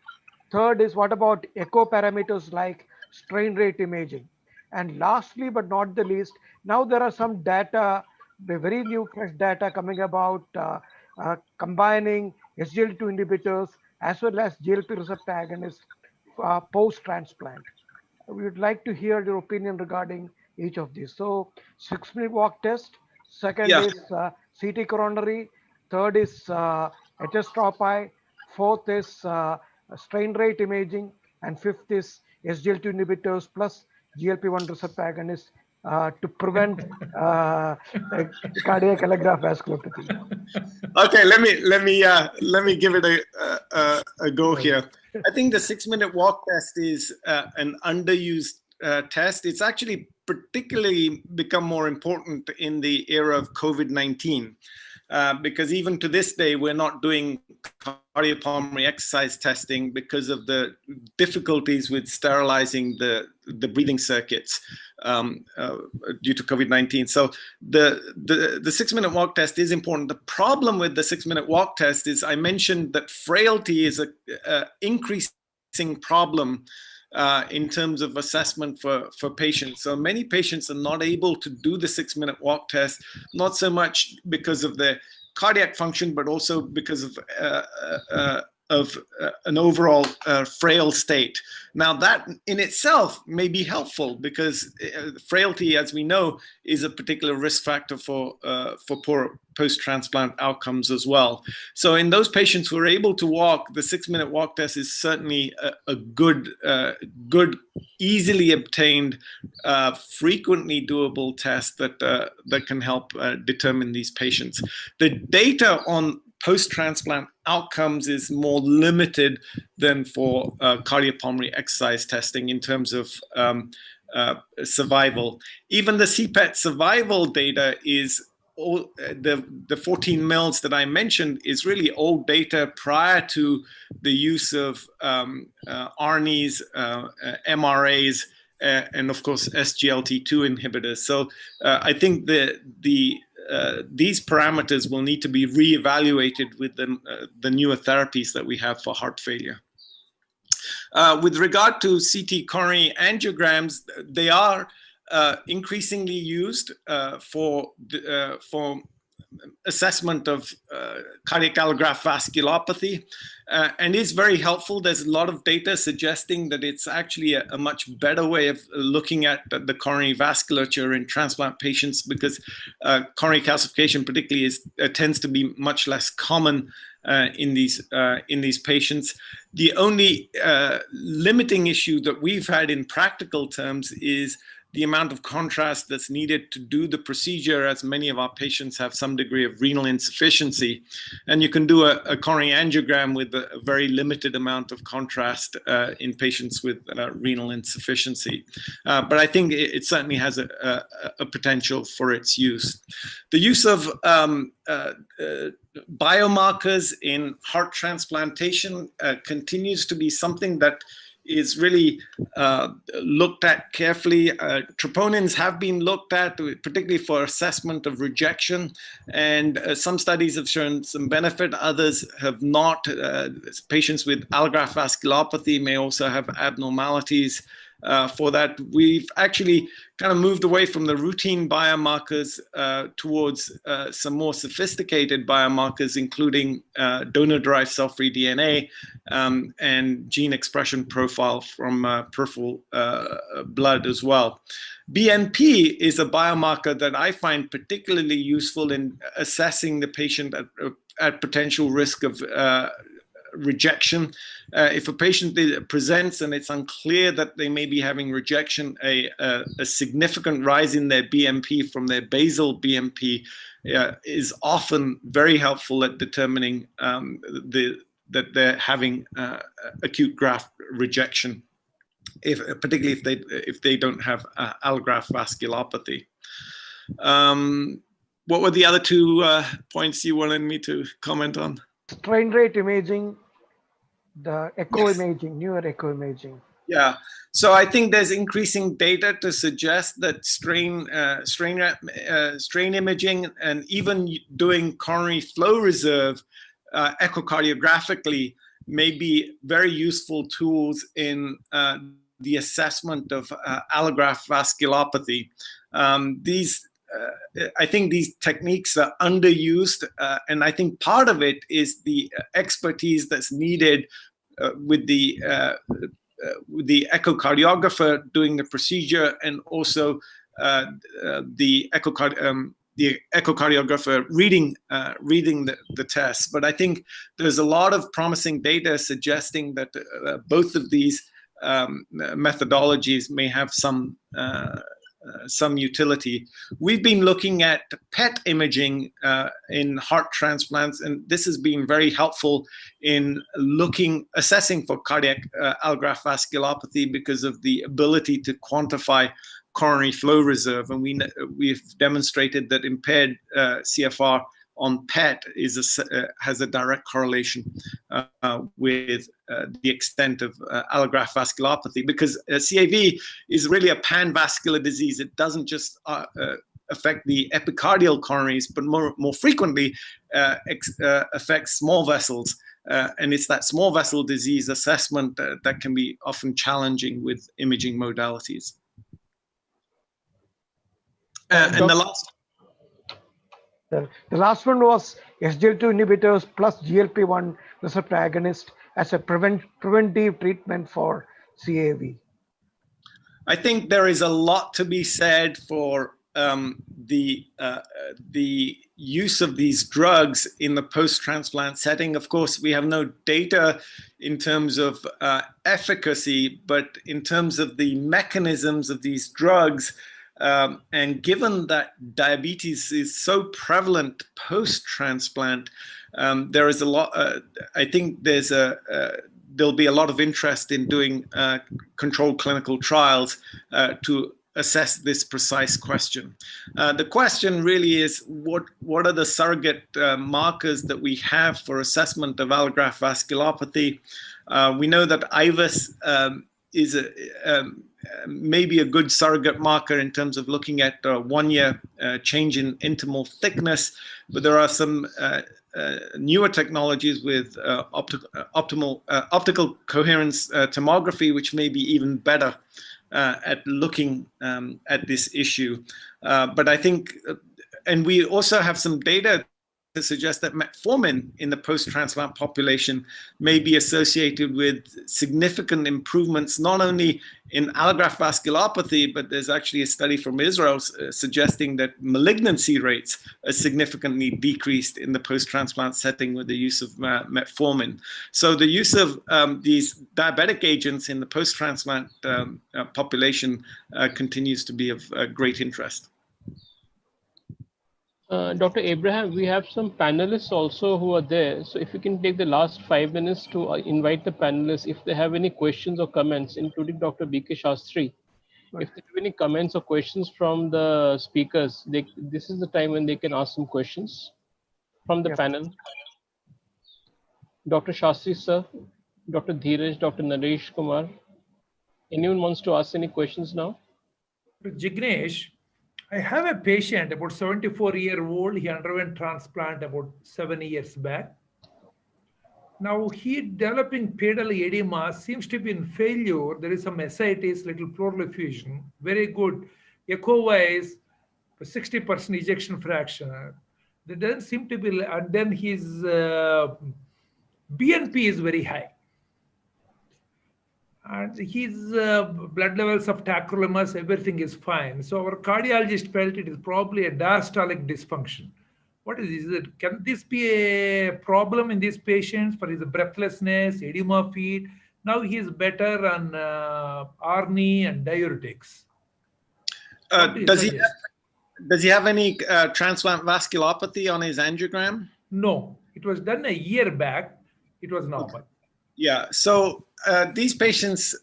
Third is, what about echo parameters like strain rate imaging? And lastly, but not the least, now there are some data, the very new fresh data coming about combining SGLT2 inhibitors as well as GLP receptor agonists post-transplant. We would like to hear your opinion regarding each of these. So 6-minute walk test, second is CT coronary, third is HS tropi, fourth is strain rate imaging, and fifth is SGLT2 inhibitors plus GLP-1 receptor agonists to prevent cardiac allograft vasculopathy. Okay, let me give it a go here. I think the 6-minute walk test is an underused test. It's actually particularly become more important in the era of COVID-19. Because even to this day, we're not doing cardiopulmonary exercise testing because of the difficulties with sterilizing the breathing circuits due to COVID-19. So the 6-minute walk test is important. The problem with the 6-minute walk test is, I mentioned that frailty is a increasing problem in terms of assessment for patients. So many patients are not able to do the 6-minute walk test, not so much because of their cardiac function, but also because of an overall frail state. Now that in itself may be helpful, because frailty, as we know, is a particular risk factor for poor post-transplant outcomes as well. So in those patients who are able to walk, the 6-minute walk test is certainly a good, easily obtained, frequently doable test that can help determine these patients. The data on post-transplant outcomes is more limited than for cardiopulmonary exercise testing in terms of survival. Even the CPET survival data is the 14 mils that I mentioned is really old data prior to the use of ARNIs, MRAs, and of course SGLT2 inhibitors. So I think these parameters will need to be reevaluated with the newer therapies that we have for heart failure. With regard to CT coronary angiograms, they are increasingly used for assessment of cardiac allograft vasculopathy, and is very helpful. There's a lot of data suggesting that it's actually a much better way of looking at the coronary vasculature in transplant patients, because coronary calcification particularly tends to be much less common in these patients. The only limiting issue that we've had in practical terms is the amount of contrast that's needed to do the procedure, as many of our patients have some degree of renal insufficiency. And you can do a coronary angiogram with a very limited amount of contrast in patients with renal insufficiency. But I think it certainly has a potential for its use. The use of biomarkers in heart transplantation continues to be something that is really looked at carefully. Troponins have been looked at, particularly for assessment of rejection, and some studies have shown some benefit, others have not. Patients with allograft vasculopathy may also have abnormalities for that. We've actually kind of moved away from the routine biomarkers towards some more sophisticated biomarkers, including donor-derived cell-free DNA and gene expression profile from peripheral blood as well. BNP is a biomarker that I find particularly useful in assessing the patient at potential risk of rejection. If a patient presents and it's unclear that they may be having rejection, a significant rise in their BNP from their basal BNP is often very helpful at determining that they're having acute graft rejection, particularly if they don't have allograft vasculopathy. What were the other two points you wanted me to comment on? Strain rate imaging, the echo imaging, newer echo imaging. Yeah, so I think there's increasing data to suggest that strain imaging and even doing coronary flow reserve echocardiographically may be very useful tools in the assessment of allograft vasculopathy. I think these techniques are underused, and I think part of it is the expertise that's needed with the echocardiographer doing the procedure, and also the echocardiographer reading the test. But I think there's a lot of promising data suggesting that both of these methodologies may have some utility. We've been looking at PET imaging in heart transplants, and this has been very helpful in assessing for cardiac allograft vasculopathy because of the ability to quantify coronary flow reserve. And we've demonstrated that impaired CFR on PET has a direct correlation with the extent of allograft vasculopathy, because CAV is really a pan-vascular disease. It doesn't just affect the epicardial coronaries, but more frequently affects small vessels. And it's that small vessel disease assessment that can be often challenging with imaging modalities. And the last one was SGLT2 inhibitors plus GLP-1 receptor agonist as a preventive treatment for CAV. I think there is a lot to be said for the use of these drugs in the post-transplant setting. Of course, we have no data in terms of efficacy, but in terms of the mechanisms of these drugs, and given that diabetes is so prevalent post-transplant, there is a lot. I think there'll be a lot of interest in doing controlled clinical trials to assess this precise question. The question really is, what are the surrogate markers that we have for assessment of allograft vasculopathy? We know that IVUS is maybe a good surrogate marker in terms of looking at 1 year change in intimal thickness, but there are some newer technologies with optical coherence tomography, which may be even better at looking at this issue. But I think, and we also have some data to suggest that metformin in the post-transplant population may be associated with significant improvements, not only in allograft vasculopathy, but there's actually a study from Israel suggesting that malignancy rates are significantly decreased in the post-transplant setting with the use of metformin. So the use of these diabetic agents in the post-transplant population continues to be of great interest. Dr. Abraham, we have some panelists also who are there. So if you can take the last 5 minutes to invite the panelists, if they have any questions or comments, including Dr. B.K. Shastri. If they have any comments or questions from the speakers, this is the time when they can ask some questions from the panel. Dr. Shastri, sir, Dr. Dheeraj, Dr. Naresh Kumar. Anyone wants to ask any questions now? Jignesh, I have a patient, about 74-year-old. He underwent transplant about 7 years back. Now he developing pedal edema, seems to be in failure. There is some ascites, little pleural effusion, very good. Echo-wise, 60% ejection fraction. There doesn't seem to be, and then his BNP is very high. And his blood levels of tacrolimus, everything is fine. So our cardiologist felt it is probably a diastolic dysfunction. What is it? Can this be a problem in these patients for his breathlessness, edema feet? Now he is better on ARNI and diuretics. Does he have any transplant vasculopathy on his angiogram? No, it was done a year back. It was normal. Yeah, so these patients,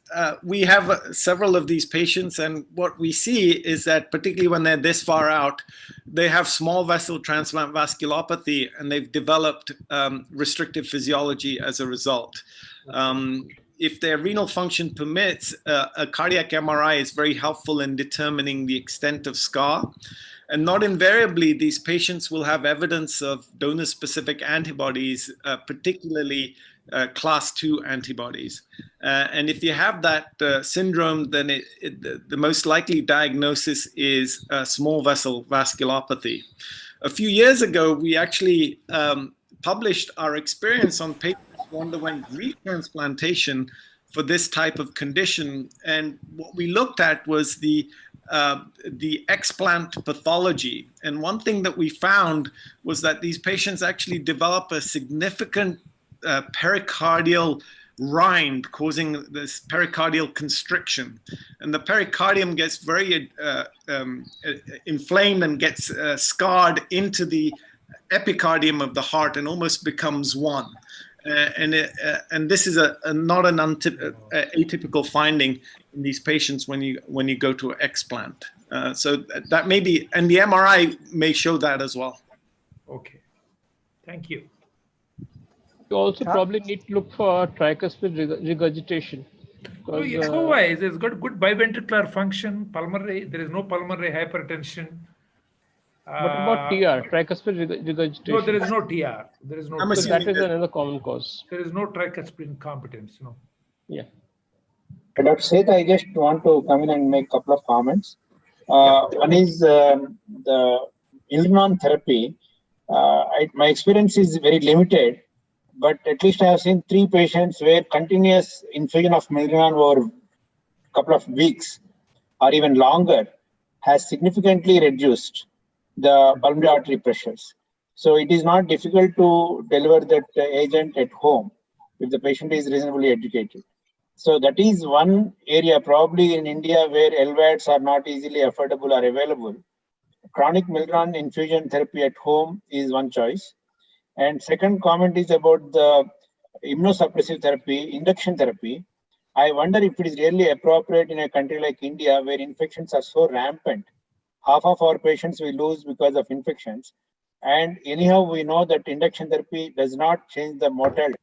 we have several of these patients, and what we see is that particularly when they're this far out, they have small vessel transplant vasculopathy, and they've developed restrictive physiology as a result. If their renal function permits, a cardiac MRI is very helpful in determining the extent of scar. And not invariably, these patients will have evidence of donor-specific antibodies, particularly class 2 antibodies. And if you have that syndrome, then the most likely diagnosis is small vessel vasculopathy. A few years ago, we actually published our experience on patients who underwent retransplantation for this type of condition. And what we looked at was the explant pathology. And one thing that we found was that these patients actually develop a significant pericardial rind, causing this pericardial constriction. And the pericardium gets very inflamed and gets scarred into the epicardium of the heart and almost becomes one. And this is not an atypical finding in these patients when you go to explant. So that may be, and the MRI may show that as well. Okay, thank you. You also probably need to look for tricuspid regurgitation. Echo-wise, it's got good biventricular function, pulmonary, there is no pulmonary hypertension. What about TR, tricuspid regurgitation? No, there is no TR. There is no. So that is another common cause. There is no tricuspid incompetence, no. Yeah. Dr. Seth, I just want to come in and make a couple of comments. One is the Milrinone therapy. My experience is very limited, but at least I have seen 3 patients where continuous infusion of Milrinone over a couple of weeks or even longer has significantly reduced the pulmonary artery pressures. So it is not difficult to deliver that agent at home if the patient is reasonably educated. So that is one area probably in India where LVADs are not easily affordable or available. Chronic Milrinone infusion therapy at home is one choice. And second comment is about the immunosuppressive therapy, induction therapy. I wonder if it is really appropriate in a country like India where infections are so rampant. Half of our patients we lose because of infections. And anyhow, we know that induction therapy does not change the mortality.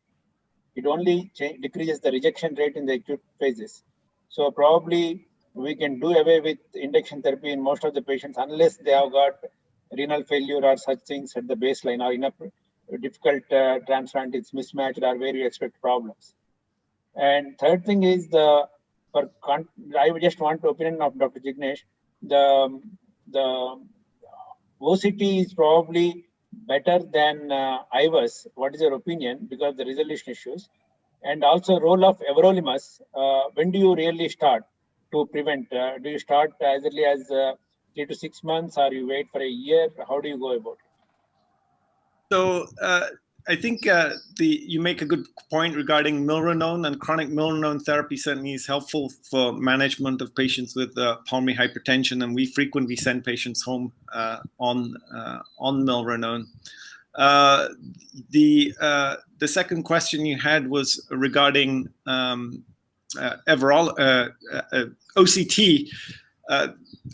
It only decreases the rejection rate in the acute phases. So probably we can do away with induction therapy in most of the patients unless they have got renal failure or such things at the baseline or in a difficult transplant, it's mismatched or where you expect problems. And third thing is I just want the opinion of Dr. Jignesh. The OCT is probably better than IVUS. What is your opinion? Because of the resolution issues. And also role of everolimus. When do you really start to prevent? Do you start as early as 3 to 6 months or you wait for a year? How do you go about it? So I think you make a good point regarding milrinone, and chronic milrinone therapy certainly is helpful for management of patients with pulmonary hypertension, and we frequently send patients home on milrinone. The second question you had was regarding OCT.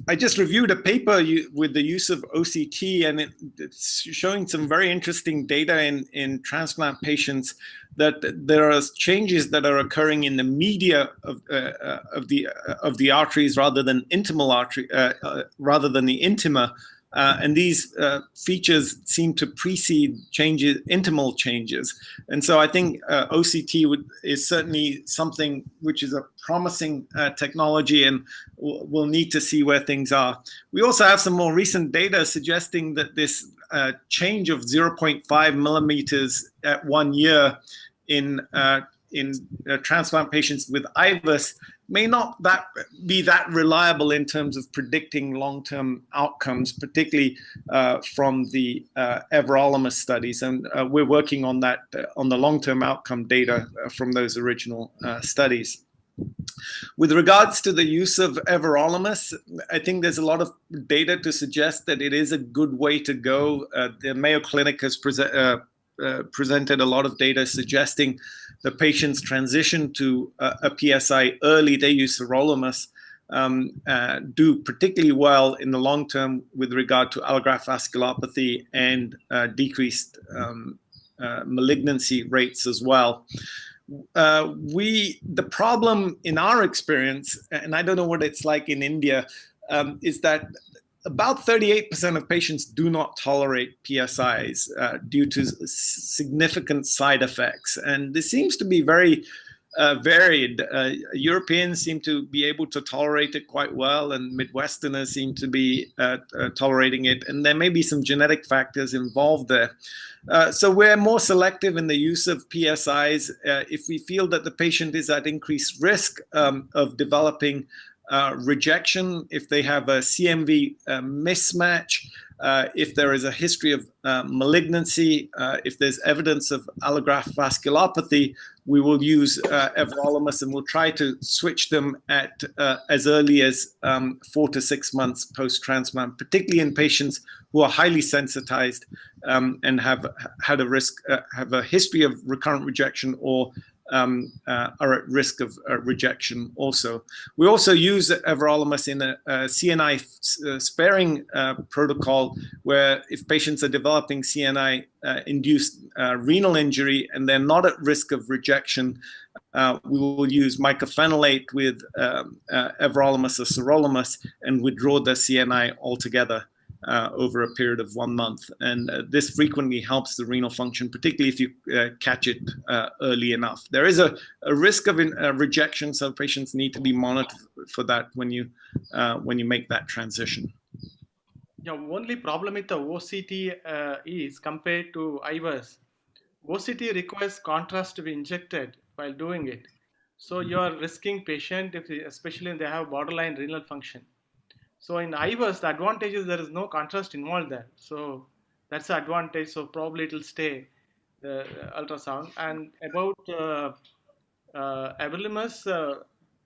I just reviewed a paper with the use of OCT, and it's showing some very interesting data in transplant patients that there are changes that are occurring in the media of the arteries rather than intimal artery, rather than the intima. And these features seem to precede intimal changes. And so I think OCT is certainly something which is a promising technology, and we'll need to see where things are. We also have some more recent data suggesting that this change of 0.5 millimeters at 1 year in transplant patients with IVUS may not be that reliable in terms of predicting long-term outcomes, particularly from the everolimus studies. And we're working on that, on the long-term outcome data from those original studies. With regards to the use of everolimus, I think there's a lot of data to suggest that it is a good way to go. The Mayo Clinic has presented a lot of data suggesting the patients transition to a PSI early. They use sirolimus, do particularly well in the long term with regard to allograft vasculopathy and decreased malignancy rates as well. The problem in our experience, and I don't know what it's like in India, is that about 38% of patients do not tolerate PSIs due to significant side effects. And this seems to be very varied. Europeans seem to be able to tolerate it quite well, and Midwesterners seem to be tolerating it. And there may be some genetic factors involved there. So we're more selective in the use of PSIs if we feel that the patient is at increased risk of developing rejection, if they have a CMV mismatch, if there is a history of malignancy, if there's evidence of allograft vasculopathy, we will use everolimus, and we'll try to switch them at as early as 4 to 6 months post-transplant, particularly in patients who are highly sensitized and have had have a history of recurrent rejection or are at risk of rejection also. We also use everolimus in a CNI sparing protocol, where if patients are developing CNI-induced renal injury and they're not at risk of rejection, we will use mycophenolate with everolimus or sirolimus and withdraw the CNI altogether over a period of 1 month. And this frequently helps the renal function, particularly if you catch it early enough. There is a risk of rejection, so patients need to be monitored for that when you make that transition. Yeah, only problem with the OCT is compared to IVUS. OCT requires contrast to be injected while doing it. So you are risking patient, especially if they have borderline renal function. So in IVUS, the advantage is there is no contrast involved there. So that's the advantage. So probably it will stay the ultrasound. And about everolimus,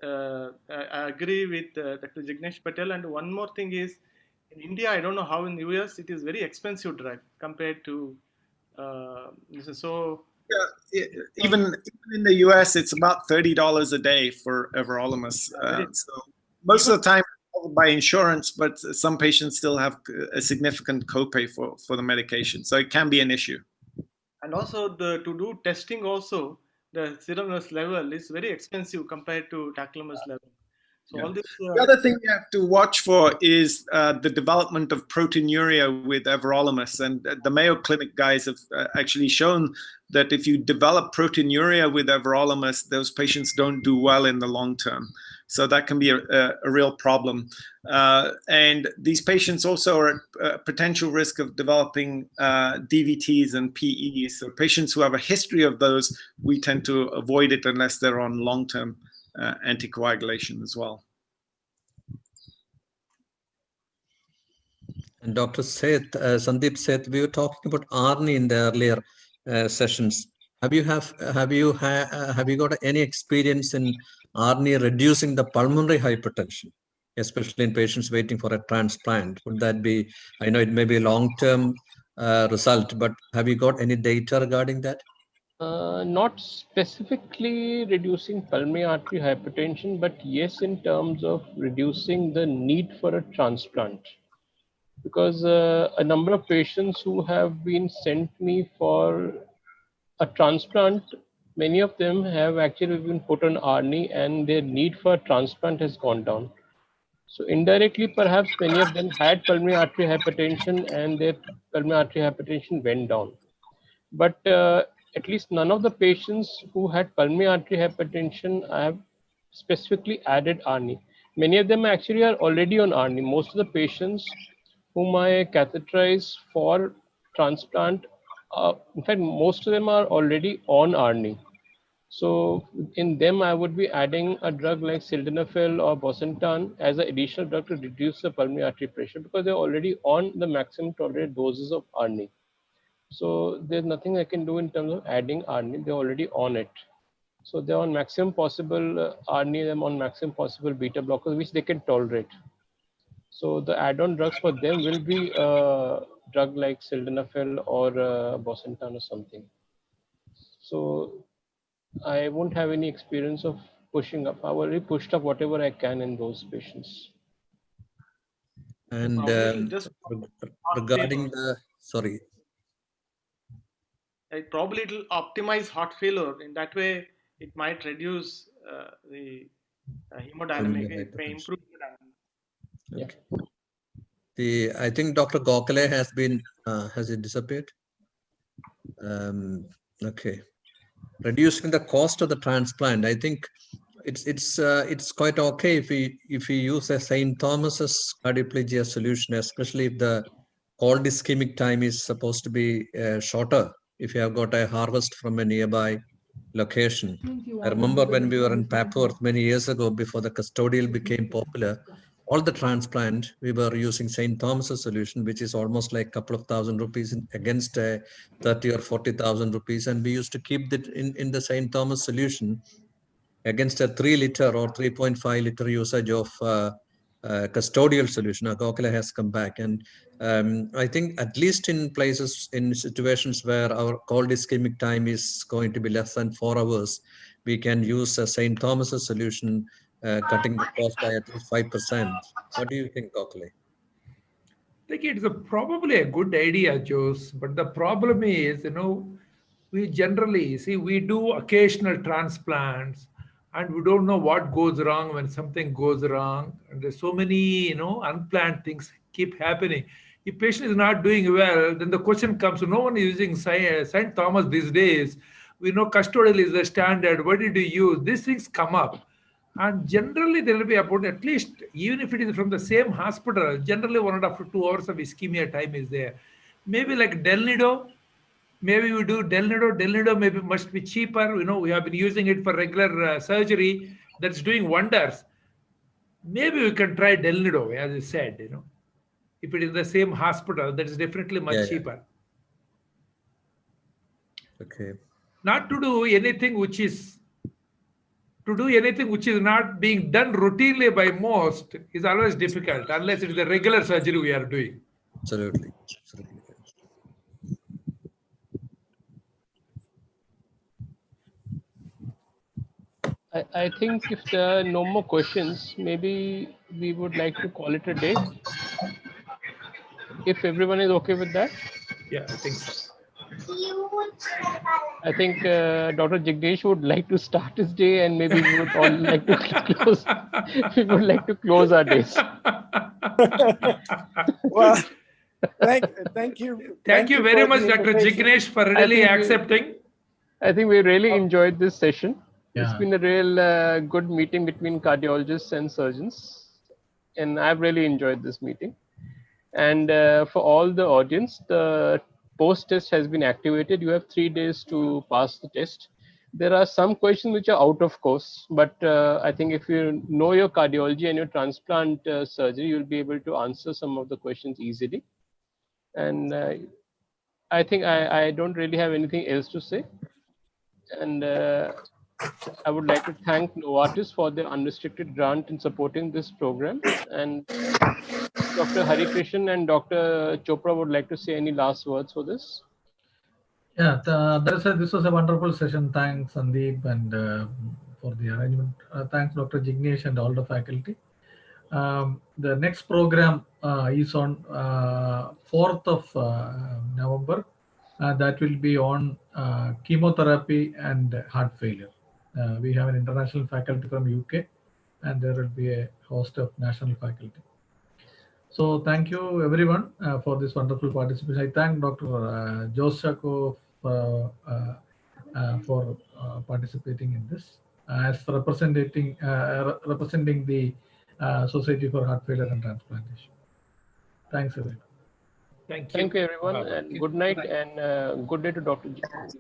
I agree with Dr. Jignesh Patel. And one more thing is, in India, I don't know how in the US, it is very expensive drug compared to so Even in the US, it's about $30 a day for everolimus. So most of the time covered by insurance, but some patients still have a significant copay for the medication. So it can be an issue. And also to do testing also, the sirolimus level is very expensive compared to tacrolimus level. So all this. The other thing you have to watch for is the development of proteinuria with everolimus. And the Mayo Clinic guys have actually shown that if you develop proteinuria with everolimus, those patients don't do well in the long term. So that can be a real problem. And these patients also are at potential risk of developing DVTs and PEs. So patients who have a history of those, we tend to avoid it unless they're on long-term anticoagulation as well. And Dr. Seth, Sandeep Seth, we were talking about ARNI in the earlier sessions. Have you got any experience in ARNI reducing the pulmonary hypertension, especially in patients waiting for a transplant? Would that be? I know it may be a long-term result, but have you got any data regarding that? Not specifically reducing pulmonary artery hypertension, but yes, in terms of reducing the need for a transplant. Because a number of patients who have been sent me for a transplant, many of them have actually been put on ARNI and their need for a transplant has gone down. So indirectly, perhaps many of them had pulmonary artery hypertension and their pulmonary artery hypertension went down. But at least none of the patients who had pulmonary artery hypertension, I have specifically added ARNI. Many of them actually are already on ARNI. Most of the patients whom I catheterize for transplant, in fact, most of them are already on ARNI. So in them, I would be adding a drug like sildenafil or bosentan as an additional drug to reduce the pulmonary artery pressure because they're already on the maximum tolerated doses of ARNI. So there's nothing I can do in terms of adding ARNI. They're already on it. So they're on maximum possible ARNI, they're on maximum possible beta blockers, which they can tolerate. So the add-on drugs for them will be a drug like sildenafil or bosentan or something. So I won't have any experience of pushing up. I've already pushed up whatever I can in those patients. And regarding the, sorry. Probably it will optimize heart failure. In that way, it might reduce the hemodynamic, it may improve hemodynamic. Yeah. I think Dr. Gokhale has been, has it disappeared? Okay. Reducing the cost of the transplant. I think it's quite okay if we use a St. Thomas's cardioplegia solution, especially if the cold ischemic time is supposed to be shorter. If you have got a harvest from a nearby location. I remember when we were in Papworth many years ago, before the custodial became popular, all the transplant, we were using St. Thomas's solution, which is almost like a couple of thousand rupees against a 30 or 40,000 rupees. And we used to keep that in the St. Thomas solution against a 3 liter or 3.5 liter usage of custodial solution. Now, Gokhale has come back. And I think at least in places, in situations where our cold ischemic time is going to be less than 4 hours, we can use a St. Thomas's solution, cutting the cost by at least 5%. What do you think, Gokhale? I think it's probably a good idea, Jose, but the problem is, we generally, we do occasional transplants and we don't know what goes wrong when something goes wrong. And there's so many, unplanned things keep happening. If patient is not doing well, then the question comes, no one is using St. Thomas these days. We know custodial is the standard. What did you use? These things come up. And generally, there will be about at least, even if it is from the same hospital, generally 1.5 to 2 hours of ischemia time is there. Maybe like Delnido, maybe we do Delnido. Delnido maybe must be cheaper. We have been using it for regular surgery. That's doing wonders. Maybe we can try Delnido, as I said, If it is the same hospital, that is definitely much cheaper. Okay. Not to do anything which is not being done routinely by most is always difficult, unless it is the regular surgery we are doing. Absolutely. I think if there are no more questions, maybe we would like to call it a day. If everyone is okay with that. Yeah, I think so. I think Dr. Jignesh would like to start his day, and maybe we would all like to close. We would like to close our days. Well, thank you. Thank you very for much, the Dr. invitation. Jignesh, for really accepting. I think we really enjoyed this session. It's Yeah. been a real good meeting between cardiologists and surgeons, and I've really enjoyed this meeting. And for all the audience, the post-test has been activated. You have 3 days to pass the test. There are some questions which are out of course, but I think if you know your cardiology and your transplant surgery, you'll be able to answer some of the questions easily. And I think I don't really have anything else to say. And I would like to thank Novartis for their unrestricted grant in supporting this program. And Dr. Harikrishnan and Dr. Chopra would like to say any last words for this. Yeah, this was a wonderful session. Thanks, Sandeep, and for the arrangement. Thanks, Dr. Jignesh and all the faculty. The next program is on 4th of November. That will be on chemotherapy and heart failure. We have an international faculty from UK, and there will be a host of national faculty. So thank you everyone for this wonderful participation. I thank Dr. Josako for participating in this as representing the Society for Heart Failure and Transplantation. Thanks everyone. Thank you everyone, and good night, and good day to Dr. Jignesh.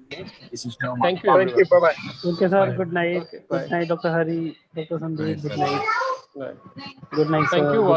Thank you. Thank you. Bye-bye. Okay, sir. Bye. Good night. Okay, Good night, Dr. Hari, Dr. Sandeep. Good night. Bye. Good night, Thank sir. you.